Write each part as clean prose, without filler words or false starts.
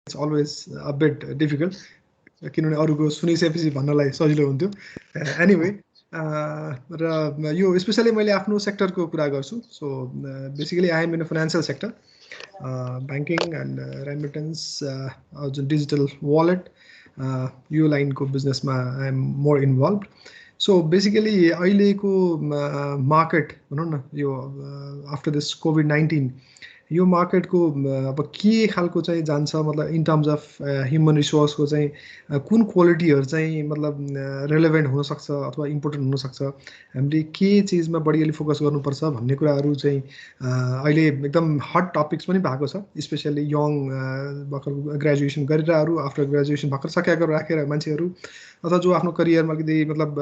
it's always a bit difficult किनभने अरूको सुनिसकेपछि भन्नलाई सजिलो हुन्थ्यो एनीवे र यो स्पेसली मैले आफ्नो सेक्टरको कुरा गर्छु so basically I am in financial sector banking and remittance जुन डिजिटल वालेट यो लाइनको बिजनेसमा I am more involve so basically अहिलेको मार्केट भनौँ न यो आफ्टर दिस कोभिड-19 यो मार्केटको अब के खालको चाहिँ जान्छ मतलब इन टर्म्स अफ ह्युमन रिसोर्सको चाहिँ कुन क्वालिटीहरू चाहिँ मतलब रेलेभेन्ट हुनसक्छ अथवा इम्पोर्टेन्ट हुनसक्छ हामीले के चिजमा बढी अलि फोकस गर्नुपर्छ भन्ने कुराहरू चाहिँ अहिले एकदम हट टपिक्स पनि भएको छ स्पेसली यङ भर्खर ग्रेजुएसन गरिरहेहरू आफ्टर ग्रेजुएसन भर्खर सकेको राखेर मान्छेहरू अथवा जो आफ्नो करियरमा अलिकति मतलब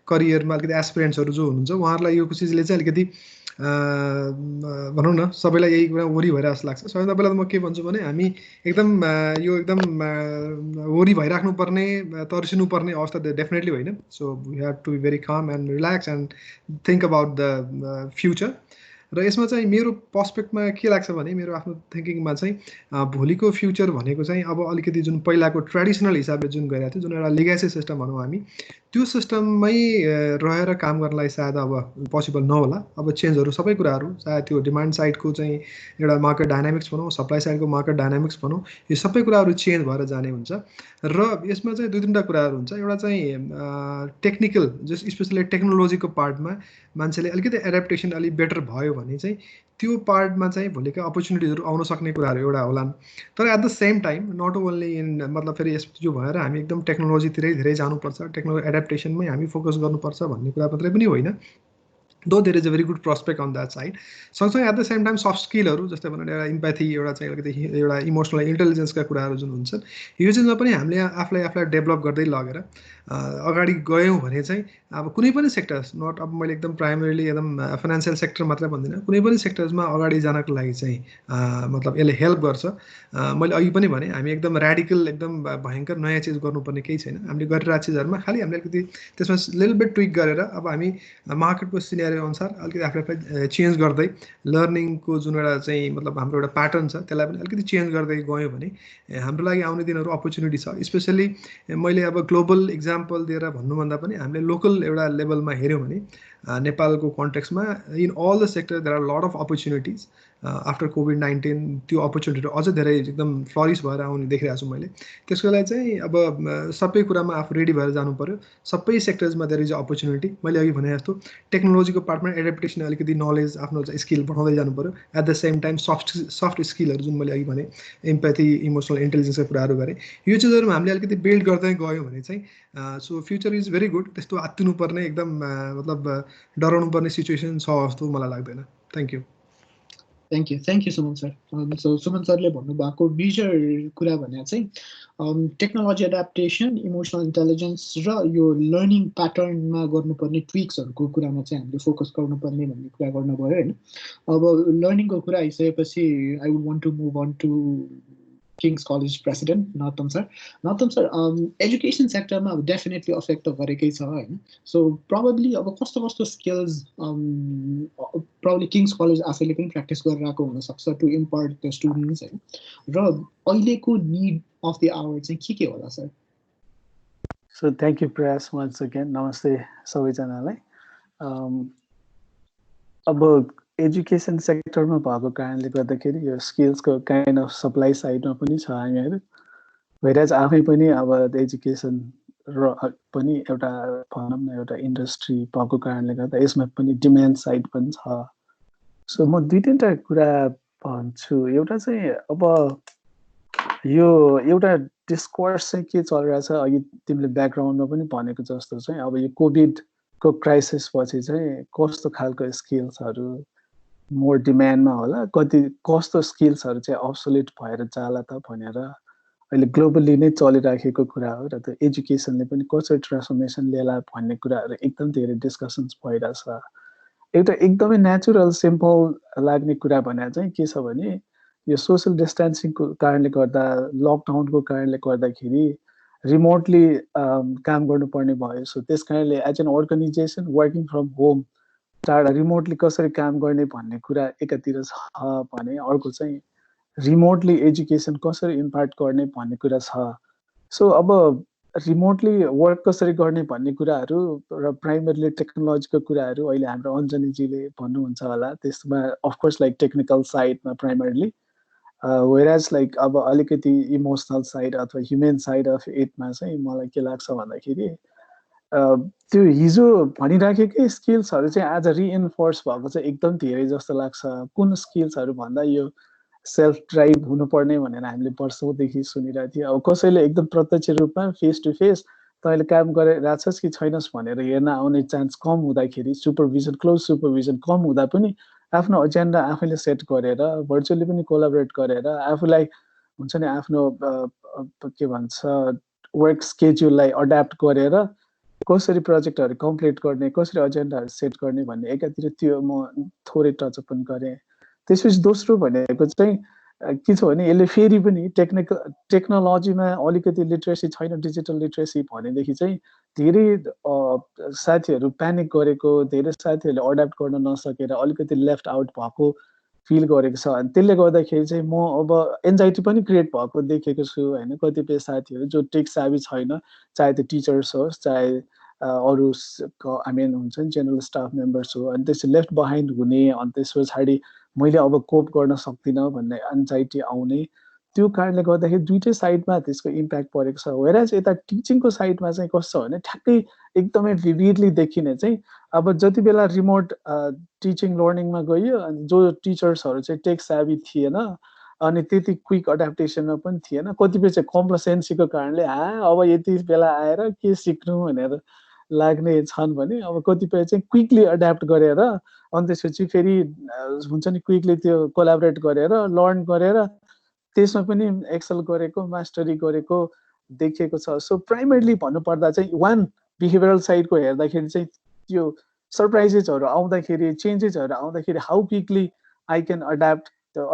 करियरमा अलिकति एस्पिरेन्ट्सहरू जो हुनुहुन्छ उहाँहरूलाई यो चिजले चाहिँ अलिकति भनौँ न सबैलाई यही कुरा वरि भइरहेको जस्तो लाग्छ सबैभन्दा पहिला त म के भन्छु भने हामी एकदम यो एकदम वरि भइराख्नुपर्ने तर्सिनुपर्ने अवस्था डेफिनेटली होइन so we have to be very calm and relax and think about the future र यसमा चाहिँ मेरो पर्सपेक्टमा के लाग्छ भने मेरो आफ्नो थिङ्किङमा चाहिँ भोलिको फ्युचर भनेको चाहिँ अब अलिकति जुन पहिलाको ट्रेडिसनल हिसाबले जुन गइरहेको थियो जुन एउटा लिगेसी सिस्टम भनौँ हामी त्यो सिस्टममै रहेर काम गर्नलाई सायद अब पोसिबल नहोला अब चेन्जहरू सबै कुराहरू सायद त्यो डिमान्ड साइडको चाहिँ एउटा मार्केट डाइनामिक्स भनौँ सप्लाई साइडको मार्केट डाइनामिक्स भनौँ यो सबै कुराहरू चेन्ज भएर जाने हुन्छ र यसमा चाहिँ दुई तिनवटा कुराहरू हुन्छ एउटा चाहिँ टेक्निकल जस स्पेसली टेक्नोलोजीको पार्टमा मान्छेले अलिकति एडाप्टेसन अलिक बेटर भयो भने चाहिँ त्यो पार्टमा चाहिँ भोलिका अपर्च्युनिटिजहरू आउन सक्ने कुराहरू एउटा होलान् तर at the same time not only in मतलब फेरि यस्तो भएर हामी एकदम टेक्नोलोजीतिरै धेरै जानुपर्छ टेक्नोलोजी एडाप्टेसनमै हामी फोकस गर्नुपर्छ भन्ने कुरा मात्रै पनि होइन though there is a very good prospect on that side सँगसँगै at the same time soft स्किलहरू जस्तै भन्नु एउटा इम्प्याथी एउटा चाहिँ अलिकति एउटा इमोसनल इन्टेलिजेन्सका कुराहरू जुन हुन्छन् यो चिजमा पनि हामीले आफूलाई डेभलप गर्दै लगेर अगाडि गयौँ भने चाहिँ अब कुनै पनि सेक्टर्स नट अब मैले एकदम प्राइमरीली एकदम फाइनेन्सियल सेक्टर मात्रै भन्दिनँ कुनै पनि सेक्टर्समा अगाडि जानको लागि चाहिँ मतलब यसले हेल्प गर्छ मैले अघि पनि भने हामी एकदम ऱ्याडिकल एकदम भयङ्कर नयाँ चिज गर्नुपर्ने केही छैन हामीले गरिरहेको चिजहरूमा खालि हामीले अलिकति त्यसमा लिटल बिट ट्विक गरेर अब हामी मार्केटको सिनेरियो अनुसार अलिकति आफूलाई चेन्ज गर्दै लर्निङको जुन एउटा चाहिँ मतलब हाम्रो एउटा प्याटर्न छ त्यसलाई पनि अलिकति चेन्ज गर्दै गयौँ भने हाम्रो लागि आउने दिनहरू अपर्च्युनिटी छ स्पेसली मैले अब ग्लोबल इक्जाम्पल दिएर भन्नुभन्दा पनि हामीले लोकल एउटा लेभलमा हेऱ्यौँ भने नेपालको कन्टेक्स्टमा in all the sector there are lot of opportunities after कोभिड-19 त्यो अपर्च्युनिटीहरू अझ धेरै एकदम फ्लरिस भएर आउने देखिरहेको छु मैले त्यसको लागि चाहिँ अब सबै कुरामा आफू रेडी भएर जानु पर्यो सबै सेक्टर्समा देयर इज अ अपर्च्युनिटी मैले अघि भने जस्तो टेक्नोलोजीको पार्टमा एडाप्टेसन अलिकति नलेज आफ्नो स्किल बढाउँदै जानु पर्यो at the same time soft स्किलहरू जुन मैले अघि भने एम्प्याथी इमोसनल इन्टेलिजेन्सका कुराहरू गरेँ यो चिजहरूमा हामीले अलिकति बिल्ड गर्दै गयौँ भने चाहिँ so future is very good त्यस्तो आत्तिनुपर्ने एकदम मतलब डराउनु पर्ने सिचुएसन छ जस्तो मलाई लाग्दैन thank you thank you Suman sir so Suman सरले भन्नुभएको मेजर कुरा भने चाहिँ टेक्नोलोजी एडाप्टेसन इमोसनल इन्टेलिजेन्स र यो लर्निङ प्याटर्नमा गर्नुपर्ने ट्विक्सहरूको कुरामा चाहिँ हामीले फोकस गर्नुपर्ने भन्ने कुरा गर्नुभयो होइन अब लर्निङको कुरा आइसकेपछि I would want to move on to King's College president Nartam sir education सेक्टरमा अब डेफिनेटली अफेक्ट त गरेकै छ होइन सो प्रब्लली अब कस्तो स्किल्स प्रब्लली किङ्स कलेज आफैले पनि प्र्याक्टिस गरिरहेको हुनसक्छ टु इम्पार्ट द स्टुडेन्ट्स होइन र अहिलेको निड अफ द आवर चाहिँ के होला सर सो थ्याङ्क यू प्रयास वन्स अगेन नमस्ते सबैजनालाई अब एजुकेसन सेक्टरमा भएको कारणले गर्दाखेरि यो स्किल्सको काइन्ड अफ सप्लाई साइडमा पनि छ हामीहरू भइरहेछ आफै पनि अब एजुकेसन र पनि एउटा भनौँ न एउटा इन्डस्ट्री भएको कारणले गर्दा यसमा पनि डिमान्ड साइड पनि छ सो म दुई तिनवटा कुरा भन्छु एउटा चाहिँ अब यो एउटा डिस्कोर्स चाहिँ के चलिरहेछ अघि तिमीले ब्याकग्राउन्डमा पनि भनेको जस्तो चाहिँ अब यो कोभिडको क्राइसिस पछि चाहिँ कस्तो खालको स्किल्सहरू मोर डिमान्डमा होला कस्तो स्किल्सहरू चाहिँ अब्सोल्युट भएर जाला त भनेर अहिले ग्लोबली नै चलिराखेको कुरा हो र त्यो एजुकेसनले पनि कसरी ट्रान्सफर्मेसन ल्याला भन्ने कुराहरू एकदम धेरै डिस्कसन्स भइरहेछ एउटा एकदमै नेचुरल सिम्पल लाग्ने कुरा भने चाहिँ के छ भने यो सोसियल डिस्टेन्सिङको कारणले गर्दा लकडाउनको कारणले गर्दाखेरि रिमोटली काम गर्नुपर्ने भयो सो त्यस कारणले as an organisation working from home टाढा रिमोटली कसरी काम गर्ने भन्ने कुरा एकातिर छ भने अर्को चाहिँ रिमोटली एजुकेसन कसरी इम्पार्ट गर्ने भन्ने कुरा छ। सो अब रिमोटली वर्क कसरी गर्ने भन्ने कुराहरू र प्राइमरीली टेक्नोलोजीको कुराहरू अहिले हाम्रो अञ्जनीजीले भन्नुहुन्छ होला, त्यसमा अफकोर्स लाइक टेक्निकल साइडमा प्राइमरीली, वेयरएज लाइक अब अलिकति इमोसनल साइड अथवा ह्युमन साइड अफ इटमा चाहिँ मलाई के लाग्छ भन्दाखेरि त्यो हिजो भनिराखेकै स्किल्सहरू चाहिँ आज रिइन्फोर्स भएको चाहिँ एकदम धेरै जस्तो लाग्छ। कुन स्किल्सहरू भन्दा यो सेल्फ ड्राइभ हुनुपर्ने भनेर हामीले वर्षौँदेखि सुनिरहेको थियो। अब कसैले एकदम प्रत्यक्ष रूपमा फेस टु फेस तैँले काम गरिरहेको छस् कि छैनस् भनेर हेर्न आउने चान्स कम हुँदाखेरि, सुपरभिजन क्लोज सुपरभिजन कम हुँदा पनि आफ्नो एजेन्डा आफैले सेट गरेर भर्चुअली पनि कोलाबोरेट गरेर आफूलाई हुन्छ नि आफ्नो के भन्छ वर्क स्केड्युललाई अड्याप्ट गरेर कसरी प्रोजेक्टहरू कम्प्लिट गर्ने, कसरी एजेन्डाहरू सेट गर्ने भन्ने एकातिर त्यो म थोरै टचअप पनि गरेँ। त्यसपछि दोस्रो भनेको चाहिँ के छ भने यसले फेरि पनि टेक्नोलोजीमा अलिकति लिट्रेसी छैन, डिजिटल लिट्रेसी भनेदेखि चाहिँ धेरै साथीहरू प्यानिक गरेको, धेरै साथीहरूले अड्याप्ट गर्न नसकेर अलिकति लेफ्ट आउट भएको फिल गरेको छ। अनि त्यसले गर्दाखेरि चाहिँ म अब एन्जाइटी पनि क्रिएट भएको देखेको छु होइन। कतिपय साथीहरू जो टेक साभी छैन, चाहे त्यो टिचर्स होस् चाहे अरू आई मिन हुन्छ नि जेनरल स्टाफ मेम्बर्स हो, अनि त्यसपछि लेफ्ट बिहाइन्ड हुने, अनि त्यस पछाडि मैले अब कोप गर्न सक्दिनँ भन्ने एन्जाइटी आउने, त्यो कारणले गर्दाखेरि दुइटै साइडमा त्यसको इम्प्याक्ट परेको छ। वेयरएज यता टिचिङको साइडमा चाहिँ कस्तो छ भने ठ्याक्कै एकदमै भिभिडली देखिने चाहिँ अब जति बेला रिमोट टिचिङ लर्निङमा गयो अनि जो टिचर्सहरू चाहिँ टेक साभी थिएन अनि त्यति क्विक एडाप्टेसनमा पनि थिएन, कतिपय चाहिँ कम्प्लेसेन्सीको कारणले अब यति बेला आएर के सिक्नु भनेर लाग्ने छन् भने अब कतिपय चाहिँ क्विकली एडाप्ट गरेर अनि त्यसपछि फेरि हुन्छ नि क्विकली त्यो कोलाबोरेट गरेर लर्न गरेर त्यसमा पनि एक्सेल गरेको मास्टरी गरेको देखिएको छ। सो प्राइमरीली भन्नुपर्दा चाहिँ वान बिहेभियरल साइडको हेर्दाखेरि चाहिँ त्यो सरप्राइजेसहरू आउँदाखेरि चेन्जेसहरू आउँदाखेरि how quickly I can adapt, त्यो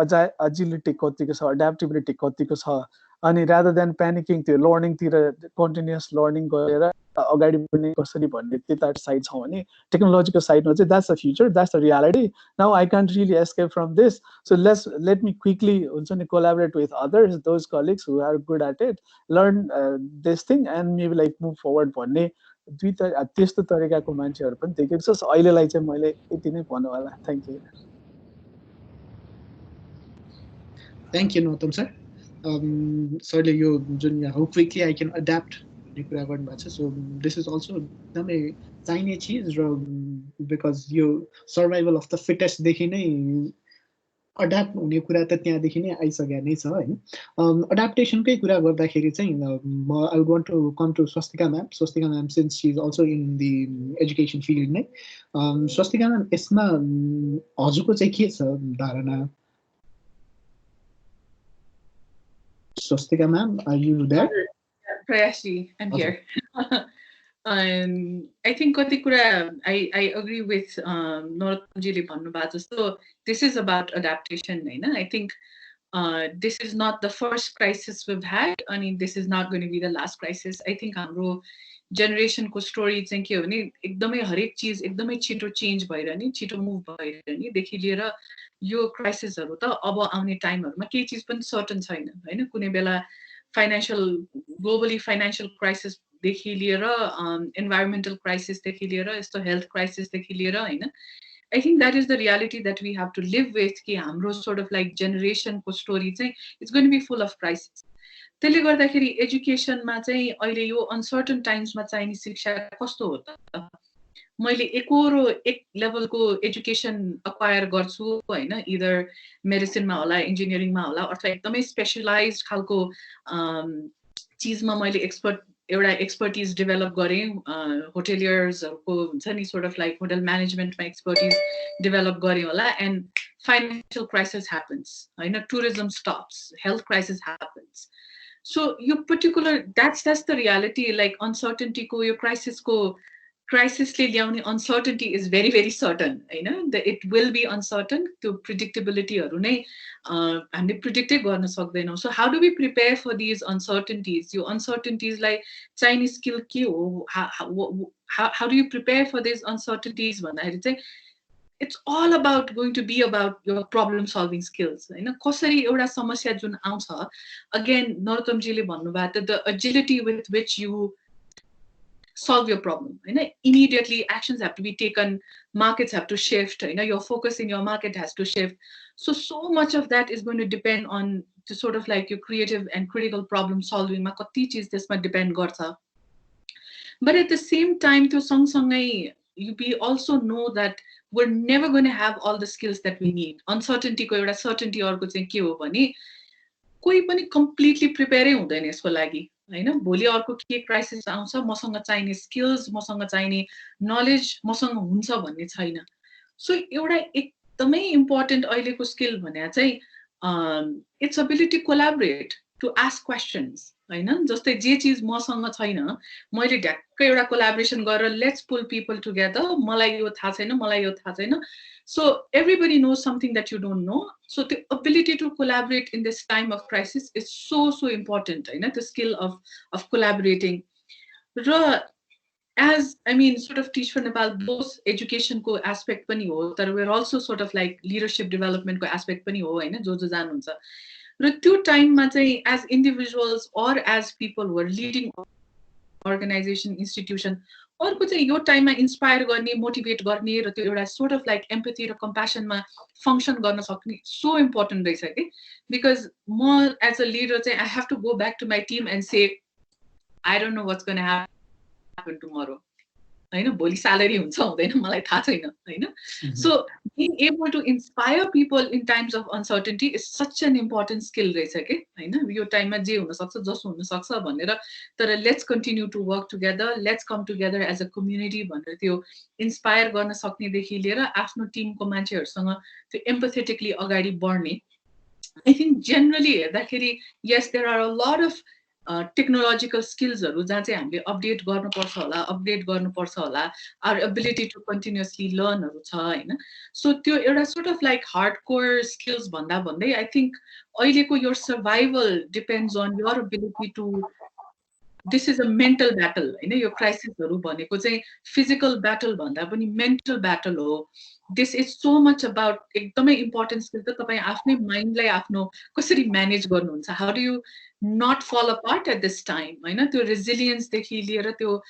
अजिलिटी कतिको छ, एडाप्टेबिलिटी कतिको छ, अनि रादर देन प्यानिकिङ त्यो लर्निङतिर कन्टिन्युस लर्निङ गरेर अगाडि बढ्ने कसरी भन्ने त्यता साइड छ भने टेक्नोलोजीको साइडमा चाहिँ that's the future, that's the reality, now I can't really escape from this, so let me quickly हुन्छ नि collaborate with others those colleagues who are good at it, learn this thing and maybe like move forward भन्ने त्यस्तो तरिकाको मान्छेहरू पनि देखेको छ। अहिलेलाई चाहिँ मैले यति नै भन्नु होला। Thank you. Thank you Nautam sir. सरले यो जुन how quickly I can adapt भन्ने कुरा गर्नुभएको छ, सो दिस इज अल्सो एकदमै चाहिने चिज र बिकज यो सर्भाइभल अफ द फिटेस्टदेखि नै एड्याप्ट हुने कुरा त त्यहाँदेखि नै आइसकेको नै छ होइन। एड्याप्टेसनकै कुरा गर्दाखेरि चाहिँ म I would want to come to Swastika ma'am. Swastika ma'am since she is also in the education field नै, स्वस्तिका म्याम यसमा हजुरको चाहिँ के छ धारणा? Swastika ma'am, are you there? Prayashi, I'm here. I think I agree with Noratamjile bhanनुभएको जस्तो this is about adaptation हैन. I think this is not the first crisis we've had and this is not going to be the last crisis. I think हाम्रो जेनेरेसनको story चाहिँ के हो भने एकदमै हरेक चिज एकदमै छिटो चेन्ज भएर नि छिटो मुभ भएर नि देखि लिएर यो क्राइसिसहरू त अब आउने टाइमहरुमा केही चिज पनि सर्टन छैन हैन। कुनै बेला फाइनान्शियल ग्लोबली फाइनान्शियल क्राइसिस देखि लिएर एन्भाइरोन्मेन्टल क्राइसिस देखि लिएर यस्तो हेल्थ क्राइसिस देखि लिएर हैन। I think that is the reality that we have to live with कि हाम्रो sort of like generationको स्टोरी चाहिँ it's going to be full of crisis. त्यसले गर्दाखेरि एजुकेसनमा चाहिँ अहिले यो अनसर्टन टाइम्समा चाहिने शिक्षा कस्तो हो त? मैले एक लेभलको एजुकेसन अक्वायर गर्छु हैन, इदर मेडिसिनमा होला इन्जिनियरिङमा होला अथवा एकदमै स्पेशलाइज्ड खालको चीजमा मैले एउटा एक्सपर्टिज डेभलप गरेँ, होटेलियर्सहरुको हुन्छ नि सोर्ट अफ लाइक होटल म्यानेजमेन्टमा एक्सपर्टिज डेभलप गरेँ होला एन्ड फाइनान्शियल क्राइसिस ह्यापन्स हैन, tourism stops, health crisis happens. So your particular that's the reality, like uncertainty ko your crisis le ल्याउने uncertainty is very very certain, you know, that it will be uncertain. To predictability haru nai हामीले predict गर्न सक्दैनौं. So how do we prepare for these uncertainties? Your uncertainties like Chinese skill ke ho, how do you prepare for these uncertainties भन्दाखेरि चाहिँ it's all about going to be about your problem solving skills. हैन कसरी एउटा समस्या जुन आउँछ, again नरोत्तमजीले भन्नुभयो the agility with which you solve your problem. Immediately actions have to be taken, markets have to shift, your focus in your market has to shift. So much of that is going to depend on the sort of like your creative and critical problem solving. Ma kati chiz त्यसमा depend गर्छ. But at the same time, to सँगसँगै we also know that we're never going to have all the skills that we need. Uncertainty को एउटा certainty अर्को चाहिँ के हो भने कोही पनि completely prepare हुँदैन यसको लागि हैन भोलि अर्को के क्राइसिस आउँछ मसँग चाहिने स्किल्स मसँग चाहिने नलेज मसँग हुन्छ भन्ने छैन सो एउटा एकदमै इम्पोर्टेन्ट अहिलेको स्किल भने चाहिँ it's ability collaborate to ask questions हैन जस्तै जे चीज मसँग छैन मैले ढ्याक्कै एउटा कोलाबोरेसन गरेर लेट्स पुल पिपल टुगेदर मलाई यो थाहा छैन मलाई यो थाहा छैन so everybody knows something that you don't know. So the ability to collaborate in this time of crisis is so important. The skill of collaborating. As I mean, sort of Teach for Nepal, both education ko aspect pani ho, but we're also sort of like leadership development ko aspect pani ho, jo januncha. Ra त्यो टाइममा चाहिँ as individuals or as people who are leading organization institution अर्को चाहिँ यो टाइममा inspire गर्ने motivate गर्ने र त्यो एउटा सोर्ट अफ लाइक एम्पथी र कम्प्यासनमा फंक्सन गर्न सक्ने सो इम्पोर्टेन्ट रहेछ के बिकज म एज अ लिडर चाहिँ I have to go back to my team and say I don't know what's gonna happen tomorrow हैन भोलि स्यालेरी हुन्छ हुँदैन मलाई थाहा छैन हैन so being able to inspire people in times of uncertainty is such an important skill रहेछ के हैन यो टाइममा जे हुन सक्छ जसो हुन सक्छ भनेर तर let's continue to work together, let's come together as a community भनेर त्यो इन्स्पायर गर्न सक्ने देखि लिएर आफ्नो टिमको मान्छेहरुसँग त्यो empathetically अगाडि बढ्ने I think generally हेर्दाखेरि yes there are a lot of technological skills जहाँ चाहिँ हामीले अपडेट गर्नुपर्छ होला अपडेट गर्नुपर्छ होला our ability to continuously learn छ हैन सो त्यो एउटा sort of like hardcore skills भन्दा भन्दै I think अहिलेको your survival depends on your ability to this is a mental battle हैन यो क्राइसिसहरु भनेको चाहिँ physical battle भन्दा पनि mental battle हो this is so much about एकदमै important skill त तपाई आफ्नै माइन्डलाई आफ्नो कसरी म्यानेज गर्नुहुन्छ how do you not fall apart at this time हैन त्यो resilience देखि लिएर त्यो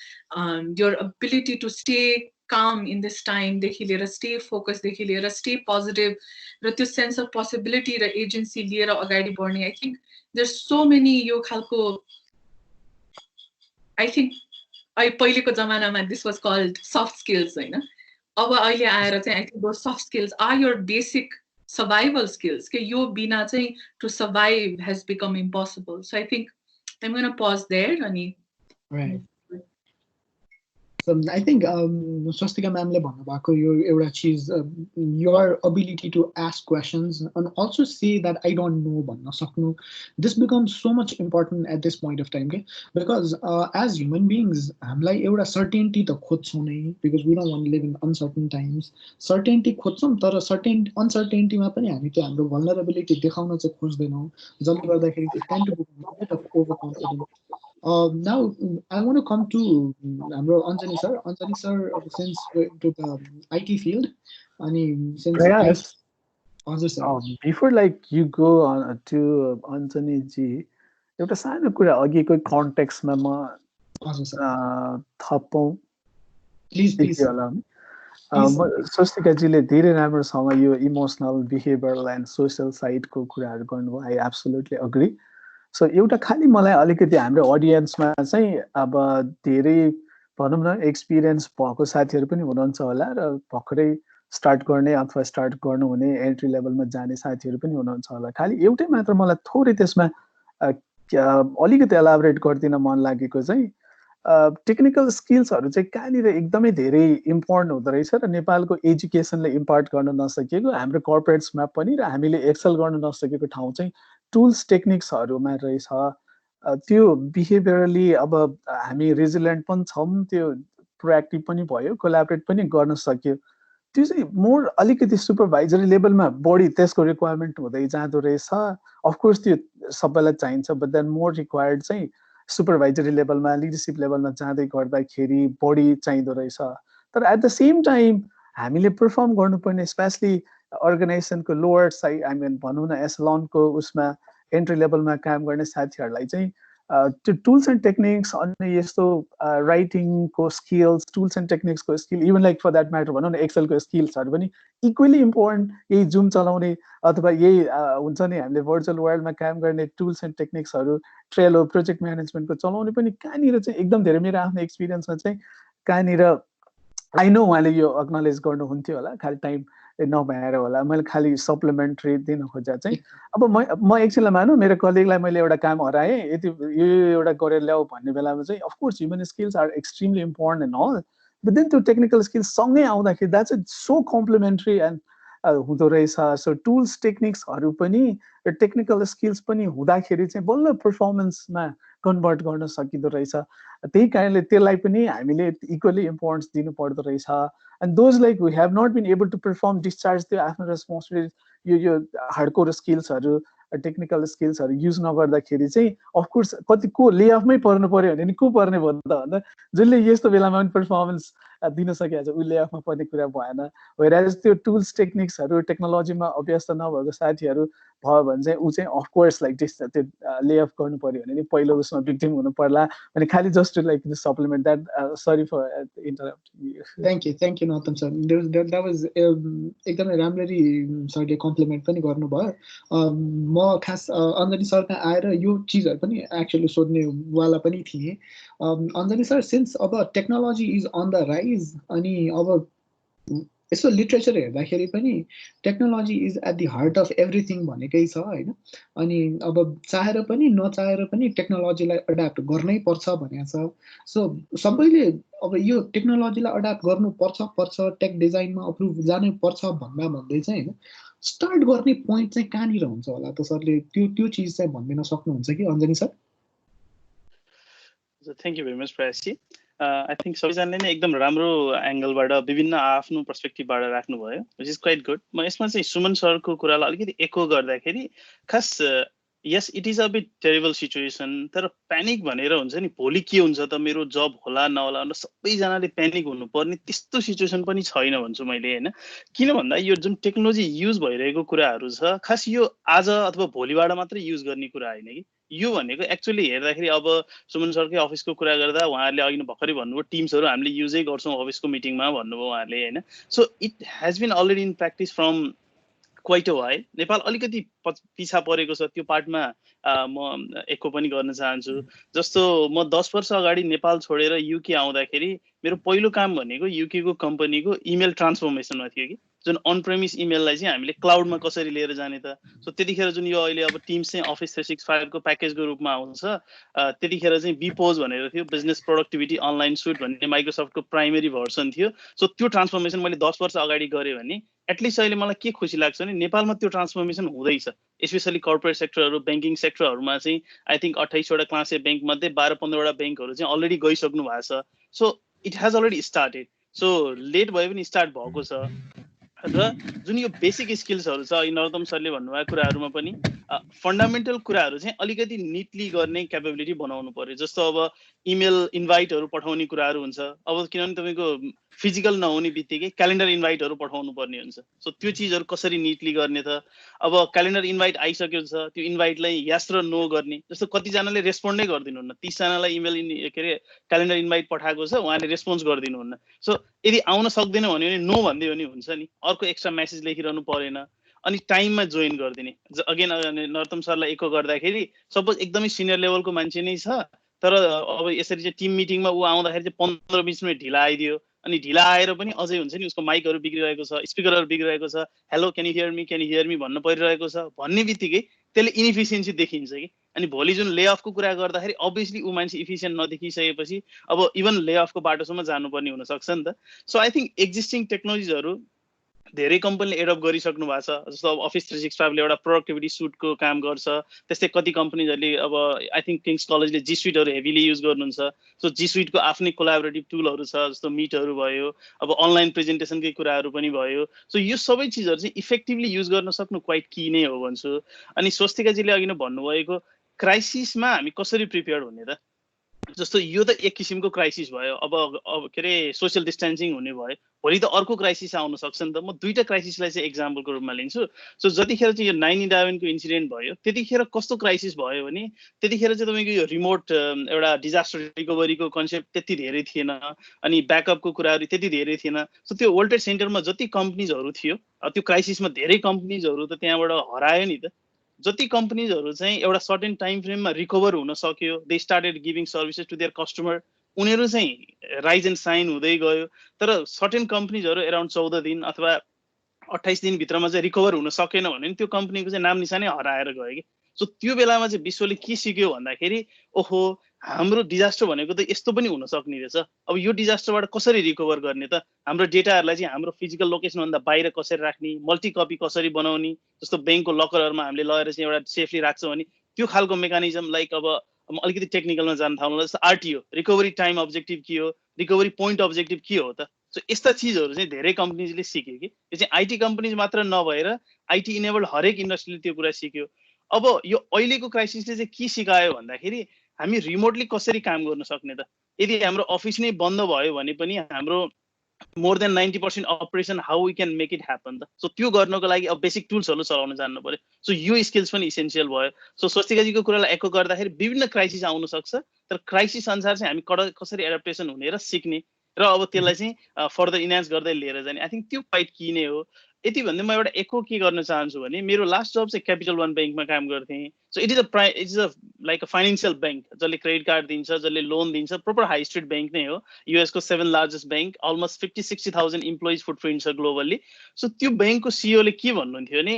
your ability to stay calm in this time देखि लिएर stay focused देखि लिएर stay positive र त्यो sense of possibility र agency लिएर अगाडि बढ्ने I think there's so many यो खालको I think पहिलेको जमानामा this was called soft skills हैन अब अहिले आएर चाहिँ I think those soft skills are your basic survival skills के यो बिना चाहिँ to survive has become impossible so I think I'm going to pause there अनि right so I think Swastika ma'am le bhannu bhako yo euta cheez your ability to ask questions and also say that I don't know bhanna saknu this becomes so much important at this point of time okay? Because as human beings hamlai euta certainty ta khoज्छौं नै because we don't want to live in uncertain times certainty खोज्छौं तर certain uncertainty ma pani हामी त्यो हाम्रो vulnerability देखाउन चाहिँ खोज्दैनौं जसले गर्दाखेरि we tend to become a bit of overconfident now I want to come to हाम्रो Anjani sir since we're into the IT field and since हजुर sir before like you go on to Anjani ji एउटा सानो कुरा अघिको context मा म हजुर sir थपौं please होला स्वस्तिका जीले धेरै राम्रोसँग यो इमोसनल बिहेभियरल एन्ड सोशल साइडको कुराहरु गर्नुभयो आई एब्सोल्युटली अग्री सो एउटा खाली मलाई अलिकति हाम्रो ऑडियन्समा चाहिँ अब धेरै भनौं न एक्सपीरियन्स भएको साथीहरु पनि हुनुहुन्छ होला र भर्खरै स्टार्ट गर्ने अथवा स्टार्ट गर्नु हुने एन्ट्री लेभलमा जाने साथीहरु पनि हुनुहुन्छ होला खाली एउटै मात्र मलाई थोरै त्यसमा अलिकति एलाबोरेट गर्दिन मन लागेको चाहिँ टेक्निकल स्किल्सहरु चाहिँ कहाँनिर एकदमै धेरै इम्पोर्टेन्ट हुँदै रहेछ र नेपालको एजुकेसनले इम्पार्ट गर्न नसकेको हाम्रो कर्पोरेट्समा पनि र हामीले एक्सेल गर्न नसकेको ठाउँ चाहिँ टुल्स टेक्निक्सहरुमा रहेछ त्यो बिहेभियरली अब हामी रेजिलिएन्ट पनि छौं त्यो प्रोएक्टिभ पनि भयो कोलाबोरेट पनि गर्न सक्यो त्यो चाहिँ मोर अलिकति सुपरभाइजरी लेभलमा बढी त्यसको रिक्वायरमेन्ट हुँदै जाँदो रहेछ अफ कोर्स त्यो सबैलाई चाहिन्छ बट देन मोर रिक्वायर्ड चाहिँ सुपरभाइजरी लेभलमा लिडरशिप लेभलमा जाँदै गर्दाखेरि बढी चाहिँदो रहेछ तर एट द सेम टाइम हामीले पर्फर्म गर्नुपर्ने स्पेसली अर्गनाइजेसनको लोवर साइड आई मिन भनौँ न एसलनको उसमा एन्ट्री लेभलमा काम गर्ने साथीहरूलाई चाहिँ त्यो टुल्स एन्ड टेक्निक्स अनि यस्तो राइटिङको स्किल्स टुल्स एन्ड टेक्निक्सको skill even like for that matter भनौँ न एक्सेलको स्किल्सहरू पनि इक्वली इम्पोर्टेन्ट यही जुम चलाउने अथवा यही हुन्छ नि हामीले भर्चुअल वर्ल्डमा काम गर्ने टुल्स एन्ड टेक्निक्सहरू ट्रेलो प्रोजेक्ट म्यानेजमेन्टको चलाउने पनि कहाँनिर चाहिँ एकदम धेरै मेरो आफ्नो एक्सपिरियन्समा चाहिँ कहाँनिर आई नो उहाँले यो एक्नोलेज गर्नुहुन्थ्यो होला खालि टाइम नभएर होला मैले खालि सप्लिमेन्ट्री दिन खोजा चाहिँ अब म एकछिनलाई मानु मेरो कलिगलाई मैले एउटा काम हराएँ यति यो एउटा गरेर ल्याऊ भन्ने बेलामा चाहिँ of course human skills are extremely important and all but then त्यो टेक्निकल स्किल्स सँगै आउँदाखेरि that's is so complementary and हुँदो रहेछ सो टुल्स टेक्निक्सहरू पनि र टेक्निकल स्किल्स पनि हुँदाखेरि चाहिँ बल्ल पर्फर्मेन्समा कन्भर्ट गर्न सकिँदो रहेछ त्यही कारणले त्यसलाई पनि हामीले इक्वली इम्पोर्टेन्स दिनु पर्दो रहेछ and those like we have not been able to perform discharge त्यो आफ्नो रेस्पोन्सिबिलिटी यो हार्डकोर स्किल्सहरू टेक्निकल स्किल्सहरू युज नगर्दाखेरि चाहिँ अफकोर्स कति को लेअफमै पर्नु पर्यो भने नि को पर्ने भयो त भन्दा जसले यस्तो बेलामा पनि पर्फर्मेन्स दिन सकिहाल्छ ऊ लेअफमा पर्ने कुरा भएन वेयरएज त्यो टुल्स टेक्निक्सहरू टेक्नोलोजीमा अभ्यस्त नभएको साथीहरू भयो भने चाहिँ ऊ चाहिँ अफकोर्स लाइक त्यो लेअफ गर्नु पर्यो भने नि पहिलो उसमा भिक्टिम हुनु पर्ला अनि खालि just to like supplement that sorry for interrupt thank you Nautam sir that was एकदमै राम्ररी सरले कम्प्लिमेन्ट पनि गर्नुभयो म खास अञ्जली सरका आएर यो चिजहरू पनि एक्चुअली सोध्नेवाला पनि थिएँ अञ्जली सर सिन्स अब technology is on the rise अनि अब यसो लिट्रेचर हेर्दाखेरि पनि technology is at the heart of everything भनेकै छ होइन अनि अब चाहेर पनि नचाहेर पनि टेक्नोलोजीलाई एडाप्ट गर्नै पर्छ भनेको छ सो सबैले अब यो टेक्नोलोजीलाई एडाप्ट गर्नुपर्छ टेक डिजाइनमा अप्रुभ जानै पर्छ भन्दै चाहिँ होइन स्टार्ट गर्ने पोइन्ट चाहिँ कहाँनिर हुन्छ होला त सरले त्यो चिज चाहिँ भनिदिन सक्नुहुन्छ कि Anjani sir thank you very much प्रयासजी आई थिङ्क सबैजनाले नै एकदम राम्रो एङ्गलबाट विभिन्न आफ्नो पर्सपेक्टिभबाट राख्नुभयो विच इज क्वाइट गुड म यसमा चाहिँ सुमन सरको कुरालाई अलिकति इको गर्दाखेरि खास यस it is a bit terrible situation तर प्यानिक भनेर हुन्छ नि भोलि के हुन्छ त मेरो जब होला नहोला भनेर सबैजनाले प्यानिक हुनुपर्ने त्यस्तो सिचुएसन पनि छैन भन्छु मैले होइन किन भन्दा यो जुन टेक्नोलोजी युज भइरहेको कुराहरू छ खास यो आज अथवा भोलिबाट मात्रै युज गर्ने कुरा होइन कि यो भनेको एक्चुअली हेर्दाखेरि अब सुमन सरकै अफिसको कुरा गर्दा उहाँहरूले अघि भर्खरै भन्नुभयो टिम्सहरू हामीले युजै गर्छौँ अफिसको मिटिङमा भन्नुभयो उहाँहरूले होइन so it has been already in practice from quite a while Nepal अलिकति पिछा परेको छ त्यो पार्टमा म एको पनि गर्न चाहन्छु जस्तो म 10 वर्ष अगाडि नेपाल छोडेर युके आउँदाखेरि मेरो पहिलो काम भनेको युकेको कम्पनीको इमेल ट्रान्सफर्मेसनमा थियो कि जुन अन प्रेमिस इमेललाई चाहिँ हामीले क्लाउडमा कसरी लिएर जाने त सो त्यतिखेर जुन यो अहिले अब टिम्स चाहिँ अफिस 365 को प्याकेजको रूपमा आउँछ त्यतिखेर चाहिँ बिपोज भनेर थियो बिजनेस प्रोडक्टिभिटी अनलाइन सुट भन्ने माइक्रोसफ्टको प्राइमेरी भर्सन थियो सो त्यो ट्रान्सफर्मेसन मैले 10 वर्ष अगाडि गरेँ भने एटलिस्ट अहिले मलाई के खुसी लाग्छ भने नेपालमा त्यो ट्रान्सफर्मेसन हुँदैछ स्पेसली कर्पोरेट सेक्टरहरू ब्याङ्किङ सेक्टरहरूमा चाहिँ आई थिङ्क 28वटा क्लासे ब्याङ्क मध्ये 12-15वटा ब्याङ्कहरू चाहिँ अलरेडी गइसक्नु भएको छ so it has already started so let भए पनि स्टार्ट भएको छ र जुन यो बेसिक स्किल्सहरू छ नरोत्तम सरले भन्नुभएको कुराहरूमा पनि फन्डामेन्टल कुराहरू चाहिँ अलिकति निटली गर्ने क्यापेबिलिटी बनाउनु पर्यो जस्तो अब इमेल इन्भाइटहरू पठाउने कुराहरू हुन्छ अब किनभने तपाईँको फिजिकल नहुने बित्तिकै क्यालेन्डर इन्भाइटहरू पठाउनु पर्ने हुन्छ सो त्यो चिजहरू कसरी निटली गर्ने त अब क्यालेन्डर इन्भाइट आइसकेको छ त्यो इन्भाइटलाई यस र नो गर्ने जस्तो कतिजनाले रेस्पोन्डै गरिदिनुहुन्न 30जनालाई इमेल के अरे क्यालेन्डर इन्भाइट पठाएको छ उहाँले रेस्पोन्स गरिदिनुहुन्न सो यदि आउन सक्दैन भन्यो भने नो भनिदियो भने हुन्छ नि अर्को एक्स्ट्रा मेसेज लेखिरहनु परेन अनि टाइममा जोइन गरिदिने अगेन नरोत्तम सरलाई इको गर्दाखेरि सपोज एकदमै सिनियर लेभलको मान्छे नै छ तर अब यसरी चाहिँ टिम मिटिङमा ऊ आउँदाखेरि चाहिँ 15-20 मिनट ढिला आइदियो अनि ढिला आएर पनि अझै हुन्छ नि उसको माइकहरू बिग्रिरहेको छ स्पिकरहरू बिग्रिरहेको छ hello can you hear me भन्न परिरहेको छ भन्ने बित्तिकै त्यसले इनइफिसियन्सी देखिन्छ कि अनि भोलि जुन ले अफको कुरा गर्दाखेरि अभियसली ऊ मान्छे इफिसियन्ट नदेखिसकेपछि अब इभन ले अफको बाटोसम्म जानुपर्ने हुनसक्छ नि त सो आई थिङ्क एक्जिस्टिङ टेक्नोलोजिजहरू धेरै कम्पनीले एडप्ट गरिसक्नु भएको छ जस्तो अब अफिस 365 ले एउटा प्रोडक्टिभिटी सुटको काम गर्छ त्यस्तै कति कम्पनीजहरूले अब आई थिङ्क किङ्स कलेजले जी सुइटहरू हेभिली युज गर्नुहुन्छ सो जी सुइटको आफ्नै कोलाबोरेटिभ टुलहरू छ जस्तो मिटहरू भयो अब अनलाइन प्रेजेन्टेसनकै कुराहरू पनि भयो सो यो सबै चिजहरू चाहिँ इफेक्टिभली युज गर्न सक्नु क्वाइट की नै हो भन्छु अनि स्वस्तिकाजीले अघि नै भन्नुभएको क्राइसिसमा हामी कसरी प्रिपेयर्ड हुने त जस्तो यो त एक किसिमको क्राइसिस भयो। अब के अरे सोसियल डिस्टेन्सिङ हुने भयो, भोलि त अर्को क्राइसिस आउन सक्छ नि त। म दुईटा क्राइसिसलाई चाहिँ एक्जाम्पलको रूपमा लिन्छु। सो जतिखेर चाहिँ यो 9/11 को इन्सिडेन्ट भयो त्यतिखेर कस्तो क्राइसिस भयो भने त्यतिखेर चाहिँ तपाईँको यो रिमोट एउटा डिजास्टर रिकभरीको कन्सेप्ट त्यति धेरै थिएन, अनि ब्याकअपको कुराहरू त्यति धेरै थिएन। सो त्यो वर्ल्ड ट्रेड सेन्टरमा जति कम्पनीजहरू थियो, त्यो क्राइसिसमा धेरै कम्पनीजहरू त त्यहाँबाट हरायो नि त। जति कम्पनीजहरू चाहिँ एउटा सर्टेन टाइम फ्रेममा रिकभर हुन सक्यो, they started giving services to their customer, उनीहरू चाहिँ राइज एन्ड साइन हुँदै गयो। तर सर्टेन कम्पनीजहरू एराउन्ड 14 दिन अथवा 28 दिनभित्रमा चाहिँ रिकभर हुन सकेन भने त्यो कम्पनीको चाहिँ नाम निशानै हराएर गयो कि। सो त्यो बेलामा चाहिँ विश्वले के सिक्यो भन्दाखेरि ओहो हाम्रो डिजास्टर भनेको त यस्तो पनि हुन सक्ने रहेछ। अब यो डिजास्टरबाट कसरी रिकभर गर्ने त, हाम्रो डेटाहरूलाई चाहिँ हाम्रो फिजिकल लोकेसनभन्दा बाहिर कसरी राख्ने, मल्टी कपी कसरी बनाउने, जस्तो ब्याङ्कको लकरहरूमा हामीले लगेर चाहिँ एउटा सेफली राख्छौँ भने त्यो खालको मेकानिजम। लाइक अब अलिकति टेक्निकलमा जान थाल्नु, जस्तो आरटिओ रिकभरी टाइम अब्जेक्टिभ के हो, रिकभरी पोइन्ट अब्जेक्टिभ के हो त। सो यस्ता चिजहरू चाहिँ धेरै कम्पनीजले सिक्यो कि। यो चाहिँ आइटी कम्पनीज मात्र नभएर आइटी इनेबल्ड हरेक इन्डस्ट्रीले त्यो कुरा सिक्यो। अब यो अहिलेको क्राइसिसले चाहिँ के सिकायो भन्दाखेरि हामी रिमोटली कसरी काम गर्न सक्ने त। यदि हाम्रो अफिस नै बन्द भयो भने पनि हाम्रो more than 90% operation how we can make it happen त। सो त्यो गर्नको लागि अब बेसिक टुल्सहरू चलाउन जान्नु पर्यो। सो यो स्किल्स पनि इसेन्सियल भयो। सो स्वस्तिकाजीको कुरालाई एको गर्दाखेरि विभिन्न क्राइसिस आउन सक्छ, तर क्राइसिस अनुसार चाहिँ हामी कसरी एडाप्टेसन हुने र सिक्ने र अब त्यसलाई चाहिँ फर्दर इन्हान्स गर्दै लिएर जाने, आई थिङ्क त्यो पाइट कि नै हो। यति भन्दै म एउटा एको के गर्न चाहन्छु भने मेरो लास्ट जब चाहिँ क्यापिटल वन ब्याङ्कमा काम गर्थेँ। So it is a like a financial bank, जसले क्रेडिट कार्ड दिन्छ, जसले लोन दिन्छ, प्रोपर हाई स्ट्रिट ब्याङ्क नै हो। युएसको 7th largest bank, almost 50-60,000 employees footprint छ ग्लोबल्ली। सो त्यो ब्याङ्कको सिइओले के भन्नुहुन्थ्यो भने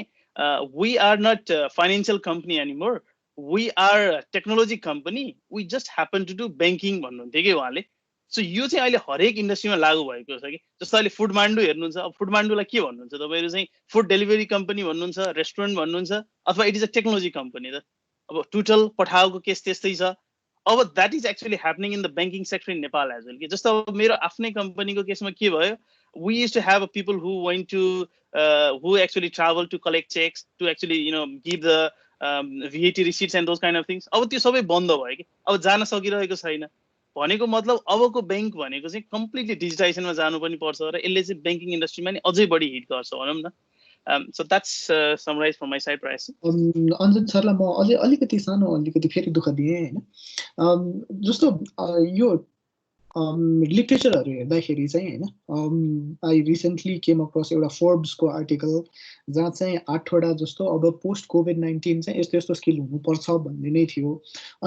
we are not financial company anymore, we are technology company, we just happen to do banking भन्नुहुन्थ्यो कि उहाँले। सो यो चाहिँ अहिले हरेक इन्डस्ट्रीमा लागू भएको छ कि। जस्तो अहिले फुडमान्डु हेर्नुहुन्छ, अब फुडमान्डुलाई के भन्नुहुन्छ तपाईँहरू चाहिँ फुड डेलिभरी कम्पनी भन्नुहुन्छ, रेस्टुरेन्ट भन्नुहुन्छ, अथवा it is a technology company त। अब टुटल पठाएको केस त्यस्तै छ। अब that is actually happening in the banking sector in Nepal as well कि। जस्तो अब मेरो आफ्नै कम्पनीको केसमा के भयो, we use to have a people who went to who actually travel to collect cheques to actually give the VAT receipts and those kind of things. अब त्यो सबै बन्द भयो कि, अब जान सकिरहेको छैन। भनेको मतलब अबको ब्याङ्क भनेको चाहिँ कम्प्लिटली डिजिटाइजेसनमा जानु पनि पर्छ र यसले चाहिँ ब्याङ्किङ इन्डस्ट्रीमा नि अझै बढी हिट गर्छ भनौँ न। So that's summarise from my side प्रायस। अञ्जन सरलाई म अलिकति फेरि दुःख दिएँ होइन। जस्तो यो लिटरेचरहरू हेर्दाखेरि चाहिँ होइन, आई रिसेन्टली केम अक्रस एउटा फोर्ब्सको आर्टिकल जहाँ चाहिँ 8वटा जस्तो अब पोस्ट कोभिड-19 चाहिँ यस्तो यस्तो स्किल हुनुपर्छ भन्ने नै थियो।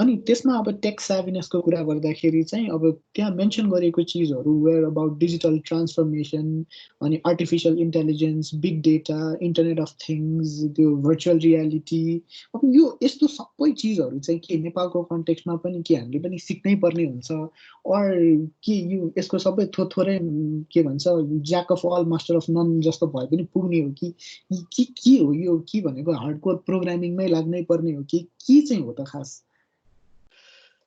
अनि त्यसमा अब टेक सेभिनेसको कुरा गर्दाखेरि चाहिँ अब त्यहाँ मेन्सन गरेको चिजहरू वेयर अबाउट डिजिटल ट्रान्सफर्मेसन, अनि artificial intelligence, big data, internet of things, त्यो भर्चुअल रियालिटी। अब यो यस्तो सबै चिजहरू चाहिँ के नेपालको कन्टेक्स्टमा पनि के हामीले पनि सिक्नै पर्ने हुन्छ, अर के यो यसको सबै थोरै के भन्छ jack of all master of none जस्तो भए पनि पुग्ने हो कि के हो यो, के भनेको हार्डकोर प्रोग्रामिङमै लाग्नै पर्ने हो कि के चाहिँ हो त खास?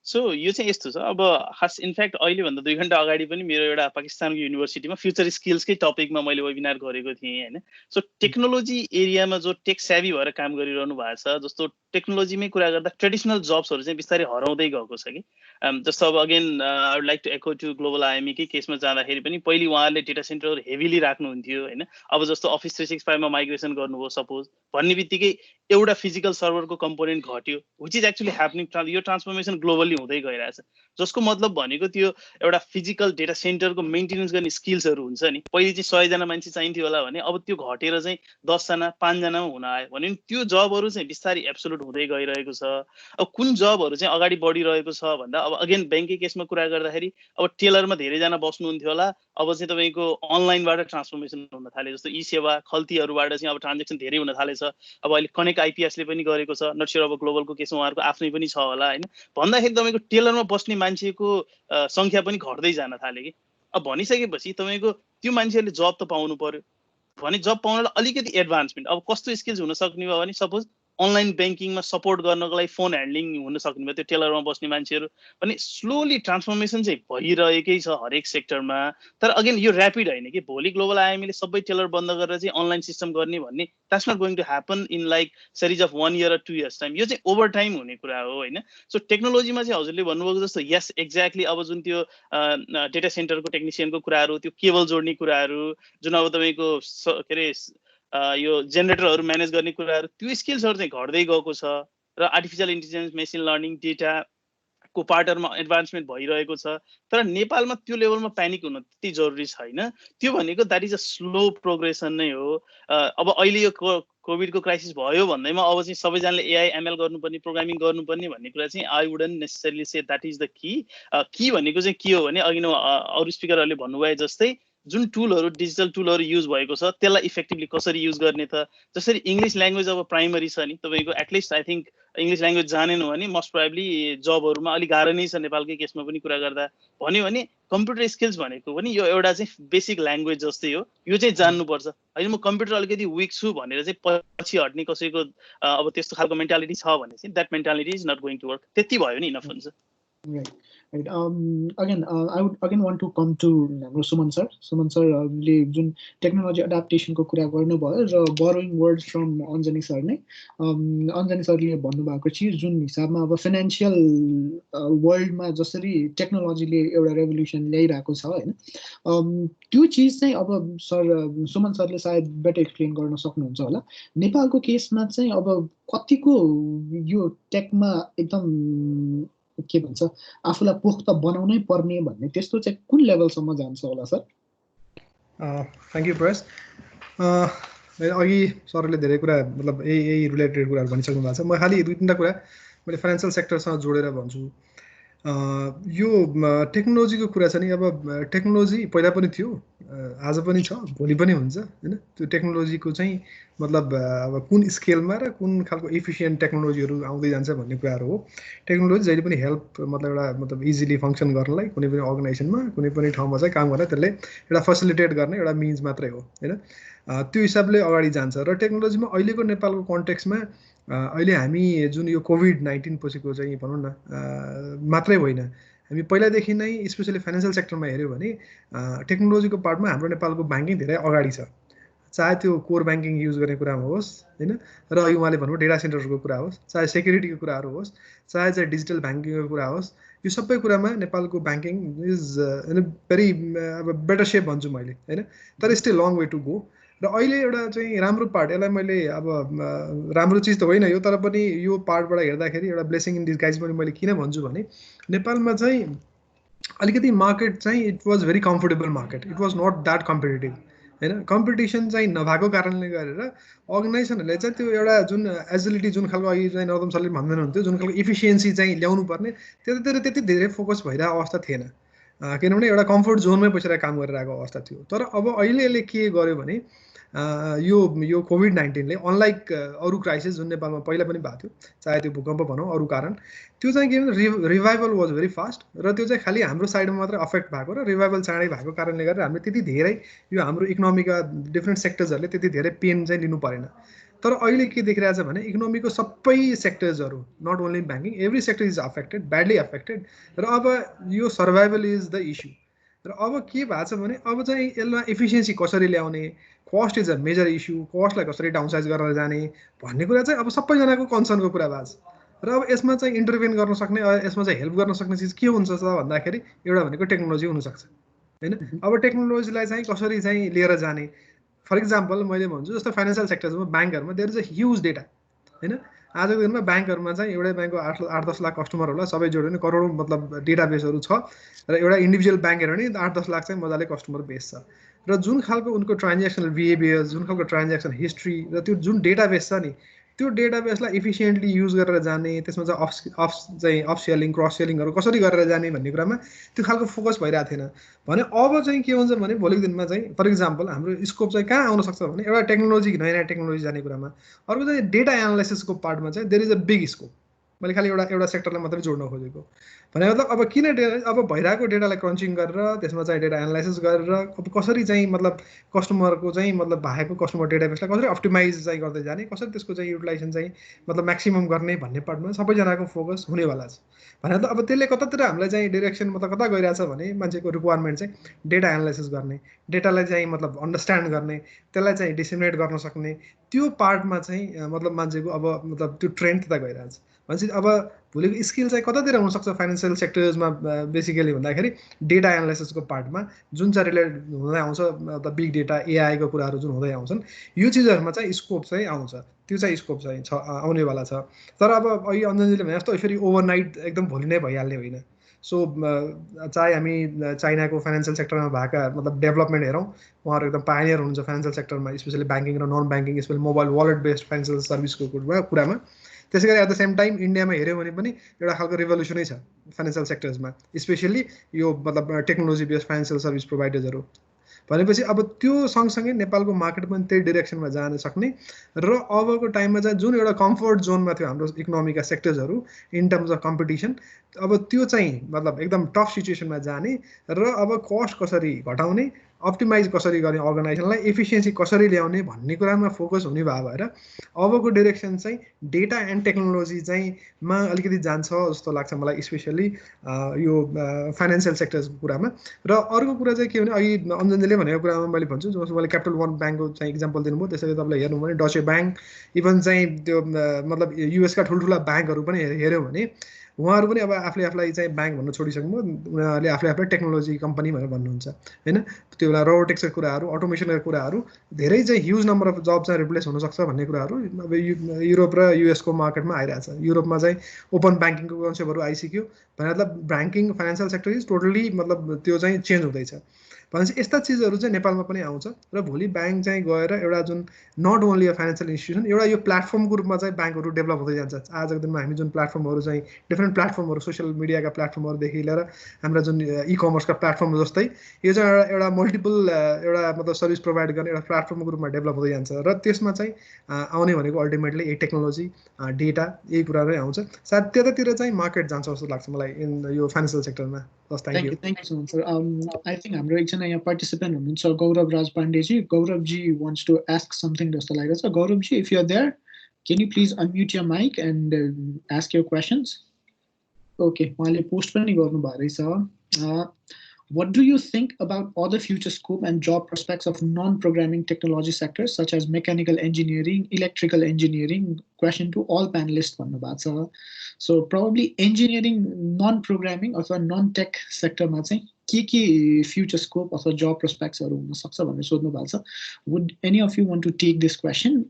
सो यो चाहिँ यस्तो छ, अब खास इनफ्याक्ट अहिलेभन्दा 2 घन्टा अगाडि पनि मेरो एउटा पाकिस्तानको युनिभर्सिटीमा फ्युचर स्किल्सकै टपिकमा मैले वेबिनार गरेको थिएँ होइन। सो टेक्नोलोजी एरियामा जो टेक सेभी भएर काम गरिरहनु भएको छ, जस्तो टेक्नोलोजीमै कुरा गर्दा ट्रेडिसनल जब्सहरू चाहिँ बिस्तारै हराउँदै गएको छ कि। जस्तो अब again I would like to echo to global आइएमईकै केसमा जाँदाखेरि पनि पहिले उहाँहरूले डेटा सेन्टरहरू हेभिली राख्नुहुन्थ्यो होइन। अब जस्तो अफिस 365 मा माइग्रेसन गर्नुभयो सपोज भन्ने बित्तिकै एउटा फिजिकल सर्भरको कम्पोनेन्ट घट्यो, विच इज एक्चुअली ह्यापनिङ। यो ट्रान्सफर्मेसन ग्लोबली हुँदै गइरहेछ, जसको मतलब भनेको त्यो एउटा फिजिकल डेटा सेन्टरको मेन्टेनेन्स गर्ने स्किल्सहरू हुन्छ नि। पहिले चाहिँ 100 जना मान्छे चाहिन्थ्यो होला भने अब त्यो घटेर चाहिँ 10 जना 5 जनामा हुन आयो भने त्यो जबहरू चाहिँ बिस्तारै एब्सोल्युट हुँदै गइरहेको छ। अब कुन जबहरू चाहिँ अगाडि बढिरहेको छ भन्दा अब अगेन ब्याङ्ककै केसमा कुरा गर्दाखेरि अब टेलरमा धेरैजना बस्नुहुन्थ्यो होला, अब चाहिँ तपाईँको अनलाइनबाट ट्रान्सफर्मेसन हुन थाल्यो। जस्तो ई सेवा खल्तीहरूबाट चाहिँ अब ट्रान्जेक्सन धेरै हुन थालेछ। अब अहिले कनेक्ट आइपिएसले पनि गरेको छ, नट स्योर अब ग्लोबलको केसमा उहाँहरूको आफ्नै पनि छ होला होइन। भन्दाखेरि तपाईँको टेलरमा बस्ने मान्छेको सङ्ख्या पनि घट्दै जान थाल्यो कि। अब भनिसकेपछि तपाईँको त्यो मान्छेहरूले जब त पाउनु पर्यो भने जब पाउनलाई अलिकति एडभान्समेन्ट, अब कस्तो स्किल्स हुन सक्ने भयो भने सपोज अनलाइन ब्याङ्किङमा सपोर्ट गर्नको लागि फोन ह्यान्डलिङ हुन सक्ने भयो त्यो टेलरमा बस्ने मान्छेहरू पनि स्लोली ट्रान्सफर्मेसन चाहिँ भइरहेकै छ हरेक सेक्टरमा तर अगेन यो ऱ्यापिड होइन कि भोलि ग्लोबल आइएमएले सबै टेलर बन्द गरेर चाहिँ अनलाइन सिस्टम गर्ने भन्ने that's not going to happen in like series of 1 year or 2 years time यो चाहिँ ओभर टाइम हुने कुरा हो होइन सो टेक्नोलोजीमा चाहिँ हजुरले भन्नुभएको जस्तो यस एक्ज्याक्टली अब जुन त्यो डेटा सेन्टरको टेक्निसियनको कुराहरू त्यो केबल जोड्ने कुराहरू जुन अब तपाईँको के अरे यो जेनेरेटरहरू म्यानेज गर्ने कुराहरू त्यो स्किल्सहरू चाहिँ घट्दै गएको छ र आर्टिफिसियल इन्टेलिजेन्स मेसिन लर्निङ डेटाको पार्टहरूमा एडभान्समेन्ट भइरहेको छ तर नेपालमा त्यो लेभलमा प्यानिक हुन त्यति जरुरी छैन त्यो भनेको that is a slow progression नै हो अब अहिले यो कोभिडको क्राइसिस भयो भन्दैमा अब चाहिँ सबैजनाले एआई एमएल गर्नुपर्ने प्रोग्रामिङ गर्नुपर्ने भन्ने कुरा चाहिँ I wouldn't necessarily say that is the key भनेको चाहिँ के हो भने अघि अरू स्पिकरहरूले भन्नुभए जस्तै जुन टुलहरू डिजिटल टुलहरू युज भएको छ त्यसलाई इफेक्टिभली कसरी युज गर्ने त जसरी इङ्ग्लिस ल्याङ्ग्वेज अब प्राइमरी छ नि तपाईँको at least I think English language जानेन भने मोस्ट प्रोबेबली जबहरूमा अलिक गाह्रो नै छ नेपालकै केसमा पनि कुरा गर्दा भन्यो भने कम्प्युटर स्किल्स भनेको पनि यो एउटा चाहिँ बेसिक ल्याङ्ग्वेज जस्तै हो यो चाहिँ जान्नुपर्छ होइन म कम्प्युटर अलिकति विक छु भनेर चाहिँ पछि हट्ने कसैको अब त्यस्तो खालको मेन्टालिटी छ भने चाहिँ that mentality is not going to work त्यति भयो नि इनफ हुन्छ Right. Again, I would again want to come to Suman sir. Suman sir, जुन technology adaptation को कुरा गर्नुभयो र borrowing words from Anjani sir नै Anjani sir ले भन्नुभएको चिज जुन हिसाबमा अब फाइनान्शियल वर्ल्डमा जसरी टेक्नोलोजीले एउटा रेभोल्युसन ल्याइरहेको छ हैन त्यो चिज चाहिँ अब सर सुमन सरले सायद बेटर एक्सप्लेन गर्न सक्नुहुन्छ होला नेपालको केसमा चाहिँ अब कतिको यो टेकमा एकदम के भन्छ आफूलाई पोख्त बनाउनै पर्ने भन्ने त्यस्तो चाहिँ कुन लेभलसम्म जान्छ होला सर थ्याङ्क यू प्रयास अघि सरले धेरै कुरा मतलब यही रिलेटेड कुराहरू भनिसक्नु भएको छ म खालि दुई तिनवटा कुरा मैले फाइनेन्सियल सेक्टरसँग जोडेर भन्छु यो टेक्नोलोजीको कुरा छ नि अब टेक्नोलोजी पहिला पनि थियो आज पनि छ भोलि पनि हुन्छ हैन त्यो टेक्नोलोजीको चाहिँ मतलब अब कुन स्केलमा र कुन खालको एफिसिएन्ट टेक्नोलोजीहरू आउँदै जान्छ भन्ने कुराहरू हो टेक्नोलोजी जहिले पनि हेल्प मतलब एउटा मतलब इजिली फङ्सन गर्नलाई कुनै पनि अर्गनाइजेसनमा कुनै पनि ठाउँमा चाहिँ काम गर्न त्यसले एउटा फेसिलिटेट गर्ने एउटा मिन्स मात्रै हो हैन त्यो हिसाबले अगाडि जान्छ र टेक्नोलोजीमा अहिलेको नेपालको कन्टेक्स्टमा अहिले हामी जुन यो कोभिड-19 पछिको चाहिँ भनौँ न मात्रै होइन हामी पहिलादेखि नै स्पेसली फाइनेन्सियल सेक्टरमा हेऱ्यो भने टेक्नोलोजीको पार्टमा हाम्रो नेपालको ब्याङ्किङ धेरै अगाडि छ चाहे त्यो कोर ब्याङ्किङ युज गर्ने कुरामा होस् हैन र अघि उहाँले भन्नुभयो डेटा सेन्टरको कुरा होस् चाहे सेक्युरिटीको कुराहरू होस् चाहे चाहिँ डिजिटल ब्याङ्किङको कुरा होस् यो सबै कुरामा नेपालको ब्याङ्किङ इज भेरी अब बेटर सेप भन्छु मैले हैन तर still long way to go र अहिले एउटा चाहिँ राम्रो पार्ट यसलाई मैले अब राम्रो चिज त होइन यो तर पनि यो पार्टबाट हेर्दाखेरि एउटा ब्लेसिङ इन डिस्गाइज पनि मैले किन भन्छु भने नेपालमा चाहिँ अलिकति मार्केट चाहिँ it was very comfortable market it was not that competitive हैन कम्पिटिसन चाहिँ नभएको कारणले गरेर अर्गनाइजेसनहरूले चाहिँ त्यो एउटा जुन एजिलिटी जुन खालको अघि चाहिँ नरदम सरले भन्दै हुनुहुन्थ्यो जुन खालको इफिसियन्सी चाहिँ ल्याउनु पर्ने त्यतातिर त्यति धेरै फोकस भइरहेको अवस्था थिएन किनभने एउटा कम्फोर्ट जोनमै बसेर काम गरिरहेको अवस्था थियो तर अब अहिले यसले के गर्यो भने यो कोभिड-19 ले अनलाइक अरू क्राइसिस जुन नेपालमा पहिला पनि भएको थियो चाहे त्यो भूकम्प भनौँ अरू कारण त्यो चाहिँ के भन्छ रिभाइभल वाज भेरी फास्ट र त्यो चाहिँ खालि हाम्रो साइडमा मात्रै अफेक्ट भएको र रिभाइभल चाँडै भएको कारणले गर्दा हामीले त्यति धेरै यो हाम्रो इकोनोमीका डिफ्रेन्ट सेक्टर्सहरूले त्यति धेरै पेन चाहिँ लिनु परेन तर अहिले के देखिरहेछ भने इकोनोमीको सबै सेक्टर्सहरू not only banking every sector is affected badly affected र अब यो सर्भाइभल इज द इस्यु र अब के भएको छ भने अब चाहिँ यसमा एफिसियन्सी कसरी ल्याउने cost is a major issue कस्टलाई कसरी डाउनसाइज गरेर जाने भन्ने कुरा चाहिँ अब सबैजनाको कन्सर्नको कुरा भएको छ र अब यसमा चाहिँ इन्टरभेन गर्न सक्ने यसमा चाहिँ हेल्प गर्न सक्ने चिज के हुन्छ त भन्दाखेरि एउटा भनेको टेक्नोलोजी हुनसक्छ हैन अब टेक्नोलोजीलाई चाहिँ कसरी चाहिँ लिएर जाने फर इक्जाम्पल मैले भन्छु जस्तो फाइनेन्सियल सेक्टरमा ब्याङ्कहरूमा there is a huge data हैन आजको दिनमा ब्याङ्कहरूमा चाहिँ एउटै ब्याङ्कको 8-10 लाख कस्टमर होला सबै जोड्यो भने करोडौँ मतलब डेटाबेसहरू छ र एउटा इन्डिभिजुअल ब्याङ्क हेऱ्यो भने 8-10 लाख चाहिँ मजाले कस्टमर बेस छ र जुन खालको उनको ट्रान्ज्याक्सनल बिहेभियर जुन खालको ट्रान्ज्याक्सन हिस्ट्री र त्यो जुन डेटाबेस छ नि त्यो डेटाबेसलाई इफिसियन्टली युज गरेर जाने त्यसमा चाहिँ अफ सेलिङ क्रस सेलिङहरू कसरी गरेर जाने भन्ने कुरामा त्यो खालको फोकस भइरहेको थिएन भने अब चाहिँ के हुन्छ भने भोलिको दिनमा चाहिँ फर इक्जाम्पल हाम्रो स्कोप चाहिँ कहाँ आउन सक्छ भने एउटा टेक्नोलोजी नयाँ टेक्नोलोजी जाने कुरामा अर्को चाहिँ डेटा एनालाइसिसको पार्टमा चाहिँ there is a big scope मैले खालि एउटा सेक्टरलाई मात्रै जोड्न खोजेको भने मतलब अब किन अब भइरहेको डेटालाई क्रन्चिङ गरेर त्यसमा चाहिँ डेटा एनालाइसिस गरेर अब कसरी चाहिँ मतलब कस्टमरको चाहिँ मतलब भएको कस्टमर डेटाबेसलाई कसरी अप्टिमाइज चाहिँ गर्दै जाने कसरी त्यसको चाहिँ युटिलाइजेसन चाहिँ मतलब म्याक्सिमम गर्ने भन्ने पार्टमा सबैजनाको फोकस हुनेवाला छ भने त अब त्यसले कतातिर हामीलाई चाहिँ डिरेक्सन मतलब कता गइरहेछ भने मान्छेको रिक्वायरमेन्ट चाहिँ डेटा एनालाइसिस गर्ने डेटालाई चाहिँ मतलब अन्डरस्ट्यान्ड गर्ने त्यसलाई चाहिँ डिसिमिनेट गर्न सक्ने त्यो पार्टमा चाहिँ मतलब मान्छेको अब मतलब त्यो ट्रेन्ड त्यता गइरहेछ भनेपछि अब भोलिको स्किल चाहिँ कतातिर हुनसक्छ फाइनेन्सियल सेक्टर्समा बेसिकली भन्दाखेरि डेटा एनालाइसिसको पार्टमा जुन चाहिँ रिलेटेड हुँदै आउँछ बिग डेटा एआईको कुराहरू जुन हुँदै आउँछन् यो चिजहरूमा चाहिँ स्कोप चाहिँ आउँछ त्यो चाहिँ स्कोप चाहिँ छ आउनेवाला छ तर अब अहिले अञ्जनजीले भने जस्तो फेरि ओभरनाइट एकदम भोलि नै भइहाल्ने होइन सो चाहे हामी चाइनाको फाइनेन्सियल सेक्टरमा भएका मतलब डेभलपमेन्ट हेरौँ उहाँहरू एकदम पायनियर हुनुहुन्छ फाइनेन्सियल सेक्टरमा स्पेसली ब्याङ्किङ र non banking specially mobile wallet based financial सर्भिसको कुरामा त्यसै गरी एट द सेम टाइम इन्डियामा हेऱ्यो भने पनि एउटा खालको रेभोल्युसनै छ फाइनेन्सियल सेक्टर्समा स्पेसली यो मतलब टेक्नोलोजी बेस्ड फाइनेन्सियल सर्भिस प्रोभाइडर्सहरू भनेपछि अब त्यो सँगसँगै नेपालको मार्केट पनि त्यही डिरेक्सनमा जान सक्ने र अबको टाइममा चाहिँ जुन एउटा कम्फर्ट जोनमा थियो हाम्रो इकोनोमीका सेक्टर्सहरू इन टर्म्स अफ कम्पिटिसन अब त्यो चाहिँ मतलब एकदम टफ सिचुएसनमा जाने र अब कस्ट कसरी घटाउने अप्टिमाइज कसरी गर्ने अर्गनाइजेसनलाई एफिसियन्सी कसरी ल्याउने भन्ने कुरामा फोकस हुने भएर अबको डिरेक्सन चाहिँ डेटा एन्ड टेक्नोलोजी चाहिँ मा अलिकति जान्छ जस्तो लाग्छ मलाई स्पेसली यो फाइनेन्सियल सेक्टरको कुरामा र अर्को कुरा चाहिँ के भने अहिले अञ्जनजीले भनेको कुरामा मैले भन्छु जस्तो मैले क्यापिटल वन ब्याङ्कको चाहिँ इक्जाम्पल दिनुभयो त्यसरी तपाईँलाई हेर्नु भने डचे ब्याङ्क इभन चाहिँ त्यो मतलब युएसका ठुल्ठुला ब्याङ्कहरू पनि हेऱ्यो भने उहाँहरू पनि अब आफूलाई चाहिँ ब्याङ्क भन्नु छोडिसक्नुभयो उनीहरूले आफूलाई टेक्नोलोजी कम्पनी भनेर भन्नुहुन्छ होइन त्यो बेला रोबोटिक्सका कुराहरू अटोमेसनका कुराहरू धेरै चाहिँ ह्युज नम्बर अफ जब चाहिँ रिप्लेस हुनसक्छ भन्ने कुराहरू अब युरोप र युएसको मार्केटमा आइरहेछ युरोपमा चाहिँ ओपन ब्याङ्किङको कन्सेप्टहरू आइसक्यो भने मतलब banking financial sector is totally मतलब त्यो चाहिँ चेन्ज हुँदैछ भनेपछि यस्ता चिजहरू चाहिँ नेपालमा पनि आउँछ र भोलि ब्याङ्क चाहिँ गएर एउटा जुन not only a financial institution एउटा यो प्लेटफर्मको रूपमा चाहिँ ब्याङ्कहरू डेभलप हुँदै जान्छ आजको दिनमा हामी जुन प्लेटफर्महरू चाहिँ डिफ्रेन्ट प्लेटफर्महरू सोसियल मिडियाका प्लेटफर्महरूदेखि लिएर हाम्रा जुन इ कमर्सका प्लेटफर्म जस्तै यो चाहिँ एउटा मल्टिपल एउटा मतलब सर्भिस प्रोभाइड गर्ने एउटा प्लेटफर्मको रूपमा डेभलप हुँदै जान्छ र त्यसमा चाहिँ आउने भनेको अल्टिमेटली यही टेक्नोलोजी डेटा यही कुराहरू आउँछ सायद त्यतातिर चाहिँ मार्केट जान्छ जस्तो लाग्छ मलाई इन यो फाइनेन्सियल सेक्टरमा Thank you so much, sir. I think हाम्रो एकजना यहाँ participant हुनुहुन्छ गौरव राज पाण्डेजी गौरवजी wants to ask something जस्तो लागेको छ गौरवजी if you are there can you please unmute your mic and ask your questions okay उहाँले पोस्ट पनि गर्नु भएको रहेछ what do you think about other future scope and job prospects of non-programming technology sectors such as mechanical engineering electrical engineering question to all panelists भन्नु भएको छ so probably engineering non-programming अथवा non-tech sector मा चाहिँ के future scope अथवा job prospects हरू हुन सक्छ भनेर सोध्नु भएको छ would any of you want to take this question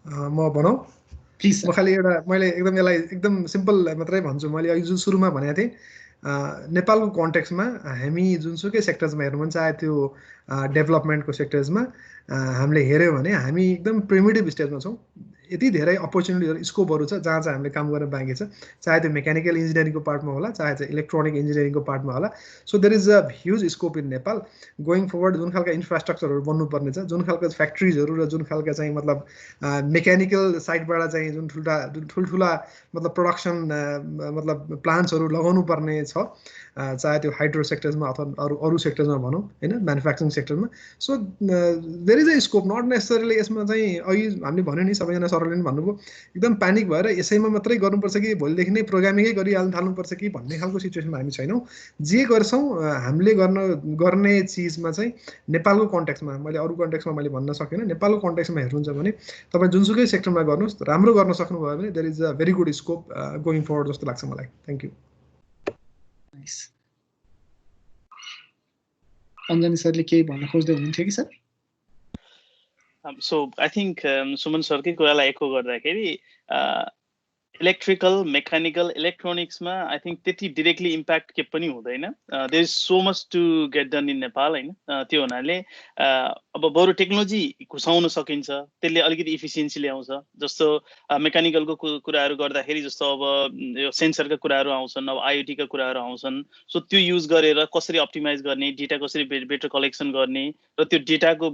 म भनौँ प्लिज म खालि एउटा मैले एकदम यसलाई एकदम सिम्पल मात्रै भन्छु मैले अघि जुन सुरुमा भनेको थिएँ नेपालको कन्टेक्समा हामी जुनसुकै सेक्टर्समा हेर्नु भने चाहे त्यो डेभलपमेन्टको सेक्टर्समा हामीले हेऱ्यौँ भने हामी एकदम प्रिमिटिभ स्टेजमा छौँ यति धेरै अपर्च्युनिटीहरू स्कोपहरू छ जहाँ चाहिँ हामीले काम गर्न बाँकी छ चाहे त्यो मेकानिकल इन्जिनियरिङको पार्टमा होला चाहे चाहिँ इलेक्ट्रोनिक इन्जिनियरिङको पार्टमा होला so there is a huge scope in Nepal going forward जुन खालका इन्फ्रास्ट्रक्चरहरू बन्नुपर्ने छ जुन खालको फ्याक्ट्रिजहरू र जुन खालका चाहिँ मतलब मेकानिकल साइडबाट चाहिँ जुन ठुल्ठुला मतलब प्रोडक्सन मतलब प्लान्ट्सहरू लगाउनु पर्ने छ चाहे त्यो हाइड्रो सेक्टर्समा अथवा अरू सेक्टर्समा भनौँ होइन म्यानुफ्याक्चरिङ सेक्टरमा so there is a scope not necessarily यसमा चाहिँ अघि हामीले भन्यो नि सबैजना सरले पनि भन्नुभयो एकदम प्यानिक भएर यसैमा मात्रै गर्नुपर्छ कि भोलिदेखि नै प्रोग्रामिङै गरिहाल्नु थाल्नुपर्छ कि भन्ने खालको सिचुएसनमा हामी छैनौँ जे गर्छौँ हामीले गर्ने चिजमा चाहिँ नेपालको कन्टेक्समा मैले अरू कन्टेक्समा मैले भन्न सकिनँ नेपालको कन्टेक्समा हेर्नुहुन्छ भने तपाईँ जुनसुकै सेक्टरमा गर्नुहोस् राम्रो गर्न सक्नुभयो भने there is a very good scope going forward जस्तो लाग्छ मलाई थ्याङ्क यू Nice. Anjani सरले केही भन्न खोज्दै हुनुहुन्थ्यो कि sir So I think Suman सरकै कुरालाई इको गर्दाखेरि इलेक्ट्रिकल मेकानिकल इलेक्ट्रोनिक्समा आई थिङ्क त्यति डिरेक्टली इम्प्याक्ट के पनि हुँदैन there is so much to get done in Nepal होइन त्यो हुनाले अब बरु टेक्नोलोजी घुसाउन सकिन्छ, त्यसले अलिकति इफिसियन्सी ल्याउँछ। जस्तो मेकानिकलको कुराहरू गर्दाखेरि जस्तो अब यो सेन्सरका कुराहरू आउँछन्, अब आइओटीका कुराहरू आउँछन्। सो त्यो युज गरेर कसरी अप्टिमाइज गर्ने, डेटा कसरी बेटर कलेक्सन गर्ने र त्यो डेटाको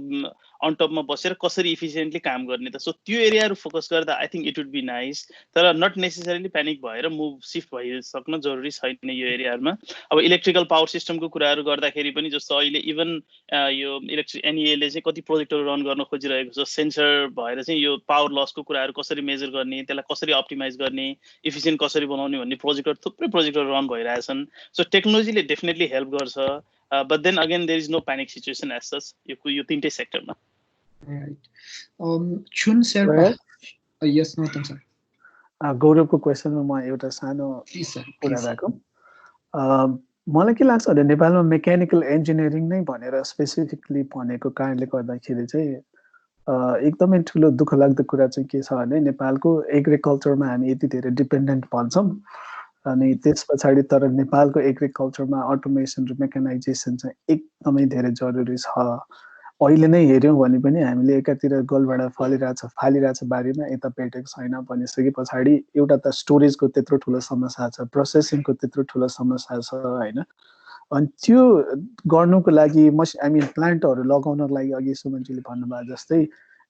अन टपमा बसेर कसरी इफिसियन्टली काम गर्ने त। सो त्यो एरियाहरू फोकस गर्दा I think it would be nice, तर नट नेसेसरीली प्यानिक भएर मुभ सिफ्ट भइसक्न जरुरी छैन यो एरियाहरूमा। अब इलेक्ट्रिकल पावर सिस्टमको कुराहरू गर्दाखेरि पनि जस्तो अहिले इभन यो इलेक्ट्रिक एनइएले चाहिँ कति प्रोजेक्टहरू रन गर्न खोजिरहेको छ, सेन्सर भएर चाहिँ यो पावर लसको कुराहरू कसरी मेजर गर्ने, त्यसलाई कसरी अप्टिमाइज गर्ने, इफिसियन्ट कसरी बनाउने भन्ने प्रोजेक्टहरू थुप्रै प्रोजेक्टहरू रन भइरहेछन्। सो टेक्नोलोजीले डेफिनेटली हेल्प गर्छ, but then again there is no panic situation as such यो तीनटै सेक्टरमा। Right. Chun Sherpa. Yes, no, sir. गौरवको क्वेसनमा म एउटा सानो कुरा राखौँ। मलाई के लाग्छ भने नेपालमा मेकानिकल इन्जिनियरिङ नै भनेर स्पेसिफिकली भनेको कारणले गर्दाखेरि चाहिँ एकदमै ठुलो दुःख लाग्दो कुरा चाहिँ के छ भने नेपालको एग्रिकल्चरमा हामी यति धेरै डिपेन्डेन्ट भन्छौँ, अनि त्यस पछाडि तर नेपालको एग्रिकल्चरमा अटोमेसन र मेकानाइजेसन चाहिँ एकदमै धेरै जरुरी छ। अहिले नै हेऱ्यौँ भने पनि हामीले एकातिर गोलभाडा फालिरहेछ बारीमा, यता भेटेको छैन भनिसके पछाडि एउटा त स्टोरेजको त्यत्रो ठुलो समस्या छ, प्रोसेसिङको त्यत्रो ठुलो समस्या छ होइन। अनि त्यो गर्नुको लागि प्लान्टहरू लगाउनको लागि अघि सुमनजीले भन्नुभयो जस्तै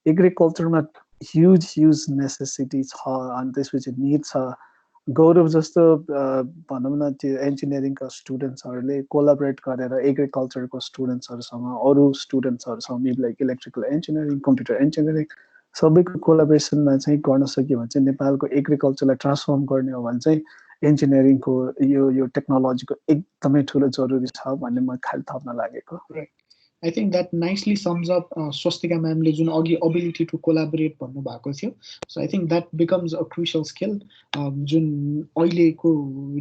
एग्रिकल्चरमा ह्युज नेसेसिटी छ, अनि त्यसपछि निड छ। गौरव जस्तो भनौँ न त्यो इन्जिनियरिङका स्टुडेन्ट्सहरूले कोलाबरेट गरेर एग्रिकल्चरको स्टुडेन्ट्सहरूसँग, अरू स्टुडेन्ट्सहरूसँग like electrical engineering, computer engineering सबैको कोलाबरेसनमा चाहिँ गर्न सक्यो भने चाहिँ नेपालको एग्रिकल्चरलाई ट्रान्सफर्म गर्ने हो भने चाहिँ इन्जिनियरिङको यो टेक्नोलोजीको एकदमै ठुलो जरुरी छ भन्ने म खालि थप्न लागेको। I think that nicely sums up Swastika ma'amले जुन अघि ability to collaborate भन्नुभएको थियो. So I think that becomes a crucial skill जुन अहिलेको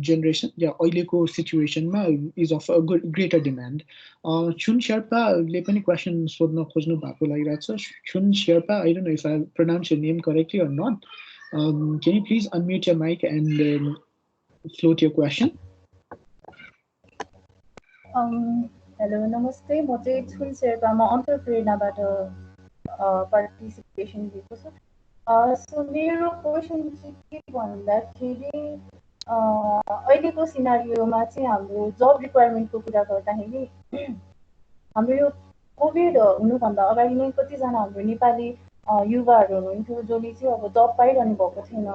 generation या अहिलेको situationमा is of a greater demand. Chun Sherpaले पनि question सोध्न खोज्नु भएको लागिरहेको छ. Chun Sherpa, I don't know if I pronounce your name correctly or not. Can you please unmute your mic and float your question? Hello नमस्ते, म चाहिँ छुन शेर्पामा अन्टरप्रेनाबाट पार्टिसिपेसन लिएको छु। सो मेरो क्वेसन चाहिँ के भन्दाखेरि अहिलेको सिनारियोमा चाहिँ हाम्रो जब रिक्वायरमेन्टको कुरा गर्दाखेरि हाम्रो यो कोभिड हुनुभन्दा अगाडि नै कतिजना हाम्रो नेपाली युवाहरू हुनुहुन्थ्यो जसले चाहिँ अब जब पाइरहनु भएको थिएन,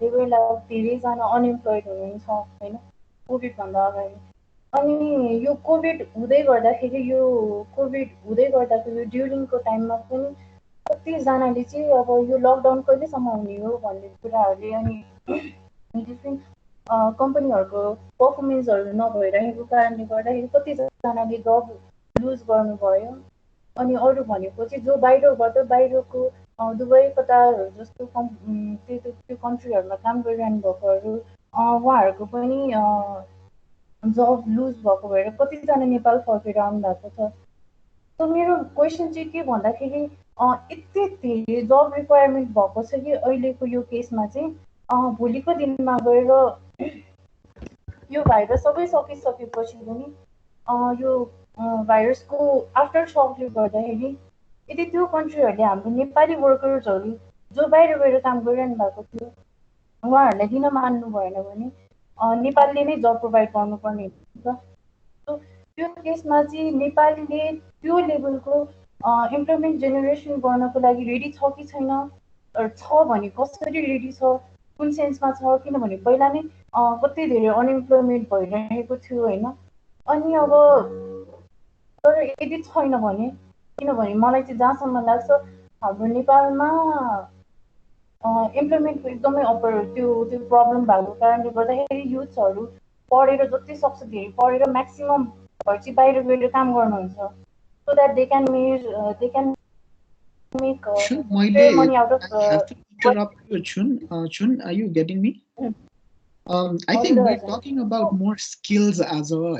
धेरैजना अनइम्प्लोइड हुनुहुन्छ होइन कोभिडभन्दा अगाडि। अनि यो कोभिड हुँदै गर्दाखेरि यो ड्युरिङको टाइममा पनि कतिजनाले चाहिँ अब यो लकडाउन कहिलेसम्म हुने हो भन्ने कुराहरूले अनि डिफ्रेन्ट कम्पनीहरूको पर्फर्मेन्सहरू नभइरहेको कारणले गर्दाखेरि कतिजनाले जब लुज गर्नुभयो। अनि अरू भनेको चाहिँ जो बाहिरको दुबई कतारहरू जस्तो त्यो कन्ट्रीहरूमा काम गरिरहनु भएकोहरू उहाँहरूको पनि जब लुज भएको भएर कतिजना नेपाल फर्केर आउनु भएको छ। सो मेरो क्वेसन चाहिँ के भन्दाखेरि यति धेरै जब रिक्वायरमेन्ट भएको छ कि अहिलेको यो केसमा चाहिँ भोलिको दिनमा गएर यो भाइरस सबै सकिसकेपछि पनि यो भाइरसको आफ्टर सकले गर्दाखेरि यदि त्यो कन्ट्रीहरूले हाम्रो नेपाली वर्कर्सहरू जो बाहिर गएर काम गरिरहनु भएको थियो उहाँहरूलाई किन मान्नु भएन भने नेपालले नै जब प्रोभाइड गर्नुपर्ने हुन्छ। सो त्यो केसमा चाहिँ नेपालले त्यो लेभलको इम्प्लोइमेन्ट जेनेरेसन गर्नको लागि रेडी छ कि छैन, छ भने कसरी रेडी छ, कुन सेन्समा छ, किनभने पहिला नै कति धेरै अनइम्प्लोइमेन्ट भइरहेको थियो होइन। अनि अब तर यदि छैन भने किनभने मलाई चाहिँ जहाँसम्म लाग्छ हाम्रो नेपालमा इम्प्लोइमेन्टको एकदमै त्यो प्रब्लम भएको कारणले गर्दाखेरि युथ्सहरू पढेर जति सक्छ धेरै पढेर म्याक्सिमम भएर चाहिँ बाहिर गएर काम गर्नुहुन्छ so that they can make money out of Chun, are you getting me? I think we're talking about more skills as well.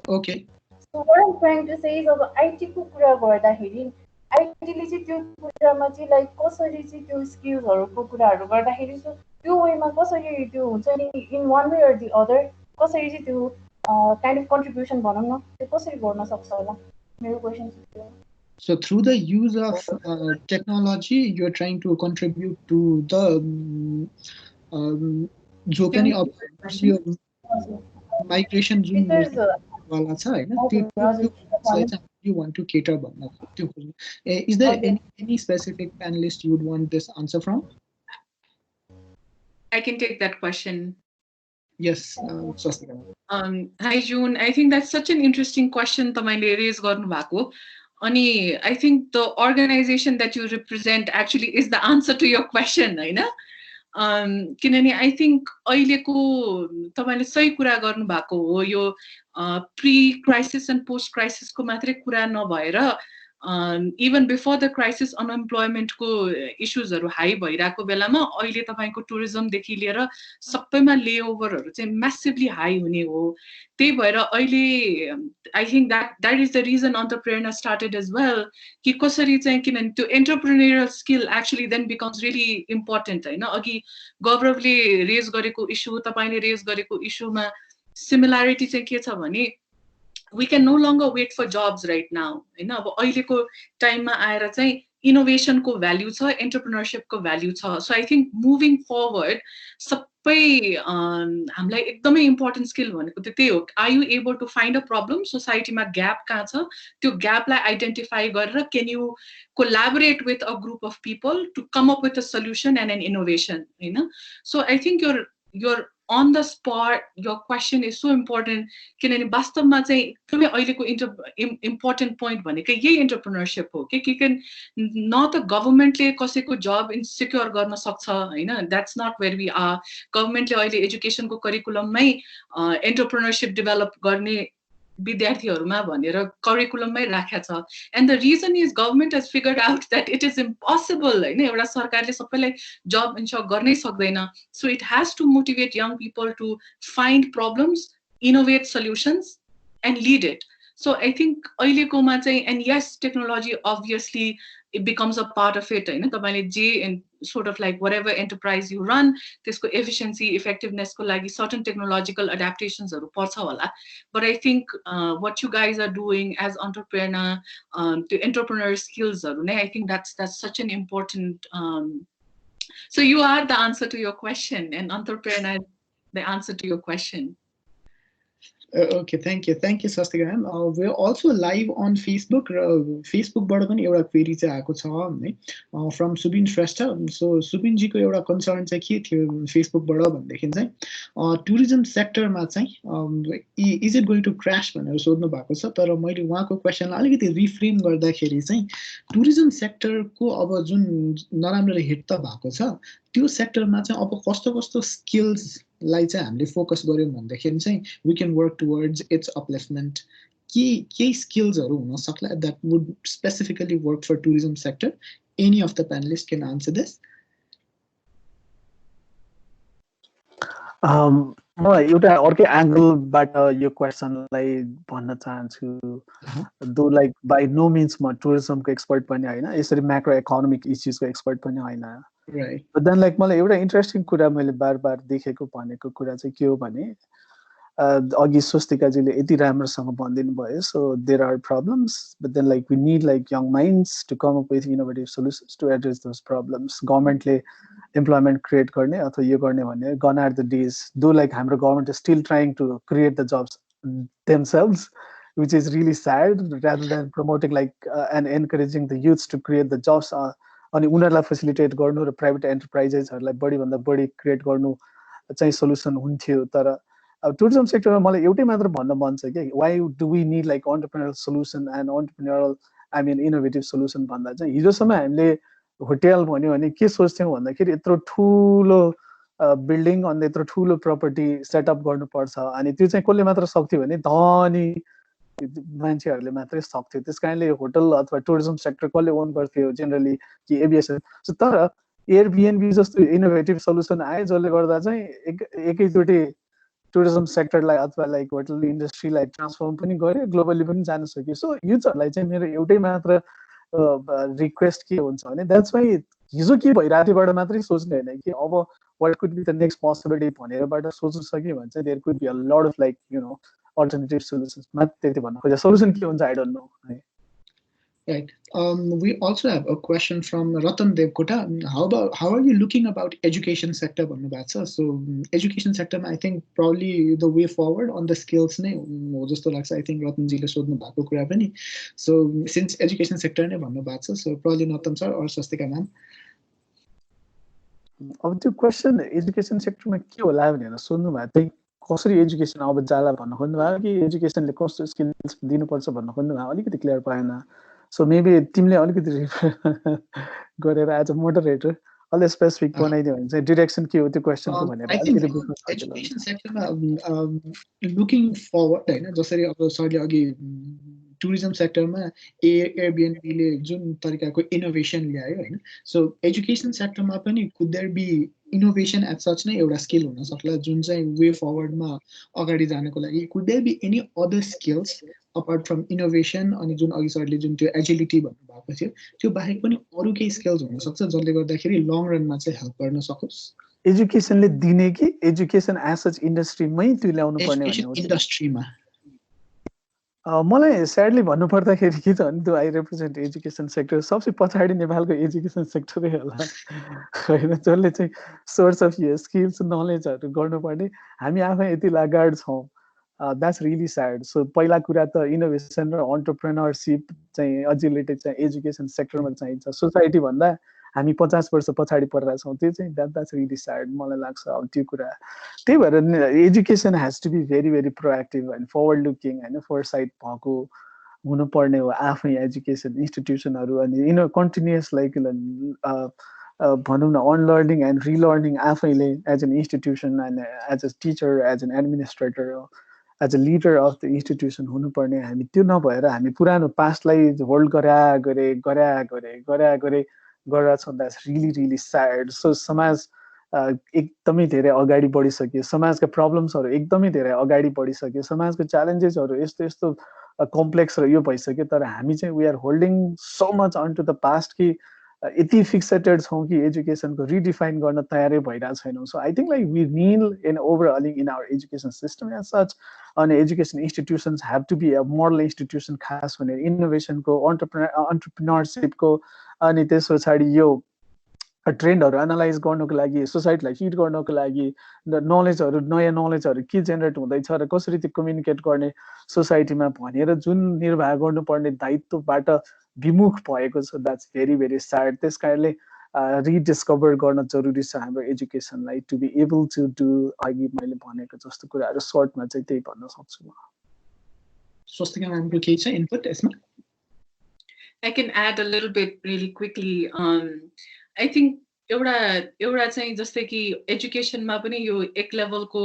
Okay. So what I'm trying to say is about IT को कुरा गर्दाखेरि आइटीले चाहिँ त्यो कुरामा चाहिँ like कसरी चाहिँ त्यो स्किल्सहरूको कुराहरू गर्दाखेरि त्यो वेमा कसरी त्यो हुन्छ नि in one way or the other कसरी चाहिँ त्यो काइन्ड अफ कन्ट्रिब्युसन भनौँ न त्यो कसरी गर्न सक्छ होला मेरो क्वेसन थियो So through the use of technology, you're trying to contribute to the जो पनि अब migration जुन वाला छ हैन त्यो you want to cater भन्न त्यो is there any specific panelist you would want this answer from? I can take that question. Yes, Swastika. Hi June, I think that's such an interesting question तपाईले raise गर्नु भएको अनि I think the organization that you represent actually is the answer to your question हैन किनभने I think अहिलेको तपाईले सही कुरा गर्नु भएको हो यो प्री क्राइसिस एन्ड पोस्ट क्राइसिसको मात्रै कुरा नभएर even before the crisis unemployment को issuesहरु हाई भइराको बेलामा अहिले तपाईको टुरिज्म देखि लिएर सबैमा लेओभरहरु चाहिँ massively हाई हुने हो त्यही भएर अहिले I think that is the reason entrepreneur started as well कि कसरी चाहिँ किनभने त्यो entrepreneurial skill actually then becomes really important हैन अघि गौरवले रेज गरेको इश्यू तपाईले रेज गरेको इश्यूमा सिमिलरिटी चाहिँ के छ भने we can no longer wait for jobs right now हैन अब अहिलेको टाइममा आएर चाहिँ इनोभेसन को भ्यालु छ एन्टरप्रेन्योरशिप को भ्यालु छ so I think moving forward सबै हामीलाई एकदमै इम्पोर्टेन्ट स्किल भनेको त्यही हो are you able to find a problem सोसाइटीमा ग्याप कहाँ छ त्यो ग्यापलाई आइडेन्टिफाई गरेर can you collaborate with a group of people to come up with a solution and an innovation हैन so I think your on the spot your question is so important किनभने वास्तवमा चाहिँ एकदमै अहिलेको इम्पोर्टेन्ट पोइन्ट भनेको यही entrepreneurship हो कि कैन न त गभर्नमेन्टले कसैको जब इन्सिक्योर गर्न सक्छ हैन that's not where we are गभर्नमेन्टले अहिले एजुकेसनको करिकुलममै एन्टरप्रेन्योरशिप डेभलप गर्ने विद्यार्थीहरुमा भनेर करिकुलममै राखेको छ and the reason is government has figured out that it is impossible हैन एउटा सरकारले सबैलाई जब इन्स्योर गर्नै सक्दैन so it has to motivate young people to find problems innovate solutions and lead it so I think अहिलेकोमा चाहिँ and yes technology obviously it becomes a part of it हैन तपाईले जे and sort of like whatever enterprise you run त्यसको efficiency effectiveness को लागि certain technological adaptations हरु पर्छ होला but I think what you guys are doing as entrepreneur to entrepreneur skills हरु नै I think that's such an important so you are the answer to your question and entrepreneur the answer to your question. Okay, thank you Swastika ma'am. We're also live on Facebook. Facebook बाट पनि एउटा query चाहिँ आएको छ है from Subin Shrestha so Subin जी को एउटा concern चाहिँ के थियो फेसबुक बाट भन्देखि चाहिँ टुरिज्म सेक्टरमा चाहिँ इज इट गोइङ टु क्र्याश भनेर सोध्नु भएको छ तर मैले उहाँको क्वेशनलाई अलिकति रिफ्रेम गर्दाखेरि चाहिँ टुरिज्म सेक्टरको अब जुन नराम्रो हिट त भएको छ त्यो सेक्टरमा चाहिँ अब कस्तो स्किल्स लाई चाहिँ हामीले फोकस गर्यौं भन्दाखेरि चाहिँ we can work towards its upliftment के स्किल्सहरु हुन सक्ला that would specifically work for tourism sector any of the panelist can answer this म एउटा अर्कै एंगलबाट यो क्वेशनलाई भन्न चाहन्छु दो लाइक बाइ नो मिन्स म टुरिज्मको एक्सपर्ट पनि हैन यसरी म्याक्रो इकोनोमिक इश्यूजको एक्सपर्ट पनि हैन राइट बट देन लाइक मलाई एउटा इन्ट्रेस्टिङ कुरा मैले बार देखेको भनेको कुरा चाहिँ के हो भने अघि स्वस्तिकाजीले यति राम्रोसँग भनिदिनु भयो so there are problems but then like we need like young minds to come up with innovative solutions to address those problems गभर्नमेन्टले इम्प्लोइमेन्ट क्रिएट गर्ने अथवा यो गर्ने भने gone are the days though like हाम्रो government is still trying to create the jobs themselves which is really sad rather than promoting like and encouraging the youths to create the jobs अनि उनीहरुलाई facilitate गर्नु र private एन्टरप्राइजेसहरुलाई बढी भन्दा बढी create गर्नु चाहिँ सोलुसन हुन्थ्यो तर अब टुरिज्म सेक्टरमा मलाई एउटै मात्र भन्न मन छ के why do we need like entrepreneurial solution and entrepreneurial I mean innovative solution भन्दा चाहिँ हिजोसम्म हामीले होटेल भन्यो भने के सोच्थ्यौं भन्दाखेरि यत्रो ठूलो बिल्डिङ अनि यत्रो ठूलो प्रपर्टी सेटअप गर्नुपर्छ अनि त्यो चाहिँ कसले मात्र सक्थ्यो भने धनी मान्छेहरुले मात्रै सक्थ्यो त्यसकारणले होटल अथवा टुरिज्म सेक्टर कसले ओन गर्थ्यो जेनरली कि एभिएसन तर एयरबिएनबी जस्तो इनोभेटिभ सोलुसन आए जसले गर्दा चाहिँ एकैचोटि टुरिज्म सेक्टरलाई अथवा लाइक होटल इन्डस्ट्रीलाई ट्रान्सफर्म पनि गर्यो ग्लोबली पनि जान सक्यो सो युथहरुलाई चाहिँ मेरो एउटै मात्र रिक्वेस्ट के हुन्छ भने द्याट्स वाइ हिजो के भइराथ्योबाट मात्रै सोच्ने हैन कि अब what could be the next possibility भनेरबाट सोच्नु सक्यो भने चाहिँ there could be a lot of like you know alternative solutions मात्र त्यति भन्न खोजेँ सल्युसन के हुन्छ आई डोन्ट नो है Right. We also have a question from Ratan Devkota. How are you looking about education sector? So education sector, I think probably the way forward on the skills. I think Ratan ji le sodhnu bhako kura pani. So since education sector ne bhannu bhako cha, so probably Ratan sir or Swastika ma'am. अब त्यो question education सेक्टरमा के होला भनेर सोध्नु भएको थिएँ कसरी एजुकेसन अब जाला भन्न खोज्नु भयो कि एजुकेसनले कस्तो स्किल्स दिनुपर्छ भन्न खोज्नु भयो अलिकति क्लियर पाएन सो मेबी तिमीले अलिकति गरेर एज अ मोडरेटर अलि स्पेसिफिक बनाइदियो भने चाहिँ डिरेक्सन के हो त्यो क्वेसनको भनेर अलिकति एजुकेसन सेक्टरमा लुकिङ फरवर्ड हैन जसरी अब सरले अघि टुरिज्म सेक्टरमा एयरबिएनबीले जुन तरिकाको इनोभेसन ल्यायो हैन सो एजुकेसन सेक्टरमा पनि could there be innovation at such नै एउटा स्किल हुन सक्ला जुन चाहिँ वे फरवर्डमा अगाडि जानको लागि could there be any other skills apart from innovation अनि जुन अघि सरले जुन त्यो एजिलिटी भन्नु भएको थियो त्यो बाहेक पनि अरू केही स्किल्स हुन सक्छ जसले गर्दाखेरि लङ रनमा चाहिँ हेल्प गर्न सकोस् एजुकेसनले दिने कि एजुकेसन एज सच इन्डस्ट्रीमै त्यो ल्याउनु पर्ने भन्ने हो इन्डस्ट्रीमा मलाई स्याडली भन्नुपर्दाखेरि के त भने आई रिप्रेजेन्ट एजुकेसन सेक्टर सबसे पछाडि नेपालको एजुकेसन सेक्टरै होला होइन जसले चाहिँ सोर्स अफ यो स्किल्स नलेजहरू गर्नुपर्ने हामी आफै यति लागार्ड छौँ द्याट्स रियली स्याड सो पहिला कुरा त इनोभेसन र अन्टरप्रेनरसिप चाहिँ एजिलिटी चाहिँ एजुकेसन सेक्टरमा चाहिन्छ सोसाइटी भन्दा हामी 50 वर्ष पछाडि परेर छौँ त्यो चाहिँ द्याट्स रियली स्याड मलाई लाग्छ अब त्यो कुरा त्यही भएर education has to be very very proactive and forward looking होइन फोरसाइट भएको हुनुपर्ने हो आफै एजुकेसन इन्स्टिट्युसनहरू अनि कन्टिन्युस लाइक भनौँ न अनलर्निङ एन्ड रिलर्निङ आफैले as an institution and as a teacher as an administrator as a leader of the institution हुनुपर्ने हामी त्यो नभएर हामी पुरानो पास्टलाई होल्ड गरेर गरेर छौँ that's really really sad so समाज एकदमै धेरै अगाडि बढिसक्यो समाजका प्रब्लम्सहरू एकदमै धेरै अगाडि बढिसक्यो समाजको च्यालेन्जेसहरू यस्तो यस्तो कम्प्लेक्स र यो भइसक्यो तर हामी चाहिँ we are holding so much on to the past कि यति फिक्सेटेड छौँ कि एजुकेसनको रिडिफाइन गर्न तयारै भइरहेको छैनौँ so I think like we need in overhauling in our education system as such अनि education institutions have to be a model institution खास भनेर इनोभेसनको अन्टरप्रिनरसिपको अनि त्यस पछाडि यो ट्रेन्डहरू एनालाइज गर्नको लागि सोसाइटीलाई फिड गर्नको लागि नलेजहरू नयाँ नलेजहरू के जेनेरेट हुँदैछ र कसरी त्यो कम्युनिकेट गर्ने सोसाइटीमा भनेर जुन निर्वाह गर्नुपर्ने दायित्वबाट विमुख भएको छ द्याट्स भेरी भेरी स्याड त्यस कारणले रिडिस्कभर गर्न जरुरी छ हाम्रो एजुकेसनलाई to be able to do अघि मैले भनेको जस्तो कुराहरू सर्टमा चाहिँ त्यही भन्न सक्छु म स्वस्तिका म्यामको केही छ इनपुट यसमा I can add a little bit really quickly. I think एउटा चाहिँ जस्तै कि एजुकेसनमा पनि यो एक लेभलको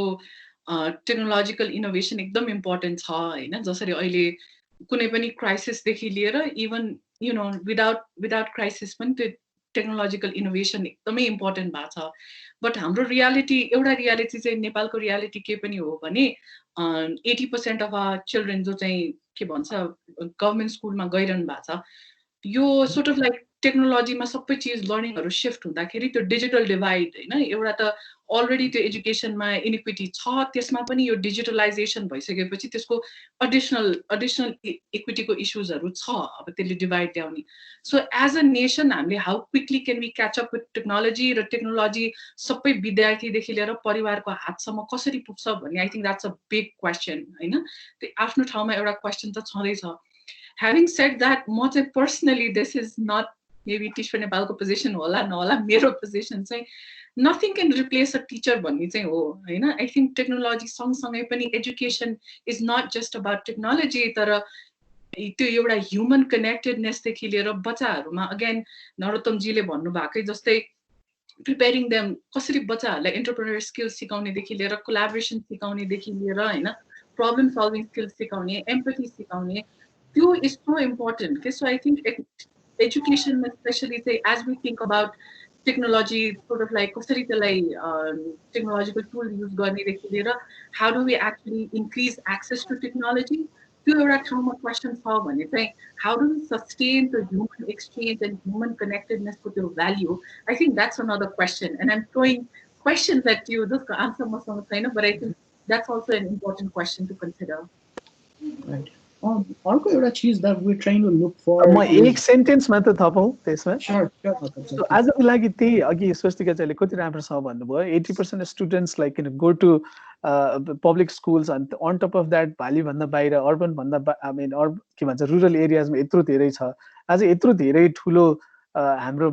टेक्नोलोजिकल इनोभेसन एकदम इम्पोर्टेन्ट छ होइन जसरी अहिले कुनै पनि क्राइसिसदेखि लिएर even you know without crisis पनि त्यो टेक्नोलोजिकल इनोभेसन एकदमै इम्पोर्टेन्ट भएको छ बट हाम्रो एउटा रियालिटी चाहिँ नेपालको रियालिटी के पनि हो भने 80% अफ आवर चिल्ड्रेन जो चाहिँ के भन्छ गभर्मेन्ट स्कुलमा गइरहनु भएको छ यो सोर्ट अफ लाइक टेक्नोलोजीमा सबै चिज लर्निङहरू सिफ्ट हुँदाखेरि त्यो डिजिटल डिभाइड होइन एउटा त अलरेडी त्यो एजुकेसनमा इनिक्विटी छ त्यसमा पनि यो डिजिटलाइजेसन भइसकेपछि त्यसको एडिसनल इक्विटीको इस्युजहरू छ अब त्यसले डिभाइड ल्याउने सो एज अ नेसन हामीले how quickly can we catch up with technology र टेक्नोलोजी सबै विद्यार्थीदेखि लिएर परिवारको हातसम्म कसरी पुग्छ भन्ने I think that's a big question होइन त्यो आफ्नो ठाउँमा एउटा क्वेसन त छँदैछ Having said that, म चाहिँ personally, this is not maybe teach for Nepalको position होला नहोला मेरो position चाहिँ nothing can replace a teacher भन्ने चाहिँ हो होइन I think technology सँगसँगै पनि education is not just about technology तर त्यो एउटा human connectedness देखि लिएर बच्चाहरूमा again नरोत्तमजीले भन्नुभएकै जस्तै preparing them कसरी बच्चाहरूलाई entrepreneur skills सिकाउनेदेखि लिएर collaboration सिकाउनेदेखि लिएर होइन problem solving skills सिकाउने empathy सिकाउने त्यो is so important. Okay? So I think education, especially say as we think about technology, sort of like technological tool use गर्नेदेखि लिएर how do we actually increase access to technology? त्यो एउटा ठाउँमा question छ भने चाहिँ how do we sustain the human exchange and human connectedness को त्यो value? I think that's another question. And I'm throwing questions at you. जसको answer मसँग छैन, but I think that's also an important question to consider. Right. अर्को एउटा चिज that we're trying to look for म एक is सेन्टेन्स मात्र थपौँ त्यसमा sure So आजको लागि त्यही अघि स्वस्तिका चाहिँले कति राम्रो छ भन्नुभयो 80% students like go to public schools and on top of that भ्यालीभन्दा बाहिर अर्बन भन्दा आई मिन के भन्छ रुरल एरियाजमा यत्रो धेरै छ आज यत्रो धेरै ठुलो हाम्रो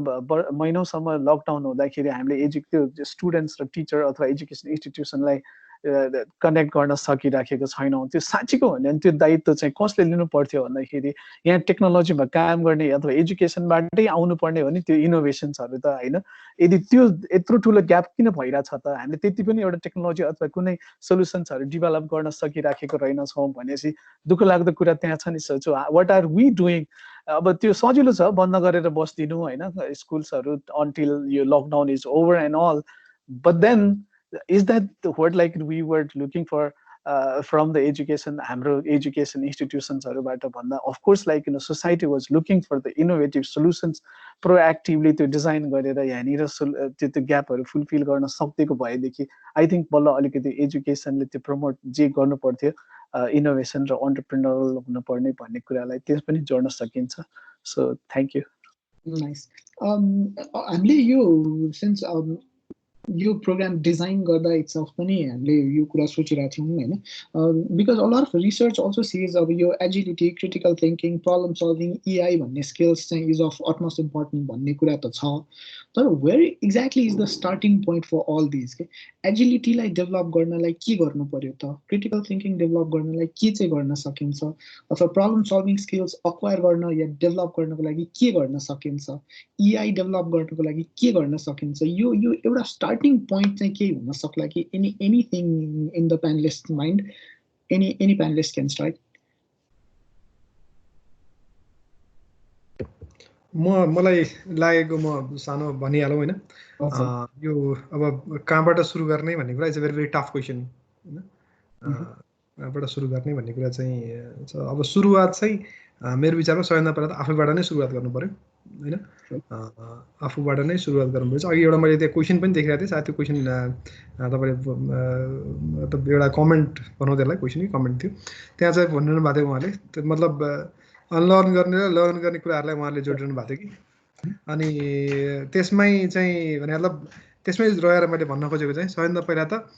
महिनौसम्म लकडाउन हुँदाखेरि हामीले त्यो स्टुडेन्ट्स र टिचर अथवा एजुकेसन इन्स्टिट्युसनलाई कनेक्ट गर्न सकिराखेको छैनौँ त्यो साँच्चीको हो भने त्यो दायित्व चाहिँ कसले लिनु पर्थ्यो भन्दाखेरि यहाँ टेक्नोलोजीमा काम गर्ने अथवा एजुकेसनबाटै आउनुपर्ने हो नि त्यो इनोभेसन्सहरू त होइन यदि त्यो यत्रो ठुलो ग्याप किन भइरहेछ त हामीले त्यति पनि एउटा टेक्नोलोजी अथवा कुनै सोल्युसन्सहरू डेभलप गर्न सकिराखेको रहेनछौँ भनेपछि दुःख लाग्दो कुरा त्यहाँ छ नि so what are we doing अब त्यो सजिलो छ बन्द गरेर बस्दिनु होइन स्कुल्सहरू अन्टिल यो lockdown is over and all but then is that what like we were looking for from the education हाम्रो education institutionsहरूबाट भन्दा of course like society was looking for the innovative solutions proactively त्यो design गरेर यहाँनिर त्यो ग्यापहरू fulfil गर्न सक्दिएको भएदेखि I think बल्ल अलिकति एजुकेसनले त्यो प्रमोट जे गर्नु पर्थ्यो इनोभेसन र एन्टरप्रेन्योरल हुनुपर्ने भन्ने कुरालाई त्यस पनि जोड्न सकिन्छ सो थ्याङ्क यू नाइस हामीले यो सिन्स यो प्रोग्राम डिजाइन गर्दा इट्सल्फ पनि हामीले यो कुरा सोचिरहेको थियौँ होइन because a lot of research also says अब यो agility critical thinking problem solving EI भन्ने स्किल्स चाहिँ इज अफ अटमोस्ट इम्पोर्टेन्ट भन्ने कुरा त छ तर where exactly is the starting point for all these के एजिलिटीलाई डेभलप गर्नलाई के गर्नु पर्यो त क्रिटिकल थिङ्किङ डेभलप गर्नलाई के चाहिँ गर्न सकिन्छ अथवा प्रब्लम सल्भिङ स्किल्स अक्वायर गर्न या डेभलप गर्नको लागि के गर्न सकिन्छ इआई डेभलप गर्नको लागि के गर्न सकिन्छ यो एउटा स्टार्टिङ पोइन्ट चाहिँ के हुन सक्ला कि anything in the panellist mind any panellist can start मलाई लागेको म सानो भनिहालौँ होइन यो अब कहाँबाट सुरु गर्ने भन्ने कुरा is a very very tough question होइन कहाँबाट सुरु गर्ने भन्ने कुरा चाहिँ अब सुरुवात चाहिँ मेरो विचारमा सबैभन्दा पहिला त आफूबाट नै सुरुवात गर्नु पर्यो होइन आफूबाट नै सुरुवात गर्नुपर्छ अघि एउटा मैले त्यहाँ क्वेसन पनि देखिरहेको थिएँ सायद त्यो क्वेसन तपाईँले एउटा कमेन्ट बनाउँदैलाई क्वेसन कि कमेन्ट थियो त्यहाँ चाहिँ भनिरहनु भएको थियो उहाँले त्यो मतलब अनलर्न गर्ने र लर्न गर्ने कुराहरूलाई उहाँले जोडिरहनु भएको थियो कि अनि त्यसमै चाहिँ भने मतलब त्यसमै रहेर मैले भन्न खोजेको चाहिँ सबैभन्दा पहिला त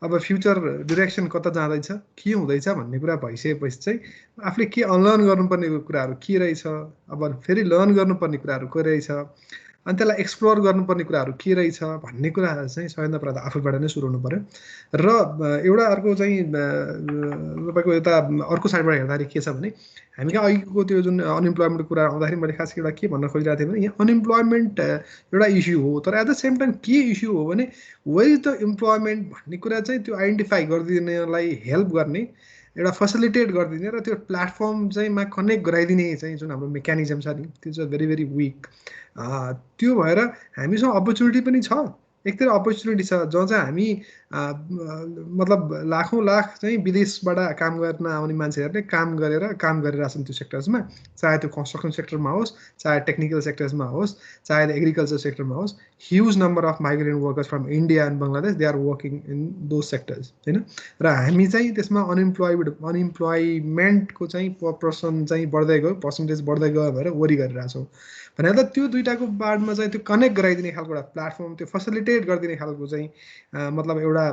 अब फ्युचर डिरेक्सन कता जाँदैछ के हुँदैछ भन्ने कुरा भइसकेपछि चाहिँ आफूले के अनलर्न गर्नुपर्ने कुराहरू के रहेछ अब फेरि लर्न गर्नुपर्ने कुराहरू के रहेछ अनि त्यसलाई एक्सप्लोर गर्नुपर्ने कुराहरू के रहेछ भन्ने कुराहरू चाहिँ सबैभन्दा पहिला आफूबाट नै सुरु हुनु पर्यो र एउटा अर्को चाहिँ तपाईँको यता अर्को साइडबाट हेर्दाखेरि के छ भने हामी कहाँ अघिको त्यो जुन अनइम्प्लोइमेन्टको कुरा आउँदाखेरि मैले खास एउटा के भन्न खोजिरहेको थिएँ भने यहाँ अनइम्प्लोइमेन्ट एउटा इस्यु हो तर एट द सेम टाइम के इस्यु हो भने वेयर इज द इम्प्लोइमेन्ट भन्ने कुरा चाहिँ त्यो आइडेन्टिफाई गरिदिनेलाई हेल्प गर्ने एउटा फेसिलिटेट गरिदिने र त्यो प्लेटफर्म चाहिँ मा कनेक्ट गराइदिने चाहिँ जुन हाम्रो मेकानिजम छ नि त्यो चाहिँ भेरी भेरी विक त्यो भएर हामीसँग अपर्च्युनिटी पनि छ एकतिर अपर्च्युनिटी छ जहाँ चाहिँ हामी मतलब लाखौँ लाख चाहिँ विदेशबाट काम गर्न आउने मान्छेहरूले काम गरिरहेको छन् त्यो सेक्टर्समा चाहे त्यो कन्स्ट्रक्सन सेक्टरमा होस् चाहे टेक्निकल सेक्टर्समा होस् चाहे एग्रिकल्चर सेक्टरमा होस् huge number of migrant workers from India and Bangladesh they are working in those sectors होइन र हामी चाहिँ त्यसमा अनइम्प्लोइमेन्टको चाहिँ पर्सन चाहिँ बढ्दै गयो पर्सेन्टेज बढ्दै गयो भनेर वरि गरिरहेछौँ भनेर त त्यो दुइटाको बाडमा चाहिँ त्यो कनेक्ट गराइदिने खालको एउटा प्लेटफर्म त्यो फेसिलिटेट गरिदिने खालको चाहिँ मतलब एउटा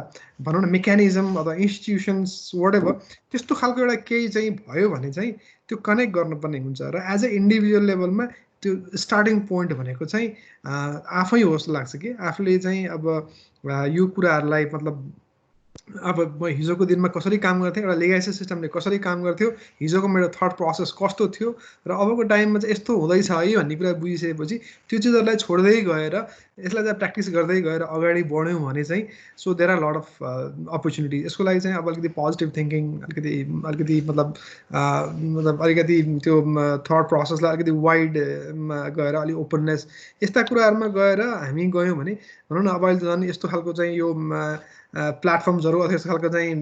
भनौँ न मेकानिजम अथवा इन्स्टिट्युसन्स वाट एभर त्यस्तो खालको एउटा केही चाहिँ भयो भने चाहिँ त्यो कनेक्ट गर्नुपर्ने हुन्छ र एज अ इन्डिभिजुअल लेभलमा त्यो स्टार्टिङ पोइन्ट भनेको चाहिँ आफै हो जस्तो लाग्छ कि आफूले चाहिँ अब यो कुराहरूलाई मतलब अब म हिजोको दिनमा कसरी काम गर्थेँ एउटा लेगासी सिस्टमले कसरी काम गर्थ्यो हिजोको मेरो थट प्रोसेस कस्तो थियो र अबको टाइममा चाहिँ यस्तो हुँदैछ है भन्ने कुरा बुझिसकेपछि त्यो चिजहरूलाई छोड्दै गएर यसलाई चाहिँ प्र्याक्टिस गर्दै गएर अगाडि बढ्यौँ भने चाहिँ so there are lot of opportunity यसको लागि चाहिँ अब अलिकति पोजिटिभ थिङ्किङ अलिकति मतलब अलिकति त्यो थट प्रोसेसलाई अलिकति वाइडमा गएर अलिक ओपननेस यस्ता कुराहरूमा गएर हामी गयौँ भने भनौँ न अब अहिले झन् यस्तो खालको चाहिँ यो प्लेटफर्म्सहरू कोर्सहरू अथवा यस्तो खालको चाहिँ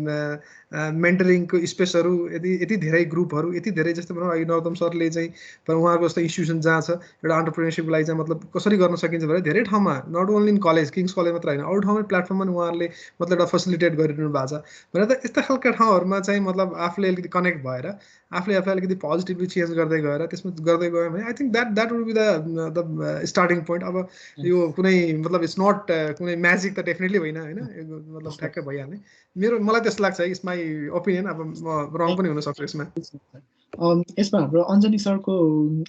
मेन्टरिङको स्पेसहरू यति धेरै ग्रुपहरू यति धेरै जस्तो भनौँ अघि नरोत्तम सरले चाहिँ उहाँको जस्तो इन्स्टिट्युसन जहाँ छ एउटा अन्टरप्रेन्योरसिपको लागि चाहिँ मतलब कसरी गर्न सकिन्छ भने धेरै ठाउँमा not only in college King's College मात्र होइन अरू ठाउँमा प्लेटफर्ममा उहाँहरूले मतलब एउटा फेसिलिटेट गरिरहनु भएको छ भनेर त यस्ता खालका ठाउँहरूमा चाहिँ मतलब आफूले अलिकति कनेक्ट भएर आफूले आफूलाई अलिकति पोजिटिभली चेन्ज गर्दै गएर त्यसमा गर्दै गयो भने I think that would be the starting point अब यो कुनै मतलब इट्स नट कुनै म्याजिक त डेफिनेटली होइन होइन मतलब ठ्याक्कै भइहाल्ने मलाई त्यस्तो लाग्छ इट्स माई ओपिनियन अब म रङ पनि हुनसक्छ यसमा यसमा हाम्रो अञ्जनी सरको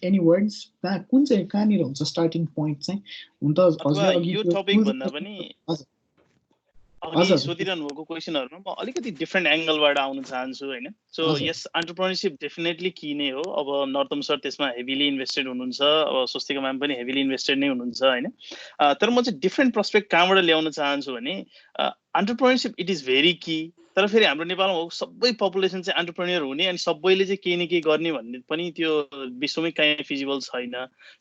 एनी वर्ड्स कुन चाहिँ कहाँनिर हुन्छ स्टार्टिङ पोइन्ट चाहिँ हुन त हजुर यो टपिक भन्दा पनि अघि सोधिरहनु भएको क्वेसनहरुमा म अलिकति डिफ्रेन्ट एंगलबाट आउन चाहन्छु हैन सो यस एन्टरप्रेन्योरशिप डेफिनेटली की नै हो अब नरोत्तम सर त्यसमा हेभिली इन्भेस्टेड हुनुहुन्छ अब स्वस्तिका म्याम पनि हेभिली इन्भेस्टेड नै हुनुहुन्छ हैन तर म चाहिँ डिफ्रेन्ट पर्सपेक्ट कहाँबाट ल्याउन चाहन्छु भने एन्टरप्रेन्योरशिप इट इज भेरी की तर फेरि हाम्रो नेपालमा सबै पपुलेसन चाहिँ एन्टरप्रेन्योर हुने अनि सबैले चाहिँ केही न केही गर्ने भन्ने पनि त्यो विश्वमै कहीँ फिजिबल छैन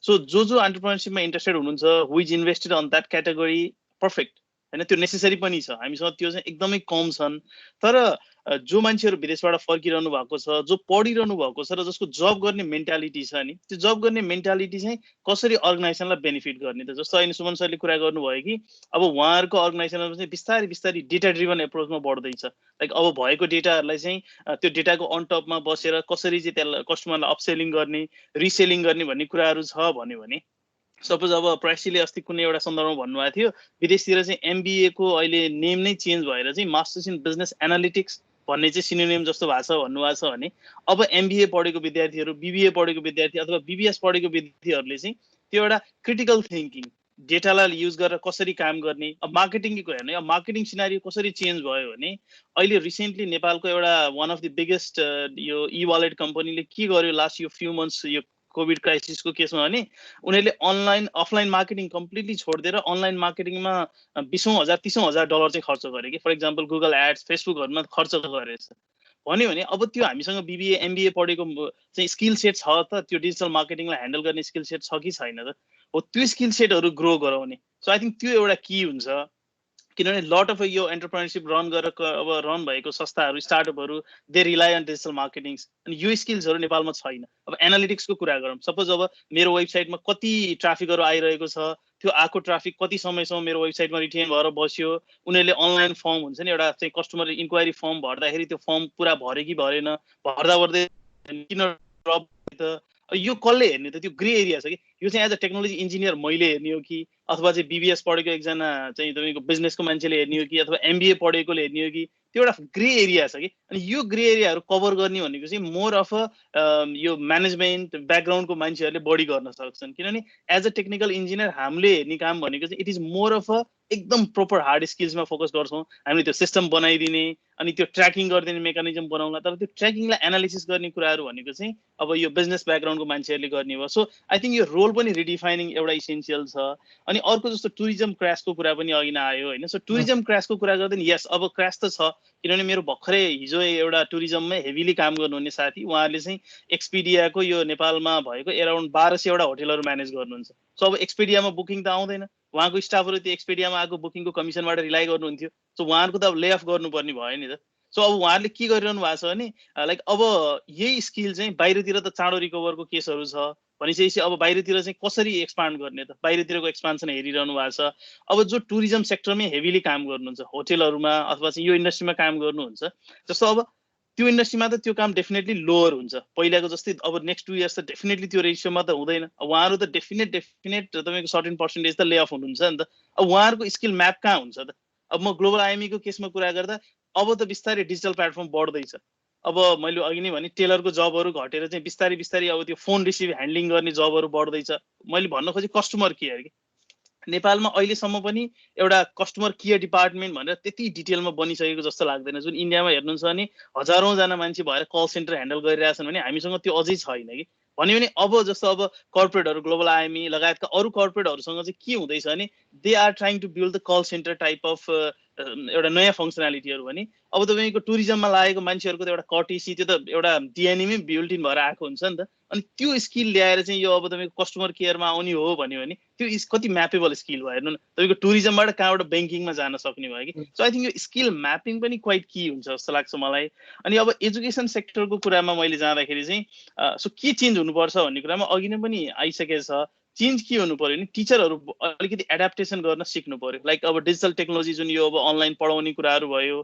सो जो एन्टरप्रेन्योरशिपमा इन्ट्रेस्टेड हुनुहुन्छ who is invested on that category perfect हैन त्यो नेसेसरी पनि छ हामीसँग त्यो चाहिँ एकदमै कम छन् तर जो मान्छेहरू विदेशबाट फर्किरहनु भएको छ जो पढिरहनु भएको छ र जसको जब गर्ने मेन्टालिटी छ नि त्यो जब गर्ने मेन्टालिटी चाहिँ कसरी अर्गनाइजेसनलाई बेनिफिट गर्ने त जस्तो अहिले सुमन सरले कुरा गर्नुभयो कि अब उहाँहरूको अर्गनाइजेसनमा चाहिँ बिस्तारै बिस्तारै डेटा ड्रिभन एप्रोचमा बढ्दैछ लाइक अब भएको डेटाहरूलाई चाहिँ त्यो डेटाको अन टपमा बसेर कसरी चाहिँ त्यसलाई कस्टमरलाई अपसेलिङ गर्ने रिसेलिङ गर्ने भन्ने कुराहरू छ भन्यो भने सपोज अब प्राइसीले अस्ति कुनै एउटा सन्दर्भमा भन्नुभएको थियो विदेशतिर चाहिँ एमबीए को अहिले नेम नै चेन्ज भएर चाहिँ मास्टर्स इन बिजनेस एनालिटिक्स भन्ने चाहिँ सिनोनिम जस्तो भएको छ भन्नुभएको छ भने अब एमबीए पढेको विद्यार्थीहरू बीबीए पढेको विद्यार्थी अथवा बीबीएस पढेको विद्यार्थीहरूले चाहिँ त्यो एउटा क्रिटिकल थिङ्किङ डेटालाई युज गरेर कसरी काम गर्ने अब मार्केटिङको हेर्ने अब मार्केटिङ सिनारियो कसरी चेन्ज भयो भने अहिले रिसेन्टली नेपालको एउटा वान अफ द बिगेस्ट यो ई वालेट कम्पनीले के गर्यो लास्ट यो फ्यु मन्थ्स यो कोभिड क्राइसिसको केसमा भने उनीहरूले अनलाइन अफलाइन मार्केटिङ कम्प्लिटली छोडिदिएर अनलाइन मार्केटिङमा 20,000-30,000 डलर चाहिँ खर्च गरे कि फर इक्जाम्पल गुगल एड्स फेसबुकहरूमा खर्च गरेछ भन्यो भने अब त्यो हामीसँग बीबीए एमबीए पढेको चाहिँ स्किल सेट छ त त्यो डिजिटल मार्केटिङलाई ह्यान्डल गर्ने स्किल सेट छ कि छैन त हो त्यो स्किल सेटहरू ग्रो गराउने सो आई थिङ्क त्यो एउटा की हुन्छ किनभने लट अफ यो एन्टरप्रेन्योरशिप रन गरेर अब रन भएको संस्थाहरू स्टार्टअपहरू they rely on digital marketing अनि यो स्किल्सहरू नेपालमा छैन अब एनालिटिक्सको कुरा गरौँ सपोज अब मेरो वेबसाइटमा कति ट्राफिकहरू आइरहेको छ त्यो आएको ट्राफिक कति समयसम्म मेरो वेबसाइटमा रिटेन भएर बस्यो उनीहरूले अनलाइन फर्म हुन्छ नि एउटा चाहिँ कस्टमर इन्क्वायरी फर्म भर्दाखेरि त्यो फर्म पुरा भरे कि भरेन भर्दा भर्दै किन ड्रप त यो कसले हेर्ने त त्यो ग्रे एरिया छ कि यो चाहिँ एज अ टेक्नोलोजी इन्जिनियर मैले हेर्ने हो कि अथवा चाहिँ बीबीएस पढेको एकजना चाहिँ तपाईँको बिजनेसको मान्छेले हेर्ने हो कि अथवा एमबीए पढेकोले हेर्ने हो कि त्यो एउटा ग्रे एरिया छ कि अनि यो ग्रे एरियाहरू कभर गर्ने भनेको चाहिँ मोर अफ अ यो म्यानेजमेन्ट ब्याकग्राउन्डको मान्छेहरूले बढी गर्न सक्छन् किनभने एज अ टेक्निकल इन्जिनियर हामीले हेर्ने काम भनेको चाहिँ it is more of a एकदम प्रोपर हार्ड स्किल्समा फोकस गर्छौँ हामीले त्यो सिस्टम बनाइदिने अनि त्यो ट्र्याकिङ गरिदिने मेकानिजम बनाउला तर त्यो ट्र्याकिङलाई एनालिसिस गर्ने कुराहरू भनेको चाहिँ अब यो बिजनेस ब्याकग्राउन्डको मान्छेहरूले गर्ने भयो सो आई थिङ्क यो रोल पनि रिडिफाइनिङ एउटा इसेन्सियल छ अनि अर्को जस्तो टुरिज्म क्रासको कुरा पनि अघि नै आयो होइन सो टुरिज्म क्रासको कुरा गर्दा नि यस अब क्रास त छ किनभने मेरो भर्खरै हिजो एउटा टुरिज्ममै हेभिली काम गर्नुहुने साथी उहाँहरूले चाहिँ एक्सपिडियाको यो नेपालमा भएको एराउन्ड 1200 होटलहरू म्यानेज गर्नुहुन्छ सो अब एक्सपिडियामा बुकिङ त आउँदैन उहाँको स्टाफहरू त्यो एक्सपिडियामा आएको बुकिङको कमिसनबाट रिलाइ गर्नुहुन्थ्यो सो उहाँहरूको त अब ले अफ गर्नुपर्ने भयो नि त सो अब उहाँहरूले के गरिरहनु भएको छ भने लाइक अब यही स्किल चाहिँ बाहिरतिर त चाँडो रिकभरको केसहरू छ भनेपछि अब बाहिरतिर चाहिँ कसरी एक्सपान्ड गर्ने त बाहिरतिरको एक्सपान्सन हेरिरहनु भएको छ अब जो टुरिज्म सेक्टरमै हेभिली काम गर्नुहुन्छ होटेलहरूमा अथवा चाहिँ यो इन्डस्ट्रीमा काम गर्नुहुन्छ जस्तो अब त्यो इन्डस्ट्रीमा त त्यो काम डेफिनेटली लोअर हुन्छ पहिलाको जस्तै अब नेक्स्ट 2 इयर्स त डेफिनेटली त्यो रेसियोमा त हुँदैन उहाँहरू त डेफिनेट तपाईँको सर्टेन पर्सेन्टेज त ले अफ हुनुहुन्छ नि त अब उहाँहरूको स्किल म्याप कहाँ हुन्छ त अब म ग्लोबल आइएमईको केसमा कुरा गर्दा अब त बिस्तारै डिजिटल प्लेटफर्म बढ्दैछ अब मैले अघि नै भने टेलरको जबहरू घटेर चाहिँ बिस्तारै बिस्तारै अब त्यो फोन रिसिभ ह्यान्डलिङ गर्ने जबहरू बढ्दैछ मैले भन्न खोजेँ कस्टमर केयर कि नेपालमा अहिलेसम्म पनि एउटा कस्टमर केयर डिपार्टमेन्ट भनेर त्यति डिटेलमा बनिसकेको जस्तो लाग्दैन जुन इन्डियामा हेर्नुहुन्छ भने हजारौँजना मान्छे भएर कल सेन्टर ह्यान्डल गरिरहेछन् भने हामीसँग त्यो अझै छैन कि भन्यो भने अब जस्तो अब कर्पोरेटहरू ग्लोबल आइएमई लगायतका अरू कर्पोरेटहरूसँग चाहिँ के हुँदैछ भने they are trying to build the call center type of एउटा नयाँ फङ्सनालिटीहरू भने अब तपाईँको टुरिज्ममा लागेको मान्छेहरूको त एउटा कर्टेसी त्यो त एउटा डिएनएमै बिल्ट इन भएर आएको हुन्छ नि त अनि त्यो स्किल ल्याएर चाहिँ यो अब तपाईँको कस्टमर केयरमा आउने हो भन्यो भने त्यो कति म्यापेबल स्किल भयो हेर्नु न तपाईँको टुरिज्मबाट कहाँबाट ब्याङ्किङमा जान सक्ने भयो कि सो आई थिङ्क यो स्किल म्यापिङ पनि क्वाइट की हुन्छ जस्तो लाग्छ मलाई अनि अब एजुकेसन सेक्टरको कुरामा मैले जाँदाखेरि चाहिँ सो के चेन्ज हुनुपर्छ भन्ने कुरामा अघि नै पनि आइसकेको छ चेन्ज के हुनु पर्यो नि टिचरहरू अलिकति एडाप्टेसन गर्न सिक्नु पर्यो लाइक अब डिजिटल टेक्नोलोजी जुन यो अब अनलाइन पढाउने कुराहरू भयो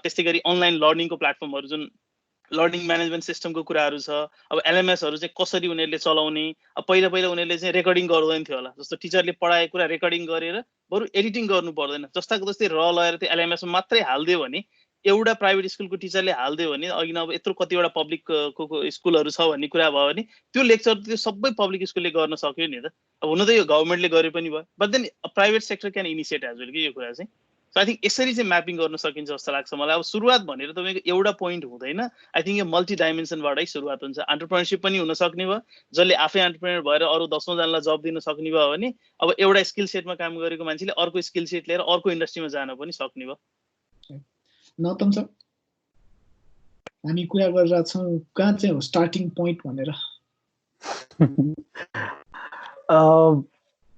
त्यस्तै गरी अनलाइन लर्निङको प्लेटफर्महरू जुन लर्निङ म्यानेजमेन्ट सिस्टमको कुराहरू छ अब एलएमएसहरू चाहिँ कसरी उनीहरूले चलाउने अब पहिला उनीहरूले चाहिँ रेकर्डिङ गर्दैन थियो होला जस्तो टिचरले पढाएको कुरा रेकर्डिङ गरेर बरु एडिटिङ गर्नु पर्दैन जस्ताको जस्तै लगेर त्यो एलएमएसमा मात्रै हालिदियो भने एउटा प्राइभेट स्कुलको टिचरले हालिदियो भने अघि अब यत्रो कतिवटा पब्लिकको स्कुलहरू छ भन्ने कुरा भयो भने त्यो लेक्चर त्यो सबै पब्लिक स्कुलले गर्न सक्यो नि त अब हुन त यो गभर्मेन्टले गरे पनि भयो but then private sector can initiate as well कि यो कुरा चाहिँ सो आई थिङ्क यसरी चाहिँ म्यापिङ गर्न सकिन्छ जस्तो लाग्छ मलाई अब सुरुवात भनेर तपाईँको एउटा पोइन्ट हुँदैन आई थिङ्क यो मल्टी डाइमेन्सनबाटै सुरुवात हुन्छ एन्टरप्रेनरसिप पनि हुन सक्ने भयो जसले आफै एन्टरप्रेनर भएर अरू 10औंजनालाई जब दिन सक्ने भयो भने अब एउटा स्किल सेटमा काम गरेको मान्छेले अर्को स्किल सेट लिएर अर्को इन्डस्ट्रीमा जान पनि सक्ने भयो नतम सर हामी कुरा गरिरहेका छौँ कहाँ चाहिँ हो स्टार्टिङ पोइन्ट भनेर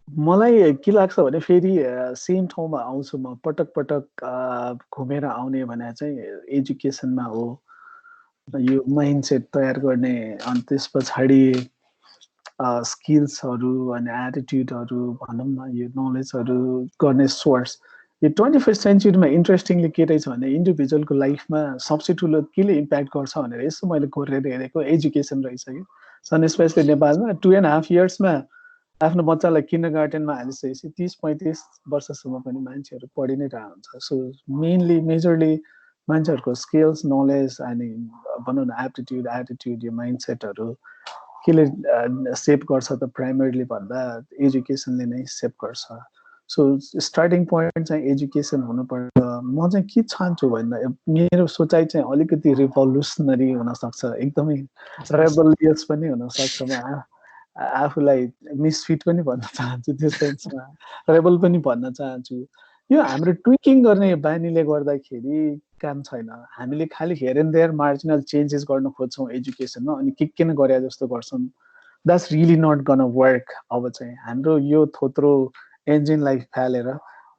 मलाई के लाग्छ भने फेरि सेम ठाउँमा आउँछु म पटक पटक घुमेर आउने भने चाहिँ एजुकेसनमा हो यो माइन्डसेट तयार गर्ने अनि त्यस पछाडि स्किल्सहरू अनि एटिट्युडहरू भनौँ न यो नलेजहरू गर्ने सोर्स यो 21st सेन्चुरीमा इन्ट्रेस्टिङली के रहेछ भने इन्डिभिजुअलको लाइफमा सबसे ठुलो केले इम्प्याक्ट गर्छ भनेर यसो मैले खोजेर हेरेको एजुकेसन रहेछ कि सन स्पेसली नेपालमा 2.5 इयर्समा आफ्नो बच्चालाई किन्डरगार्टनमा हालिसकेपछि 30-35 वर्षसम्म पनि मान्छेहरू पढि नै रह हुन्छ सो मेनली मेजरली मान्छेहरूको स्किल्स नलेज अनि भनौँ न एप्टिट्युड एटिट्युड यो माइन्डसेटहरू केले सेप गर्छ त प्राइमरीली भन्दा एजुकेसनले नै सेप गर्छ सो स्टार्टिङ पोइन्ट चाहिँ एजुकेसन हुनुपर्छ म चाहिँ के चाहन्छु भन्दा मेरो सोचाइ चाहिँ अलिकति रिभोल्युसनरी हुनसक्छ एकदमै रेबलियस पनि हुनसक्छ म आफूलाई मिसफिट पनि भन्न चाहन्छु त्यो सेन्समा रेबल पनि भन्न चाहन्छु यो हाम्रो ट्विकिङ गर्ने बानीले गर्दाखेरि काम छैन हामीले खालि here and there marginal changes गर्न खोज्छौँ एजुकेसनमा अनि के किन गरे जस्तो गर्छौँ that's really not gonna work अब चाहिँ हाम्रो यो थोत्रो इन्जिनलाई फालेर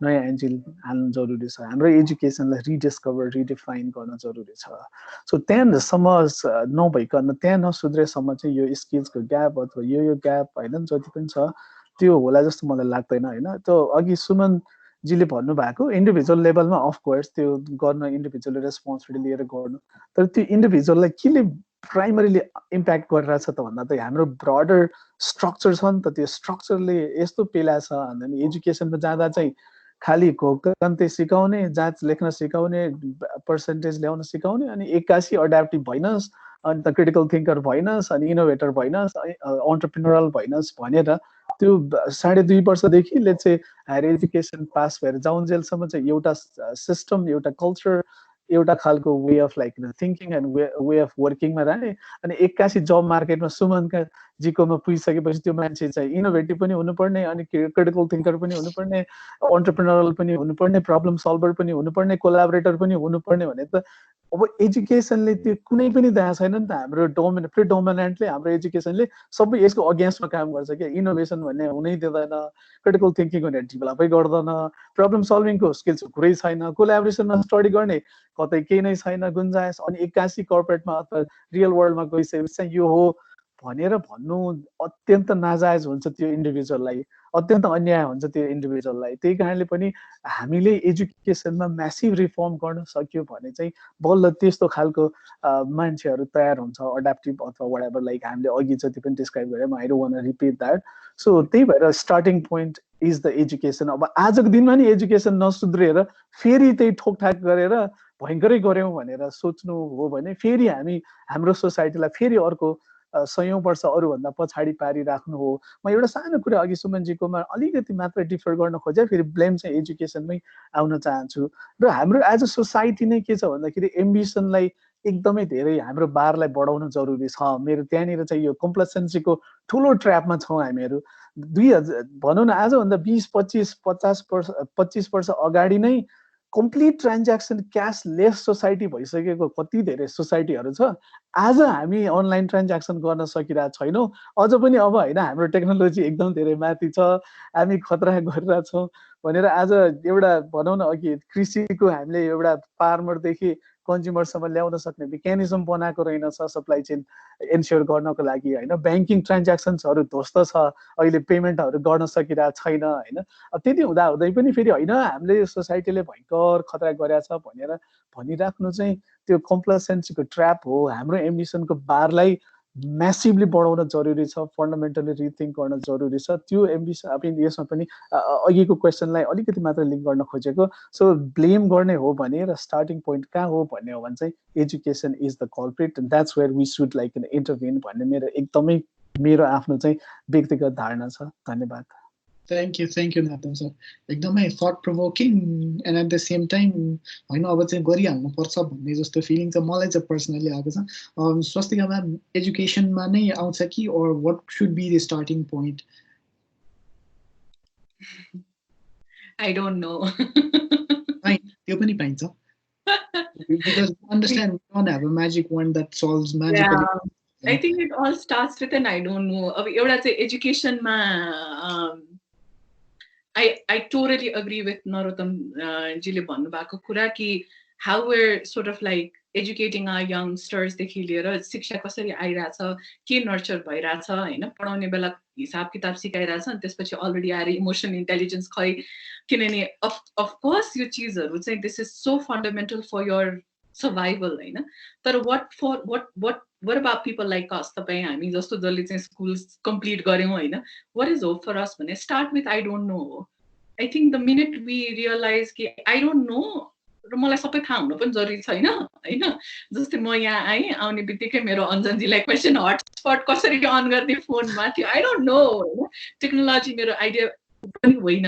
नयाँ इन्जिन हाल्नु जरुरी छ हाम्रो एजुकेसनलाई रिडिस्कभर रिडिफाइन गर्न जरुरी छ सो त्यहाँसम्म नभइकन त्यहाँ नसुध्रेसम्म चाहिँ यो स्किल्सको ग्याप अथवा यो ग्याप होइन जति पनि छ त्यो होला जस्तो मलाई लाग्दैन होइन त्यो अघि सुमनजीले भन्नुभएको इन्डिभिजुअल लेभलमा अफकोर्स त्यो गर्न इन्डिभिजुअल रेस्पोन्सिबिलिटी लिएर गर्नु तर त्यो इन्डिभिजुअललाई केले प्राइमरीली इम्प्याक्ट गरिरहेछ त भन्दा त हाम्रो ब्रडर स्ट्रक्चर छ नि त त्यो स्ट्रक्चरले यस्तो पेला छ भन्दा एजुकेसनमा जाँदा चाहिँ खालि घोकन्ते सिकाउने जाँच लेख्न सिकाउने पर्सेन्टेज ल्याउन सिकाउने अनि 81 अड्याप्टिभ भइनस् अनि त क्रिटिकल थिङ्कर भइनस् अनि इनोभेटर भइनस् एन्टरप्रेन्योरल भइनस् भनेर त्यो 2.5 वर्षदेखि let's say higher education pass भएर जाउन्जेलसम्म चाहिँ एउटा सिस्टम एउटा कल्चर एउटा खालको way of like thinking and way of वर्किङमा राख्ने अनि 81 जब मार्केटमा सुमनका जीकोमा पुगिसकेपछि त्यो मान्छे चाहिँ इनोभेटिभ पनि हुनुपर्ने अनि क्रिटिकल थिङ्कर पनि हुनुपर्ने एन्टरप्रेन्योरल पनि हुनुपर्ने प्रब्लम सल्भर पनि हुनुपर्ने कोलाबोरेटर पनि हुनुपर्ने भने त अब एजुकेसनले त्यो कुनै पनि देखाएको छैन नि त हाम्रो प्रिडोमिनेन्टली हाम्रो एजुकेसनले सबै यसको अगेन्स्टमा काम गर्छ क्या इनोभेसन भन्ने हुनै दिँदैन क्रिटिकल थिङ्किङ भन्ने डेभलपै गर्दैन प्रब्लम सल्भिङको स्किल्स कुरै छैन कोलाबोरेसनमा स्टडी गर्ने कतै केही नै छैन गुन्जाइस अनि 81 कर्पोरेटमा अथवा रियल वर्ल्डमा गइसकेपछि चाहिँ यो हो भनेर भन्नु अत्यन्त नाजायज हुन्छ त्यो इन्डिभिजुअललाई अत्यन्त अन्याय हुन्छ त्यो इन्डिभिजुअललाई त्यही कारणले पनि हामीले एजुकेसनमा म्यासिभ रिफर्म गर्न सक्यो भने चाहिँ बल्ल त्यस्तो खालको मान्छेहरू तयार हुन्छ अड्याप्टिभ अथवा वाट लाइक हामीले अघि जति पनि डिस्क्राइब गऱ्यौँ I don't want to repeat that so त्यही भएर starting point is the education अब आजको दिनमा नि एजुकेसन नसुध्रिएर फेरि त्यही ठोकठाक गरेर भयङ्करै गऱ्यौँ भनेर सोच्नु हो भने फेरि हामी हाम्रो सोसाइटीलाई फेरि अर्को 100औं वर्ष अरूभन्दा पछाडि पारिराख्नु हो म एउटा सानो कुरा अघि सुमनजीकोमा अलिकति मात्र डिफर गर्न खोजेँ फेरि ब्लेम चाहिँ एजुकेसनमै आउन चाहन्छु र हाम्रो एज अ सोसाइटी नै के छ भन्दाखेरि एम्बिसनलाई एकदमै धेरै हाम्रो बारलाई बढाउन जरुरी छ मेरो त्यहाँनिर चाहिँ यो कम्प्लेसेन्सीको ठुलो ट्र्यापमा छौँ हामीहरू 2000 भनौँ न आजभन्दा 20-25-50 वर्ष 25 वर्ष अगाडि नै कम्प्लिट ट्रान्ज्याक्सन क्यासलेस सोसाइटी भइसकेको कति धेरै सोसाइटीहरू छ। आज हामी अनलाइन ट्रान्ज्याक्सन गर्न सकिरहेको छैनौँ। अझ पनि अब होइन हाम्रो टेक्नोलोजी एकदम धेरै माथि छ, हामी खतरा गरिरहेछौँ भनेर आज एउटा भनौँ न अघि कृषिको हामीले एउटा फार्मरदेखि कन्ज्युमरसम्म ल्याउन सक्ने मेकानिजम बनाएको रहेनछ सप्लाई चेन एन्स्योर गर्नको लागि होइन। ब्याङ्किङ ट्रान्ज्याक्सन्सहरू ध्वस्त छ, अहिले पेमेन्टहरू गर्न सकिरहेको छैन होइन। त्यति हुँदाहुँदै पनि फेरि होइन हामीले सोसाइटीले भयङ्कर खतरा गरेछ भनेर भनिराख्नु चाहिँ त्यो कम्प्लेसेन्सीको ट्र्याप हो। हाम्रो एम्बिसनको बारलाई म्यासिभली बढाउन जरुरी छ, फन्डामेन्टली रिथिङ्क गर्न जरुरी छ। त्यो एम्बिसन अब यसमा पनि अघिको क्वेसनलाई अलिकति मात्र लिङ्क गर्न खोजेको। सो ब्लेम गर्ने हो भने र स्टार्टिङ पोइन्ट कहाँ हो भन्ने हो भने चाहिँ education is the culprit, that's where we should like intervene भन्ने मेरो आफ्नो चाहिँ व्यक्तिगत धारणा छ। धन्यवाद। Thank you, Nathan sir. एकदमै thought provoking and at the same time होइन अब चाहिँ गरिहाल्नु पर्छ भन्ने जस्तो फिलिङ चाहिँ मलाई चाहिँ पर्सनली आएको छ। स्वस्तिका म्याम एजुकेसनमा नै आउँछ कि or what should be the starting point? I don't know. त्यो पनि पाइन्छ। Because understand we don't have a magic wand that solves magically. Yeah. I think it all starts with an I don't know. अब एउटा चाहिँ एजुकेसनमा I totally agree with Narottam जीले भन्नुभएको कुरा कि how we're sort of like educating our youngsters देखि लिएर शिक्षा कसरी आइरहेछ, के नर्चर भइरहेछ होइन, पढाउने बेला हिसाब किताब सिकाइरहेछ अनि त्यसपछि अलरेडी आएर इमोसनल इन्टेलिजेन्स खै, किनभने अफकोर्स यो चिजहरू चाहिँ this is so fundamental for your survival होइन। तर what about people like us, तपाईँ हामी जस्तो जसले चाहिँ स्कुल कम्प्लिट गऱ्यौँ होइन, what is hope for us भने start with I don't know. I think the minute we realize कि I don't know र मलाई सबै थाहा हुनु पनि जरुरी छैन होइन। जस्तै म यहाँ आएँ, आउने बित्तिकै मेरो अञ्जनजीलाई क्वेसन हटस्पट कसरी अन गर्ने फोनमा थियो, I don't know होइन, टेक्नोलोजी मेरो आइडिया पनि होइन।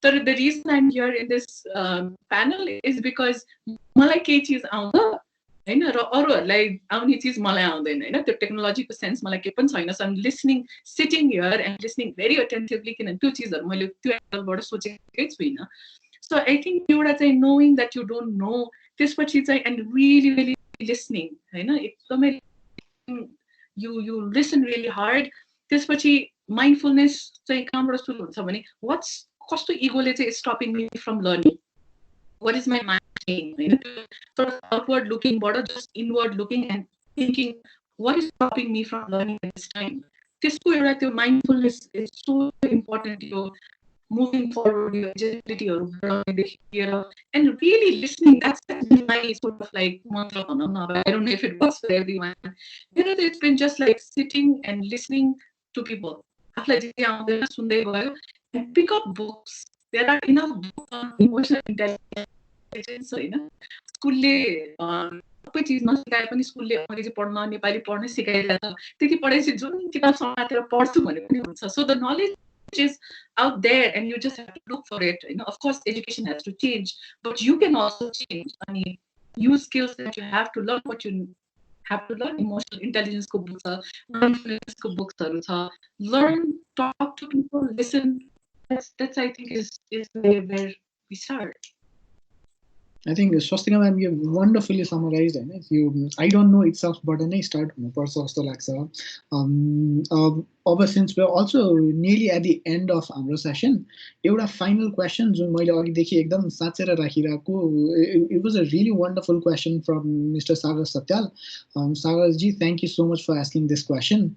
तर the reason I'm here in this panel is because मलाई केही चिज आउँछ होइन र अरूहरूलाई आउने चिज मलाई आउँदैन होइन, त्यो टेक्नोलोजीको सेन्स मलाई केही पनि छैन। So I'm listening, sitting here and listening very attentively, किनभने त्यो चिजहरू मैले त्यो एङ्गलबाट सोचेकै छुइनँ। सो आई थिङ्क एउटा चाहिँ knowing that you don't no, त्यसपछि चाहिँ एन्ड रियली रियली लिसनिङ होइन, एकदमै यु लिसन रियली हार्ड। त्यसपछि माइन्डफुलनेस चाहिँ कहाँबाट सुरु हुन्छ भने कस्तो इगोले चाहिँ stopping me from learning, what is my mind saying? Sort of outward looking, but just inward looking and thinking, what is stopping me from learning at this time? त्यसको एउटा त्यो mindfulness is so important. Your moving forward, your agility-हरु बढाउनेदेखि लिएर and really listening. That's been my sort of like mantra. I don't know if it works for everyone. It's been just like sitting and listening to people. आफूलाई जे आउँदैन सुन्दै गयो and pick up books. There are enough books on emotional intelligence होइन। स्कुलले सबै चिज नसिकाए पनि स्कुलले अङ्ग्रेजी पढ्न नेपाली पढ्न सिकाइरहेछ, त्यति पढेपछि जुन किताब समातेर पढ्छु भने पनि हुन्छ। So the knowledge is out there and you just have to look for it होइन। Of course education has to change but you can also change अनि use skills that you have to learn what you have to learn. Emotional इन्टेलिजेन्सको book छ, माइन्डफुलनेसको बुक्सहरू छ, learn, talk to people, listen. That's I think is where we start. I think Swastika ma'am, you have wonderfully summarized it. I don't know itself, but I start हुनुपर्छ जस्तो लाग्छ। अब since we're also nearly at the end of our session, एउटा final question जुन मैले अघिदेखि एकदम साचेर राखिरहेको, it was a really wonderful question from Mr. Sagar Satyal. Sagar ji, thank you so much for asking this question.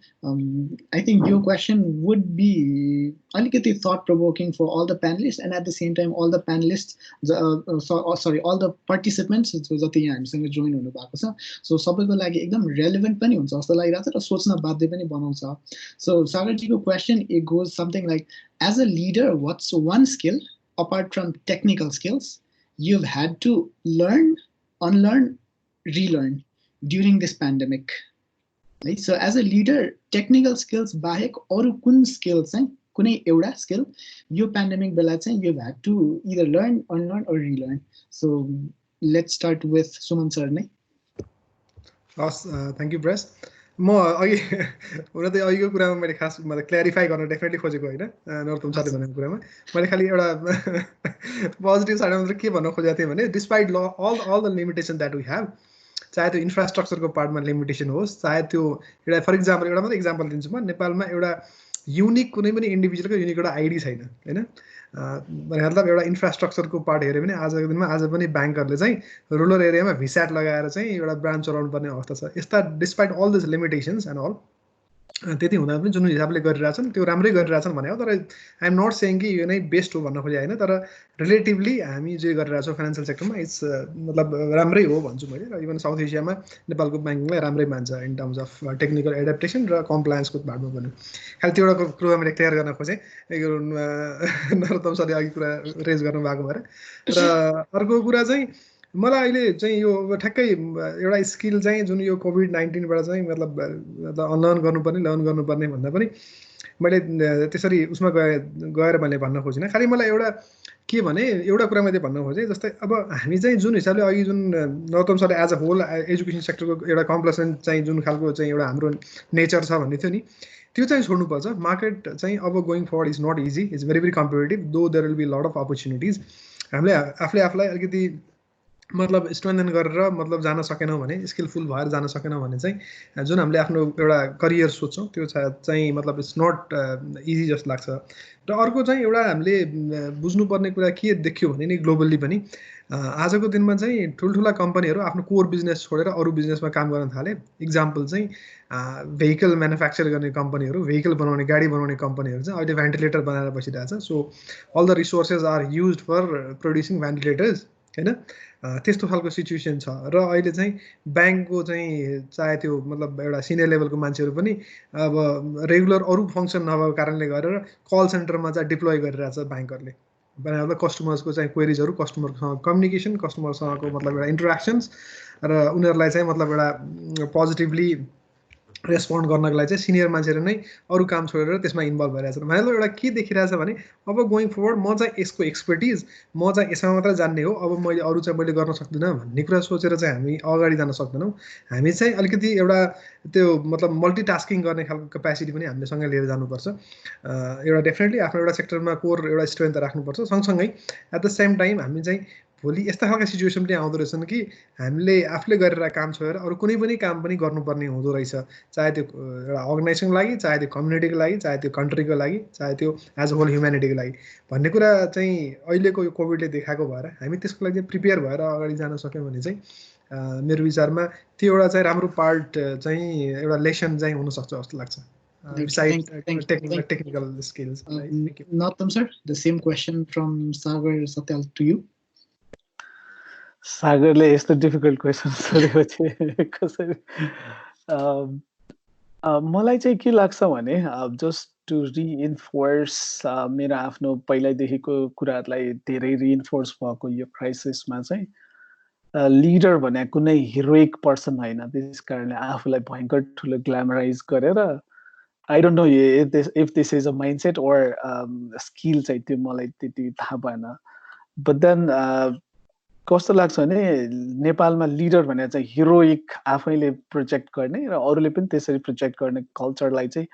I think your question would be अलिकति thought provoking for all the panelists and at the same time all the panelists, all the participants जति यहाँ हामीसँग join हुनु भएको छ, so सबैको लागि एकदम relevant पनि हुन्छ जस्तो लागिरहेको छ र सोच्न बाध्य पनि बनाउँछ। So Sagar ji, question, it goes something like, as a leader, what's one skill apart from technical skills you've had to learn, unlearn, relearn during this pandemic? Right? So as a leader, technical skills बाहेक अरु कुन skills चाहिँ कुनै एउटा skill यो pandemic बेला चाहिँ you've had to either learn, unlearn or relearn? So let's start with Suman sir. Thank you, Bress. म अघि हुन त अघिको कुरामा मैले खास मतलब क्ल्यारिफाई गर्न डेफिनेटली खोजेको होइन नरोत्तम सरले भनेको कुरामा मैले खालि एउटा पोजिटिभ साइडमा मात्र के भन्न खोजेको थिएँ भने despite all the limitation that we have, चाहे त्यो इन्फ्रास्ट्रक्चरको पार्टमा लिमिटेसन होस्, चाहे त्यो एउटा फर इक्जाम्पल एउटा मात्रै इक्जाम्पल दिन्छु म, नेपालमा एउटा युनिक कुनै पनि इन्डिभिजुअलको युनिक एउटा आइडी छैन होइन। मतलब एउटा इन्फ्रास्ट्रक्चरको पार्ट हेऱ्यो भने आजको दिनमा आज पनि ब्याङ्कहरूले चाहिँ रुरल एरियामा भिस्याट लगाएर चाहिँ एउटा ब्रान्च चलाउनु पर्ने अवस्था छ। यस्ता despite all this limitations and all त्यति हुँदा पनि जुन हिसाबले गरिरहेछन् त्यो राम्रै गरिरहेछन् भने हो। तर आई एम नट सेङ कि यो नै बेस्ट हो भन्न खोजे होइन, तर रिलेटिभली हामी जे गरिरहेछौँ फाइनेन्सियल सेक्टरमा इट्स मतलब राम्रै हो भन्छु मैले। र इभन साउथ एसियामा नेपालको ब्याङ्किङलाई राम्रै मान्छ in terms of technical adaptation र कम्प्लायन्सको बाटोमा पनि। खालि त्यो एउटा कुरो मैले क्लियर गर्न खोजेँ, यो नरोत्तम सरले अघि कुरा रेज गर्नुभएको भएर। र अर्को कुरा चाहिँ मलाई अहिले चाहिँ यो ठ्याक्कै एउटा स्किल चाहिँ जुन यो कोभिड-19बाट चाहिँ मतलब अनलर्न गर्नुपर्ने लर्न गर्नुपर्ने भन्दा पनि मैले त्यसरी उसमा गएर मैले भन्न खोजिनँ। खालि मलाई एउटा के भने एउटा कुरा मैले भन्न खोजेँ, जस्तै अब हामी चाहिँ जुन हिसाबले अघि जुन नरोत्तम सरले एज अ होल एजुकेसन सेक्टरको एउटा कम्प्लेसन चाहिँ जुन खालको चाहिँ एउटा हाम्रो नेचर छ भन्ने थियो नि, त्यो चाहिँ छोड्नुपर्छ। मार्केट चाहिँ अब going forward is not easy, it's very competitive, though there will be lot of opportunities. हामीले आफूले आफूलाई अलिकति मतलब स्ट्रेन्थन गरेर मतलब जान सकेनौँ भने, स्किलफुल भएर जान सकेनौँ भने चाहिँ जुन हामीले आफ्नो एउटा करियर सोच्छौँ त्यो चाहिँ मतलब इट्स नट इजी जस्तो लाग्छ। र अर्को चाहिँ एउटा हामीले बुझ्नुपर्ने कुरा के देख्यो भने नि ग्लोबल्ली पनि आजको दिनमा चाहिँ ठुल्ठुला कम्पनीहरू आफ्नो कोर बिजनेस छोडेर अरू बिजनेसमा काम गर्न थाले। इक्जाम्पल चाहिँ भेहिकल म्यानुफ्याक्चर गर्ने कम्पनीहरू, भेहिकल बनाउने गाडी बनाउने कम्पनीहरू चाहिँ अहिले भेन्टिलेटर बनाएर बसिरहेछ। So all the resources are use for producing ventilators होइन, त्यस्तो खालको सिचुएसन छ। र अहिले चाहिँ ब्याङ्कको चाहिँ चाहे त्यो मतलब एउटा सिनियर लेभलको मान्छेहरू पनि अब रेगुलर अरू फङ्सन नभएको कारणले गरेर कल सेन्टरमा चाहिँ डिप्लोय गरिरहेछ ब्याङ्कहरूले। मतलब कस्टमर्सको चाहिँ क्वेरिजहरू, कस्टमरसँग कम्युनिकेसन, कस्टमरसँगको मतलब एउटा इन्टरेक्सन्स र उनीहरूलाई चाहिँ मतलब एउटा पोजिटिभली रेस्पोन्ड गर्नको लागि चाहिँ सिनियर मान्छेहरू नै अरू काम छोडेर त्यसमा इन्भल्भ भइरहेछ। मतलब एउटा के देखिरहेछ भने अब गोइङ फरवर्ड म चाहिँ यसको एक्सपर्टिज, म चाहिँ यसमा मात्रै जान्ने हो, अब मैले अरू चाहिँ मैले गर्न सक्दिनँ भन्ने कुरा सोचेर चाहिँ हामी अगाडि जान सक्दैनौँ। हामी चाहिँ अलिकति एउटा त्यो मतलब मल्टिटास्किङ गर्ने खालको क्यापेसिटी पनि हामीले सँगै लिएर जानुपर्छ। एउटा डेफिनेटली आफ्नो एउटा सेक्टरमा कोर एउटा स्ट्रेन्थ राख्नुपर्छ। सँगसँगै एट द सेम टाइम हामी चाहिँ भोलि यस्ता खालका सिचुएसन पनि आउँदो रहेछन् कि हामीले आफूले गरेर काम छोडेर अरू कुनै पनि काम पनि गर्नुपर्ने हुँदो रहेछ, चाहे त्यो एउटा अर्गनाइजेसनको लागि, चाहे त्यो कम्युनिटीको लागि, चाहे त्यो कन्ट्रीको लागि, चाहे त्यो एज अ होल ह्युम्यानिटीको लागि भन्ने कुरा चाहिँ अहिलेको यो कोभिडले देखाएको भएर हामी त्यसको लागि प्रिपेयर भएर अगाडि जान सक्यौँ भने चाहिँ मेरो विचारमा त्यो एउटा चाहिँ राम्रो पार्ट चाहिँ एउटा लेसन चाहिँ हुनसक्छ जस्तो लाग्छ। Technical skills. Nautam sir, the same question from Sagar Satyal to you. सागरले यस्तो डिफिकल्ट क्वेसन सोधेपछि कसरी मलाई चाहिँ के लाग्छ भने जस्ट टु रिइन्फोर्स मेरो आफ्नो पहिल्यैदेखिको कुराहरूलाई धेरै रिइन्फोर्स भएको यो क्राइसिसमा चाहिँ लिडर भने कुनै हिरोइक पर्सन होइन। त्यस कारणले आफूलाई भयङ्कर ठुलो ग्ल्यामराइज गरेर I don't know if this is a mindset or skill चाहिँ त्यो मलाई त्यति थाहा भएन। बट देन कस्तो लाग्छ भने नेपालमा लिडर भने चाहिँ हिरोइक आफैले प्रोजेक्ट गर्ने र अरूले पनि त्यसरी प्रोजेक्ट गर्ने कल्चरलाई चाहिँ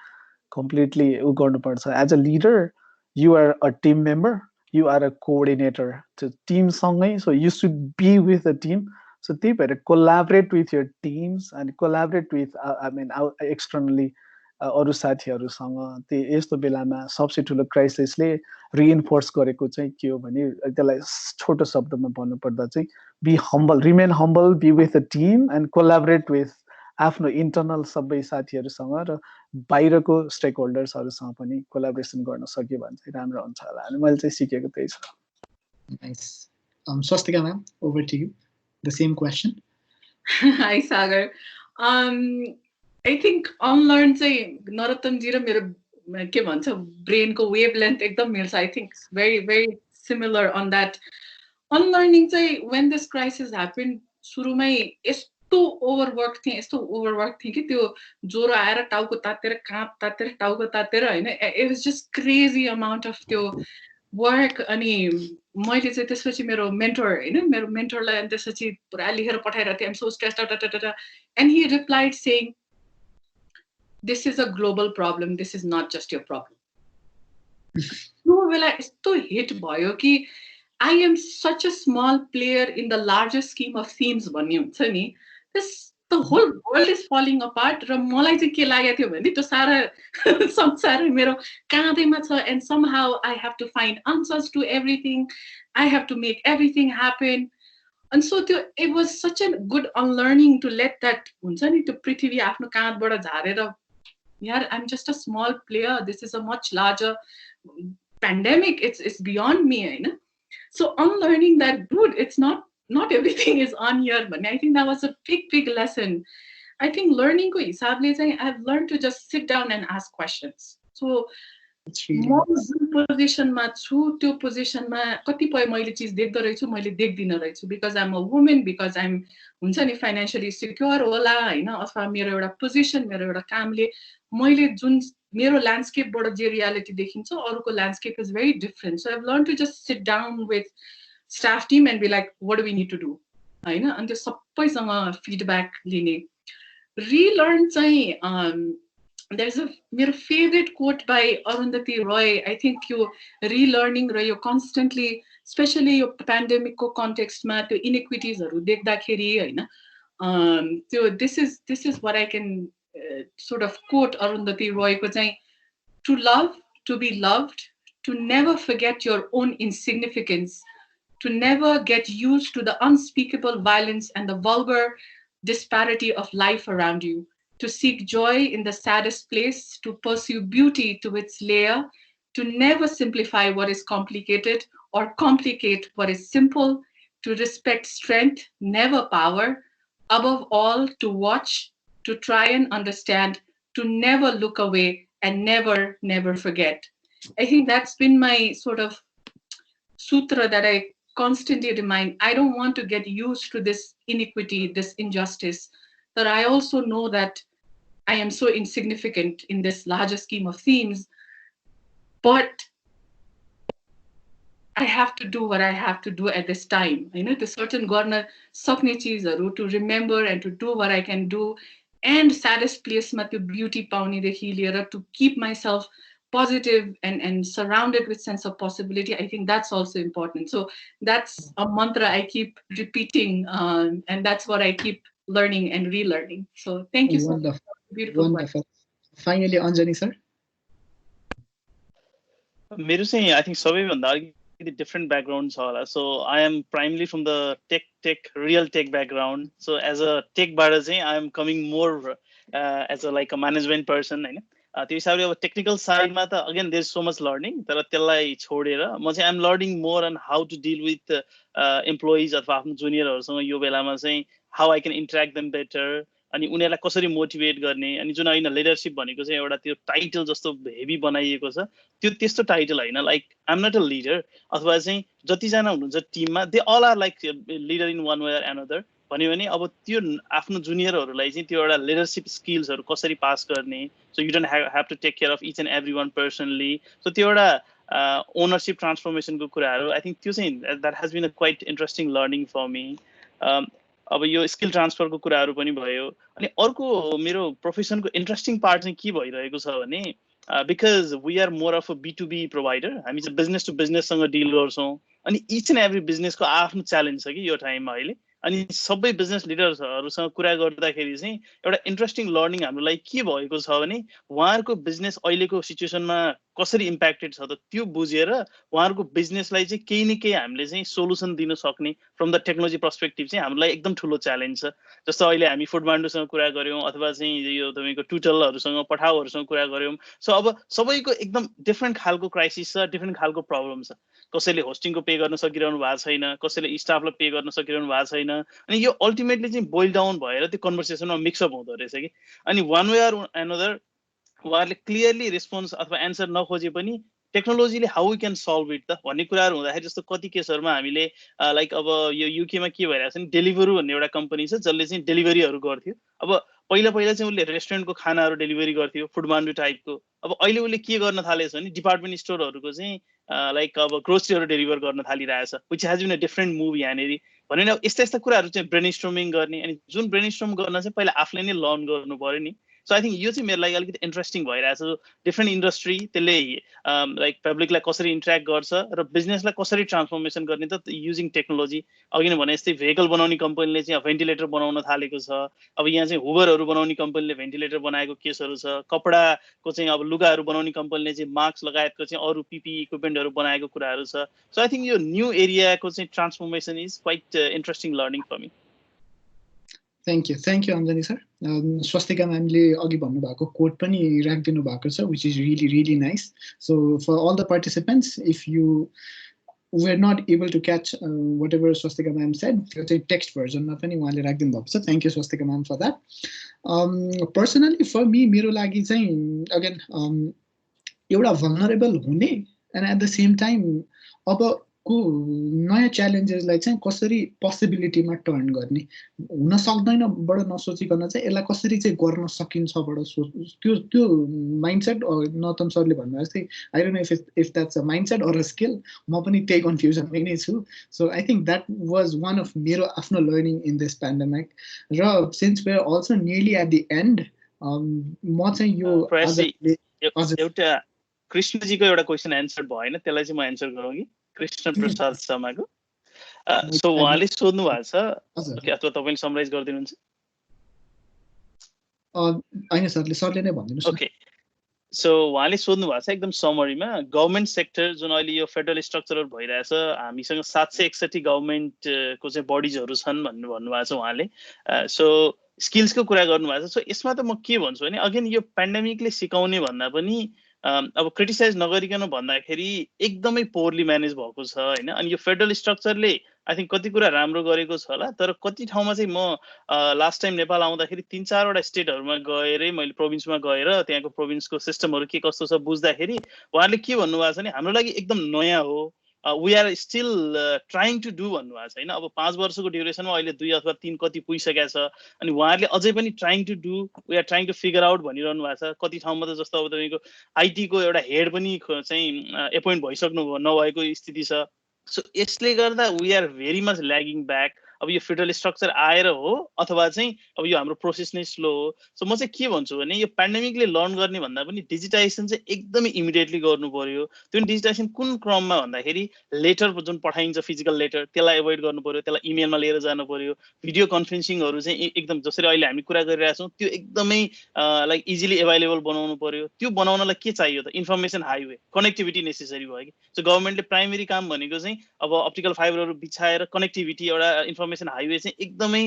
कम्प्लिटली उ गर्नुपर्छ। As a leader you are a team member, you are a coordinator टिमसँगै, so you should be with a team. So त्यही भएर collaborate with your teams and collaborate with I mean externally अरू साथीहरूसँग। त्यो यस्तो बेलामा सबसे ठुलो क्राइसिसले रिइन्फोर्स गरेको चाहिँ के हो भने त्यसलाई छोटो शब्दमा भन्नुपर्दा चाहिँ be humble, remain humble, be with a team and collaborate with आफ्नो इन्टरनल सबै साथीहरूसँग र बाहिरको स्टेक होल्डर्सहरूसँग पनि कोलाबरेसन गर्न सक्यो भने चाहिँ राम्रो हुन्छ होला। अनि मैले चाहिँ सिकेको त्यही छ। Nice. Swastika ma'am, over to you. The same question. Hi Sagar. I think unlearn चाहिँ नरोत्तमजी र मेरो के भन्छ ब्रेनको वेभलेन्थ एकदम मिल्छ। I think very similar on that. Unlearning चाहिँ when this crisis happened सुरुमै यस्तो ओभरवर्क थिएँ कि त्यो ज्वरो आएर टाउको तातेर काँप तातेर टाउको तातेर होइन, it was just crazy amount of त्यो वर्क। अनि मैले चाहिँ त्यसपछि मेरो मेन्टरलाई अनि त्यसपछि पुरा लेखेर पठाइरहेको थिएँ, I'm so stressed out, and he replied saying this is a global problem, this is not just your problem. No, well, it's so hit भयो कि I am such a small player in the larger scheme of themes भन्ने हुन्छ नि. This the whole world is falling apart र मलाई चाहिँ के लागेको थियो भने त्यो सारा संसार मेरो काँधैमा छ and somehow I have to find answers to everything. I have to make everything happen. And so it was such a good unlearning to let that हुन्छ नि त्यो पृथ्वी आफ्नो काँधबाट झारेर यार I'm just a small player. This is a much larger pandemic. It's beyond me, होइन. So unlearning that, dude, it's not everything is on here. But I think that was a big lesson. I think learning ko hisabले चाहिँ I've learned to just sit down and ask questions. So म जुन पोजिसनमा छु त्यो पोजिसनमा कतिपय मैले चिज देख्दो रहेछु मैले देख्दिन रहेछु because I'm a women because I'm हुन्छ नि फाइनेन्शियली सिक्योर होला होइन अथवा मेरो एउटा पोजिसन मेरो एउटा कामले मैले जुन मेरो ल्यान्डस्केपबाट जे रियालिटी देखिन्छ अरूको landscape is very different so I learn to just sit down with staff team and be like what do we need to do होइन अनि त्यो सबैसँग फिडब्याक लिने रिलर्न चाहिँ there's a मेरो favorite quote by Arundhati Roy. I think you relearning र यो constantly, especially यो pandemic को context मा त्यो inequities हरु देख्दाखेरि हैन त्यो this is what I can sort of quote Arundhati Roy को चाहिँ to love, to be loved, to never forget your own insignificance, to never get used to the unspeakable violence and the vulgar disparity of life around you, to seek joy in the saddest place, to pursue beauty to its layer, to never simplify what is complicated or complicate what is simple, to respect strength, never power, above all, to watch, to try and understand, to never look away, and never forget. I think that's been my sort of sutra that I constantly remind. I don't want to get used to this inequity, this injustice, but I also know that I am so insignificant in this larger scheme of themes, but I have to do what I have to do at this time. You know, the certain garna sakne cheezharu to remember and to do what I can do, and saddest place ma tyo beauty paune dekhi liera to keep myself positive and surrounded with sense of possibility. I think that's also important. So that's a mantra I keep repeating, and that's what I keep learning and relearning. So thank you so much. Beautiful. Wonderful. Finally, Anjani sir. मेरो चाहिँ I think सबैभन्दा अलिकति different background छ होला. So I am primarily from the real tech background. So as a tech बाट चाहिँ I am coming more as a management person हैन. त्यो हिसाबले अब टेक्निकल साइडमा त again there is so much learning तर त्यसलाई छोडेर म चाहिँ I'm learning more on how to deal with employees अथवा आफ्नो जुनियरहरूसँग यो बेलामा चाहिँ how I can interact them better अनि उनीहरूलाई कसरी मोटिभेट गर्ने अनि जुन होइन लिडरसिप भनेको चाहिँ एउटा त्यो टाइटल जस्तो हेभी बनाइएको छ त्यो त्यस्तो टाइटल होइन like I am not a leader अथवा चाहिँ जतिजना हुनुहुन्छ टिममा they all are like leader in one way or another भन्यो भने अब त्यो आफ्नो जुनियरहरूलाई चाहिँ त्यो एउटा लिडरसिप स्किल्सहरू कसरी पास गर्ने so you don't have to take care of each and every one personally so त्यो एउटा ओनरसिप ट्रान्सफर्मेसनको कुराहरू आई थिङ्क त्यो चाहिँ that has been a quite interesting learning for me अब यो स्किल ट्रान्सफरको कुराहरू पनि भयो अनि अर्को मेरो प्रोफेसनको इन्ट्रेस्टिङ पार्ट चाहिँ के भइरहेको छ भने because we are more of a B2B provider हामी चाहिँ बिजनेस टु बिजनेससँग डिल गर्छौँ अनि इच एन्ड एभ्री बिजनेसको आफ्नो च्यालेन्ज छ कि यो टाइममा अहिले अनि सबै बिजनेस लिडर्सहरूसँग कुरा गर्दाखेरि चाहिँ एउटा इन्ट्रेस्टिङ लर्निङ हाम्रो लागि के भएको छ भने उहाँहरूको बिजनेस अहिलेको सिचुएसनमा कसरी इम्प्याक्टेड छ त त्यो बुझेर उहाँहरूको बिजनेसलाई चाहिँ केही न केही हामीले चाहिँ सोल्युसन दिन सक्ने फ्रम द टेक्नोलोजी पर्सपेक्टिभ चाहिँ हामीलाई एकदम ठुलो च्यालेन्ज छ जस्तो अहिले हामी फुडमान्डुसँग कुरा गऱ्यौँ अथवा चाहिँ यो तपाईँको टुटलहरूसँग पठाउहरूसँग कुरा गऱ्यौँ सो अब सबैको एकदम डिफ्रेन्ट खालको क्राइसिस छ डिफ्रेन्ट खालको प्रब्लम छ कसैले होस्टिङको पे गर्न सकिरहनु भएको छैन कसैले स्टाफलाई पे गर्न सकिरहनु भएको छैन अनि यो अल्टिमेटली चाहिँ बोइल डाउन भएर त्यो कन्भर्सेसनमा मिक्सअप हुँदो रहेछ कि अनि वान वे आर एनदर उहाँहरूले क्लियरली रेस्पोन्स अथवा एन्सर नखोजे पनि टेक्नोलोजीले how we can solve it त भन्ने कुराहरू हुँदाखेरि जस्तो कति केसहरूमा हामीले लाइक अब यो युकेमा के भइरहेको छ नि डेलिभरू भन्ने एउटा कम्पनी छ जसले चाहिँ डेलिभरीहरू गर्थ्यो अब पहिला चाहिँ उसले रेस्टुरेन्टको खानाहरू डेलिभरी गर्थ्यो फुडमान्डु टाइपको अब अहिले उसले के गर्न थालेछ भने डिपार्टमेन्ट स्टोरहरूको चाहिँ लाइक अब ग्रोसरीहरू डेलिभर गर्न थालिरहेछ which has been a different move यहाँनिर भने यस्ता कुराहरू चाहिँ ब्रेनस्टर्मिङ गर्ने अनि जुन ब्रेनस्टर्म गर्न चाहिँ पहिला आफूले नै लर्न गर्नु पऱ्यो नि सो आई थिङ्क यो चाहिँ मेरो लागि अलिकति इन्ट्रेस्टिङ भइरहेछ डिफ्रेन्ट इन्डस्ट्री त्यसले लाइक पब्लिकलाई कसरी इन्ट्रेक्ट गर्छ र बिजनेसलाई कसरी ट्रान्सफर्मेसन गर्ने त युजिङ टेक्नोलोजी अघि नै भने जस्तै भेहिकल बनाउने कम्पनीले चाहिँ भेन्टिलेटर बनाउन थालेको छ अब यहाँ चाहिँ हुबरहरू बनाउने कम्पनीले भेन्टिलेटर बनाएको केसहरू छ कपडाको चाहिँ अब लुगाहरू बनाउने कम्पनीले चाहिँ मास्क लगायतको चाहिँ अरू पिपी इक्विपमेन्टहरू बनाएको कुराहरू छ सो आई थिङ्क यो न्यू एरियाको चाहिँ transformation is quite interesting learning for me thank you Anjani sir Swastika म्यामले अघि भन्नुभएको कोड पनि राखिदिनु भएको छ which is really nice so for all the participants if you were not able to catch whatever Swastika ma'am said त्यो चाहिँ text भर्जनमा पनि उहाँले राखिदिनु भएको छ thank you Swastika ma'am for that personally for me मेरो लागि चाहिँ अगेन एउटा भल्नरेबल हुने and at the same time अबको नयाँ च्यालेन्जेसलाई चाहिँ कसरी पोसिबिलिटीमा टर्न गर्ने हुन सक्दैन बडो नसोचिकन चाहिँ यसलाई कसरी चाहिँ गर्न सकिन्छ बडो त्यो माइन्डसेट नतन सरले भन्नुभयो जस्तै I don't know if that's a mindset or a skill म पनि त्यही कन्फ्युजनमै नै छु so I think that was one of मेरो आफ्नो लर्निङ इन दिस पेन्डेमिक र since we are also nearly at the end म चाहिँ यो एउटा कृष्णजीको एउटा क्वेसन एन्सर भएन त्यसलाई चाहिँ म एन्सर गरौँ कि कृष्ण प्रसाद शर्माको सो उहाँले सोध्नु भएको छ अथवा तपाईँले समराइज गरिदिनुहुन्छ सरले नै भनिदिनुहोस् ओके सो उहाँले सोध्नु भएको छ एकदम समरीमा गभर्मेन्ट सेक्टर जुन अहिले यो फेडरल स्ट्रक्चरहरू भइरहेछ हामीसँग 761 गभर्मेन्टको चाहिँ बडिजहरू छन् भन्नुभएको छ उहाँले सो स्किल्सको कुरा गर्नुभएको छ सो यसमा त म के भन्छु भने अगेन यो पेन्डेमिकले सिकाउने भन्दा पनि अब क्रिटिसाइज नगरिकन भन्दाखेरि एकदमै पोरली म्यानेज भएको छ होइन अनि यो फेडरल स्ट्रक्चरले आई थिङ्क कति कुरा राम्रो गरेको छ होला तर कति ठाउँमा चाहिँ म लास्ट टाइम नेपाल आउँदाखेरि 3-4वटा स्टेटहरूमा गएरै मैले प्रोभिन्समा गएर त्यहाँको प्रोभिन्सको सिस्टमहरू के कस्तो छ बुझ्दाखेरि उहाँहरूले के भन्नुभएको छ भने हाम्रो लागि एकदम नयाँ हो we are still trying to do भन्नुभएको छ होइन अब 5 वर्षको ड्युरेसनमा अहिले 2 अथवा 3 कति पुगिसकेको छ अनि उहाँहरूले अझै पनि trying to do we are trying to figure out भनिरहनु भएको छ कति ठाउँमा त जस्तो अब तपाईँको आइटीको एउटा हेड पनि चाहिँ एपोइन्ट भइसक्नु नभएको स्थिति छ सो यसले गर्दा we are very much lagging back अब यो फेडरल स्ट्रक्चर आएर हो अथवा चाहिँ अब यो हाम्रो प्रोसेस नै स्लो हो सो म चाहिँ के भन्छु भने यो पेन्डेमिकले लर्न गर्ने भन्दा पनि डिजिटाइजेसन चाहिँ एकदमै इमिडिएटली गर्नु पर्यो त्यो डिजिटाइजेसन कुन क्रममा भन्दाखेरि लेटर जुन पठाइन्छ फिजिकल लेटर त्यसलाई एभोइड गर्नु पर्यो त्यसलाई इमेलमा लिएर जानु पर्यो भिडियो कन्फरेन्सिङहरू चाहिँ एकदम जसरी अहिले हामी कुरा गरिरहेछौँ त्यो एकदमै लाइक इजिली एभाइलेबल बनाउनु पर्यो त्यो बनाउनलाई के चाहियो त इन्फर्मेसन हाइवे कनेक्टिभिटी नेसेसरी भयो कि सो गभर्मेन्टले प्राइमेरी काम भनेको चाहिँ अब अप्टिकल फाइबरहरू बिछाएर कनेक्टिभिटी एउटा इन्फर्मेसन हाइवे चाहिँ एकदमै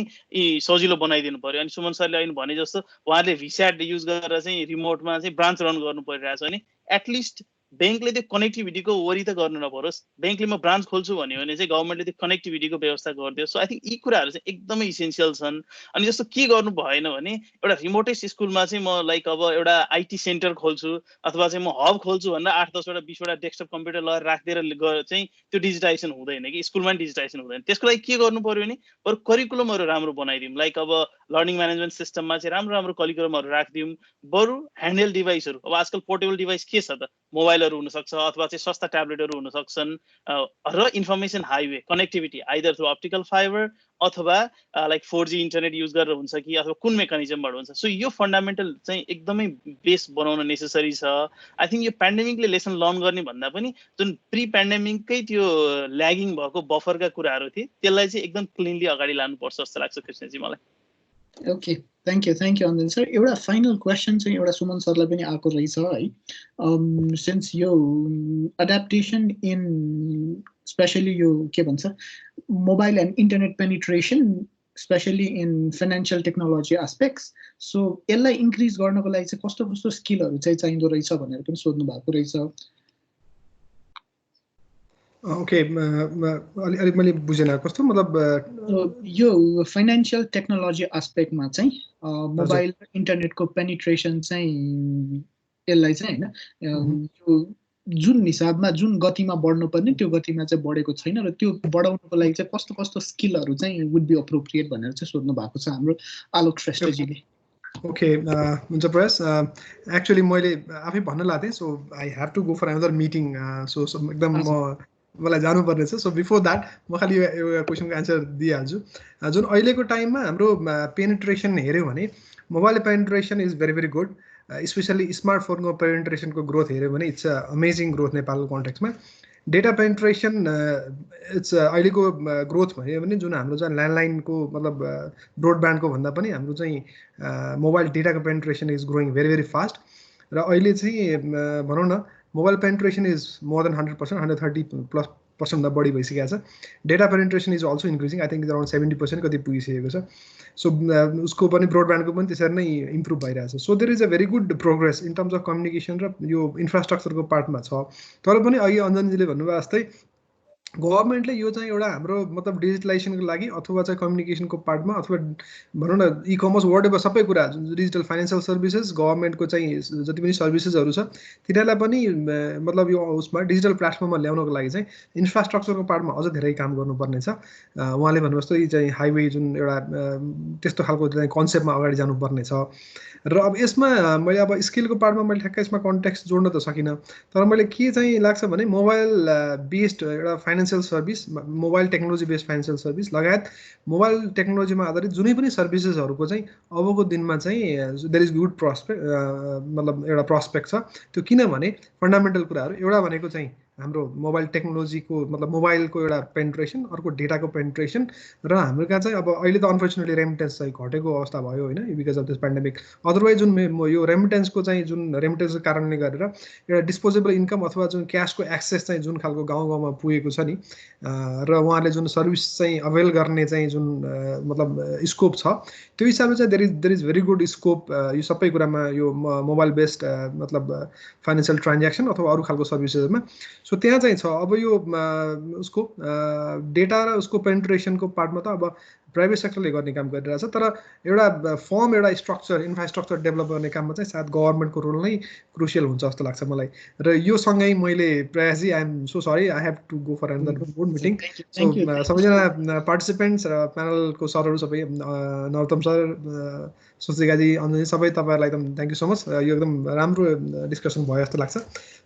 सजिलो बनाइदिनु पर्यो अनि सुमन सरले अहिले भने जस्तो उहाँहरूले भिस्याट युज गरेर चाहिँ रिमोटमा चाहिँ ब्रान्च रन गर्नु परिरहेछ भने एटलिस्ट ब्याङ्कले त्यो कनेक्टिभिटीको वरि त गर्नु नपरोस् ब्याङ्कले म ब्रान्च खोल्छु भन्यो भने चाहिँ गभर्मेन्टले त्यो कनेक्टिभिटीको व्यवस्था गरिदियो सो आई थिङ्क यी कुराहरू चाहिँ एकदमै इसेन्सियल छन् अनि जस्तो के गर्नु भएन भने एउटा रिमोटेस्ट स्कुलमा चाहिँ म लाइक अब एउटा आइटी सेन्टर खोल्छु अथवा चाहिँ म हब खोल्छु भनेर 8-10वटा 20वटा डेस्कटप कम्प्युटर लगाएर राखिदिएर चाहिँ त्यो डिजिटाइजेसन हुँदैन कि स्कुलमा डिजिटाइजेसन हुँदैन त्यसको लागि के गर्नु पर्यो भने बरु करिकुलमहरू राम्रो बनाइदिउँ लाइक अब लर्निङ म्यानेजमेन्ट सिस्टममा चाहिँ राम्रो करिकुलमहरू राखिदिउँ बरु ह्यान्डहेल्ड डिभाइसहरू अब आजकल पोर्टेबल डिभाइस के छ त मोबाइलहरू हुनसक्छ अथवा चाहिँ सस्ता ट्याब्लेटहरू हुन सक्छन् र information highway connectivity either through optical fibre अथवा लाइक 4G इन्टरनेट युज गरेर हुन्छ कि अथवा कुन मेकानिजमबाट हुन्छ सो यो फन्डामेन्टल चाहिँ एकदमै बेस बनाउन नेसेसरी छ आई थिङ्क यो पेन्डेमिकले लेसन लर्न गर्ने भन्दा पनि जुन प्री पेन्डेमिककै त्यो ल्यागिङ भएको बफरका कुराहरू थिए त्यसलाई चाहिँ एकदम क्लिनली अगाडि लानुपर्छ जस्तो लाग्छ कृष्णजी मलाई okay thank you Anjan sir एउटा फाइनल क्वेसन चाहिँ एउटा सुमन सरलाई पनि आएको रहेछ है सिन्स यो एडाप्टेसन इन स्पेसली यो के भन्छ mobile and internet penetration specially in financial technology aspects so यसलाई इन्क्रिज गर्नको लागि चाहिँ कस्तो कस्तो स्किलहरू चाहिँ चाहिँदो रहेछ भनेर पनि सोध्नु भएको रहेछ ओके अलिक मैले बुझेन कस्तो मतलब यो फाइनेन्सियल टेक्नोलोजी एस्पेक्टमा चाहिँ मोबाइल र इन्टरनेटको पेनिट्रेसन चाहिँ यसलाई चाहिँ हैन यो जुन हिसाबमा जुन गतिमा बढ्नु पर्ने त्यो गतिमा चाहिँ बढेको छैन र त्यो बढाउनको लागि चाहिँ कस्तो कस्तो स्किलहरू चाहिँ वुड बी अप्रोप्रिएट भनेर चाहिँ सोध्नु भएको छ हाम्रो आलोक श्रेष्ठजीले ओके हुन्छ प्रयास एक्चुअली मैले आफै भन्न लाग्थेँ so I have to go for another meeting so एकदम म मलाई जानुपर्ने छ। सो बिफोर द्याट म खालि यो क्वेसनको एन्सर दिइहाल्छु। जुन अहिलेको टाइममा हाम्रो पेनिट्रेसन हेऱ्यो भने mobile penetration is very very good, specially स्मार्टफोनको पेनिट्रेसनको ग्रोथ हेऱ्यो भने इट्स अमेजिङ ग्रोथ नेपालको कन्टेक्समा। डेटा पेनिट्रेसन इट्स अहिलेको ग्रोथ भयो भने जुन हाम्रो चाहिँ ल्यान्डलाइनको मतलब ब्रोडब्यान्डको भन्दा पनि हाम्रो चाहिँ मोबाइल डेटाको penetration is growing very very fast. र अहिले चाहिँ भनौँ न mobile penetration is more than 100%, 130+% बढी भइसकेको छ। Data penetration is also increasing, I think around 70% कति पुगिसकेको छ। सो उसको पनि ब्रोडब्यान्डको पनि त्यसरी नै इम्प्रुभ भइरहेछ। So there is a very good progress in terms of communication र यो इन्फ्रास्ट्रक्चरको पार्टमा छ। तर पनि अघि अञ्जनजीले भन्नुभयो जस्तै गभर्मेन्टले यो चाहिँ एउटा हाम्रो मतलब डिजिटलाइजेसनको लागि अथवा चाहिँ कम्युनिकेसनको पार्टमा अथवा भनौँ न इकमर्स वर्ल्डको सबै कुरा जुन डिजिटल फाइनेन्सियल सर्भिसेस गभर्मेन्टको चाहिँ जति पनि सर्भिसेसहरू छ तिनीहरूलाई पनि मतलब यो उसमा डिजिटल प्लेटफर्ममा ल्याउनको लागि चाहिँ इन्फ्रास्ट्रक्चरको पार्टमा अझ धेरै काम गर्नुपर्ने छ। उहाँले भन्नुभयो जस्तो चाहिँ हाइवे जुन एउटा त्यस्तो खालको चाहिँ कन्सेप्टमा अगाडि जानुपर्ने छ। र अब यसमा मैले अब स्किलको पार्टमा मैले ठ्याक्कै यसमा कन्टेक्स्ट जोड्न त सकिनँ, तर मैले के चाहिँ लाग्छ भने मोबाइल बेस्ड एउटा financial service, mobile technology based financial service लगायत मोबाइल टेक्नोलोजीमा आधारित जुनै पनि सर्भिसेसहरूको चाहिँ अबको दिनमा चाहिँ देयर इज गुड प्रस्पेक्ट, मतलब एउटा प्रस्पेक्ट छ त्यो। किनभने फन्डामेन्टल कुराहरू एउटा भनेको चाहिँ हाम्रो मोबाइल टेक्नोलोजीको मतलब मोबाइलको एउटा पेनिट्रेसन, अर्को डेटाको पेनिट्रेसन, र हाम्रो कहाँ चाहिँ अब अहिले त अनफर्चुनेटली रेमिटेन्स चाहिँ घटेको अवस्था भयो होइन because of this pandemic. Otherwise जुन यो रेमिटेन्सको चाहिँ जुन रेमिटेन्सको कारणले गरेर एउटा डिस्पोजेबल इन्कम अथवा जुन क्यासको एक्सेस चाहिँ जुन खालको गाउँ गाउँमा पुगेको छ नि, र उहाँहरूले जुन सर्भिस चाहिँ अवेल गर्ने चाहिँ जुन मतलब स्कोप छ त्यो हिसाबले चाहिँ there is very good scope यो सबै कुरामा, यो मोबाइल बेस्ड मतलब फाइनेन्सियल ट्रान्ज्याक्सन अथवा अरू खालको सर्भिसेसमा। सो त्यहाँ चाहिँ छ। अब यो उसको डेटा र उसको पेनिट्रेसनको पार्टमा त अब प्राइभेट सेक्टरले गर्ने काम गरिरहेछ, तर एउटा फर्म एउटा स्ट्रक्चर इन्फ्रास्ट्रक्चर डेभलप गर्ने काममा चाहिँ सायद गभर्मेन्टको रोल नै क्रुसियल हुन्छ जस्तो लाग्छ मलाई। र यो सँगै मैले प्रयासजी I am so sorry I have to go for another board meeting. So सबैजना पार्टिसिपेन्ट्स र प्यानलको सरहरू सबै नरोत्तम सर, सुस्तिकाजी, अञ्जनजी, सबै तपाईँहरूलाई एकदम थ्याङ्क यू सो मच। यो एकदम राम्रो डिस्कसन भयो जस्तो लाग्छ।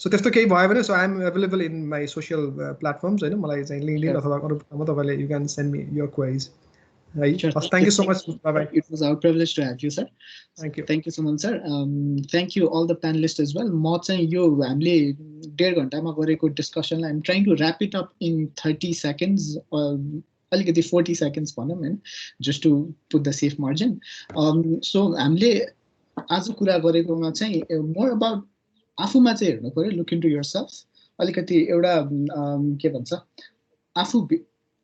सो त्यस्तो केही भयो भने so I am available in my social platforms होइन, मलाई चाहिँ लिङ्कडिन अथवा अरू तपाईँले you can send me your queries है। Thank you so much. Bye bye. It was our privilege to have you, sir. Thank you. Thank you so much, sir. Thank you all the panelists as well. म चाहिँ यो हामीले 1.5 घण्टामा गरेको डिस्कसनलाई I'm trying to wrap it up in 30 seconds. अलिकति 40 seconds भनौँ हैन, just to put the safe margin. So हामीले आज कुरा गरेकोमा चाहिँ more about आफूमा चाहिँ हेर्नु पर्यो, look into yourself. अलिकति एउटा के भन्छ आफू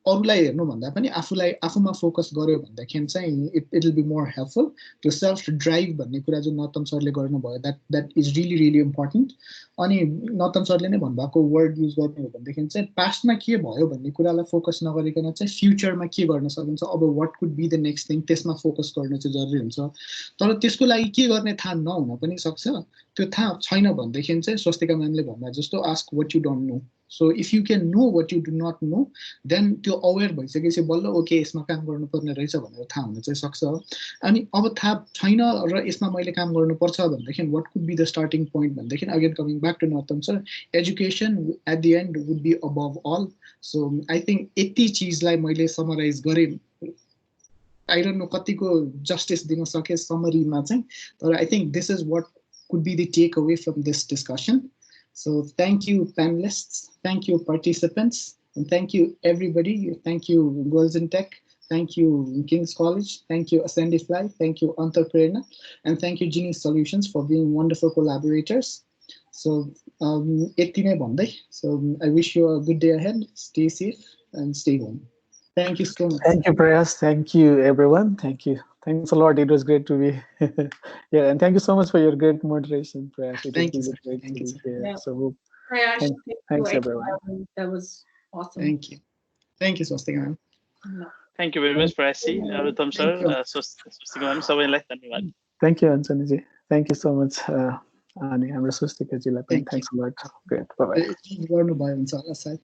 अरूलाई हेर्नु भन्दा पनि आफूमा फोकस गर्यो भन्दाखेरि चाहिँ it will be more helpful. त्यो सेल्फ ड्राइभ भन्ने कुरा जुन नर्तम सरले गर्नुभयो that is really really important. अनि नर्तम सरले नै भन्नुभएको वर्ड युज गर्नु हो भनेदेखि चाहिँ पास्टमा के भयो भन्ने कुरालाई फोकस नगरिकन चाहिँ फ्युचरमा के गर्न सकिन्छ, अब what could be the next thing, त्यसमा फोकस गर्नु चाहिँ जरुरी हुन्छ। तर त्यसको लागि के गर्ने थाहा नहुन पनि सक्छ। त्यो थाहा छैन भनेदेखि चाहिँ स्वस्तिका म्यामले भन्दा जस्तो ask what you don't know. So if you can know what you do not know, then त्यो अवेर भइसकेपछि बल्ल ओके यसमा काम गर्नुपर्ने रहेछ भनेर थाहा हुन चाहिँ सक्छ। अनि अब थाहा छैन र यसमा मैले काम गर्नुपर्छ भनेदेखि what could be the starting point भनेदेखि again coming back to Narottam sir, education at the end would be above all. So I think यति चिजलाई मैले समराइज गरेँ, आई डोन्ट नो कतिको जस्टिस दिन सके समरीमा चाहिँ, तर I think this is what could be the take away from this discussion. So thank you panelists, thank you participants, and thank you everybody. Thank you Girls in Tech, thank you King's College, thank you Ascendi Fly, thank you Entrepreneur, and thank you Genese Solutions for being wonderful collaborators. So so I wish you a good day ahead. Stay safe and stay home. Thank you so much. Thank you, Prayas. Thank you, everyone. Thank you. Thanks a lot. It was great to be here. And thank you so much for your great moderation, Prayas. Thank you, sir. Great thank to you, be sir. here. Yeah. So, thanks everyone. That was awesome. Thank you. Thank you, Swastika ma'am. Thank you very much, Prayasi, Norotam sir, Swastika ma'am, सबैलाई धन्यवाद. Thank you, Anjani ji. Thank you so much. अनि हाम्रो स्वस्तिका जीलाई पनि thanks a lot. Great. Bye bye. गर्नुभयो हुन्छ होला सायद.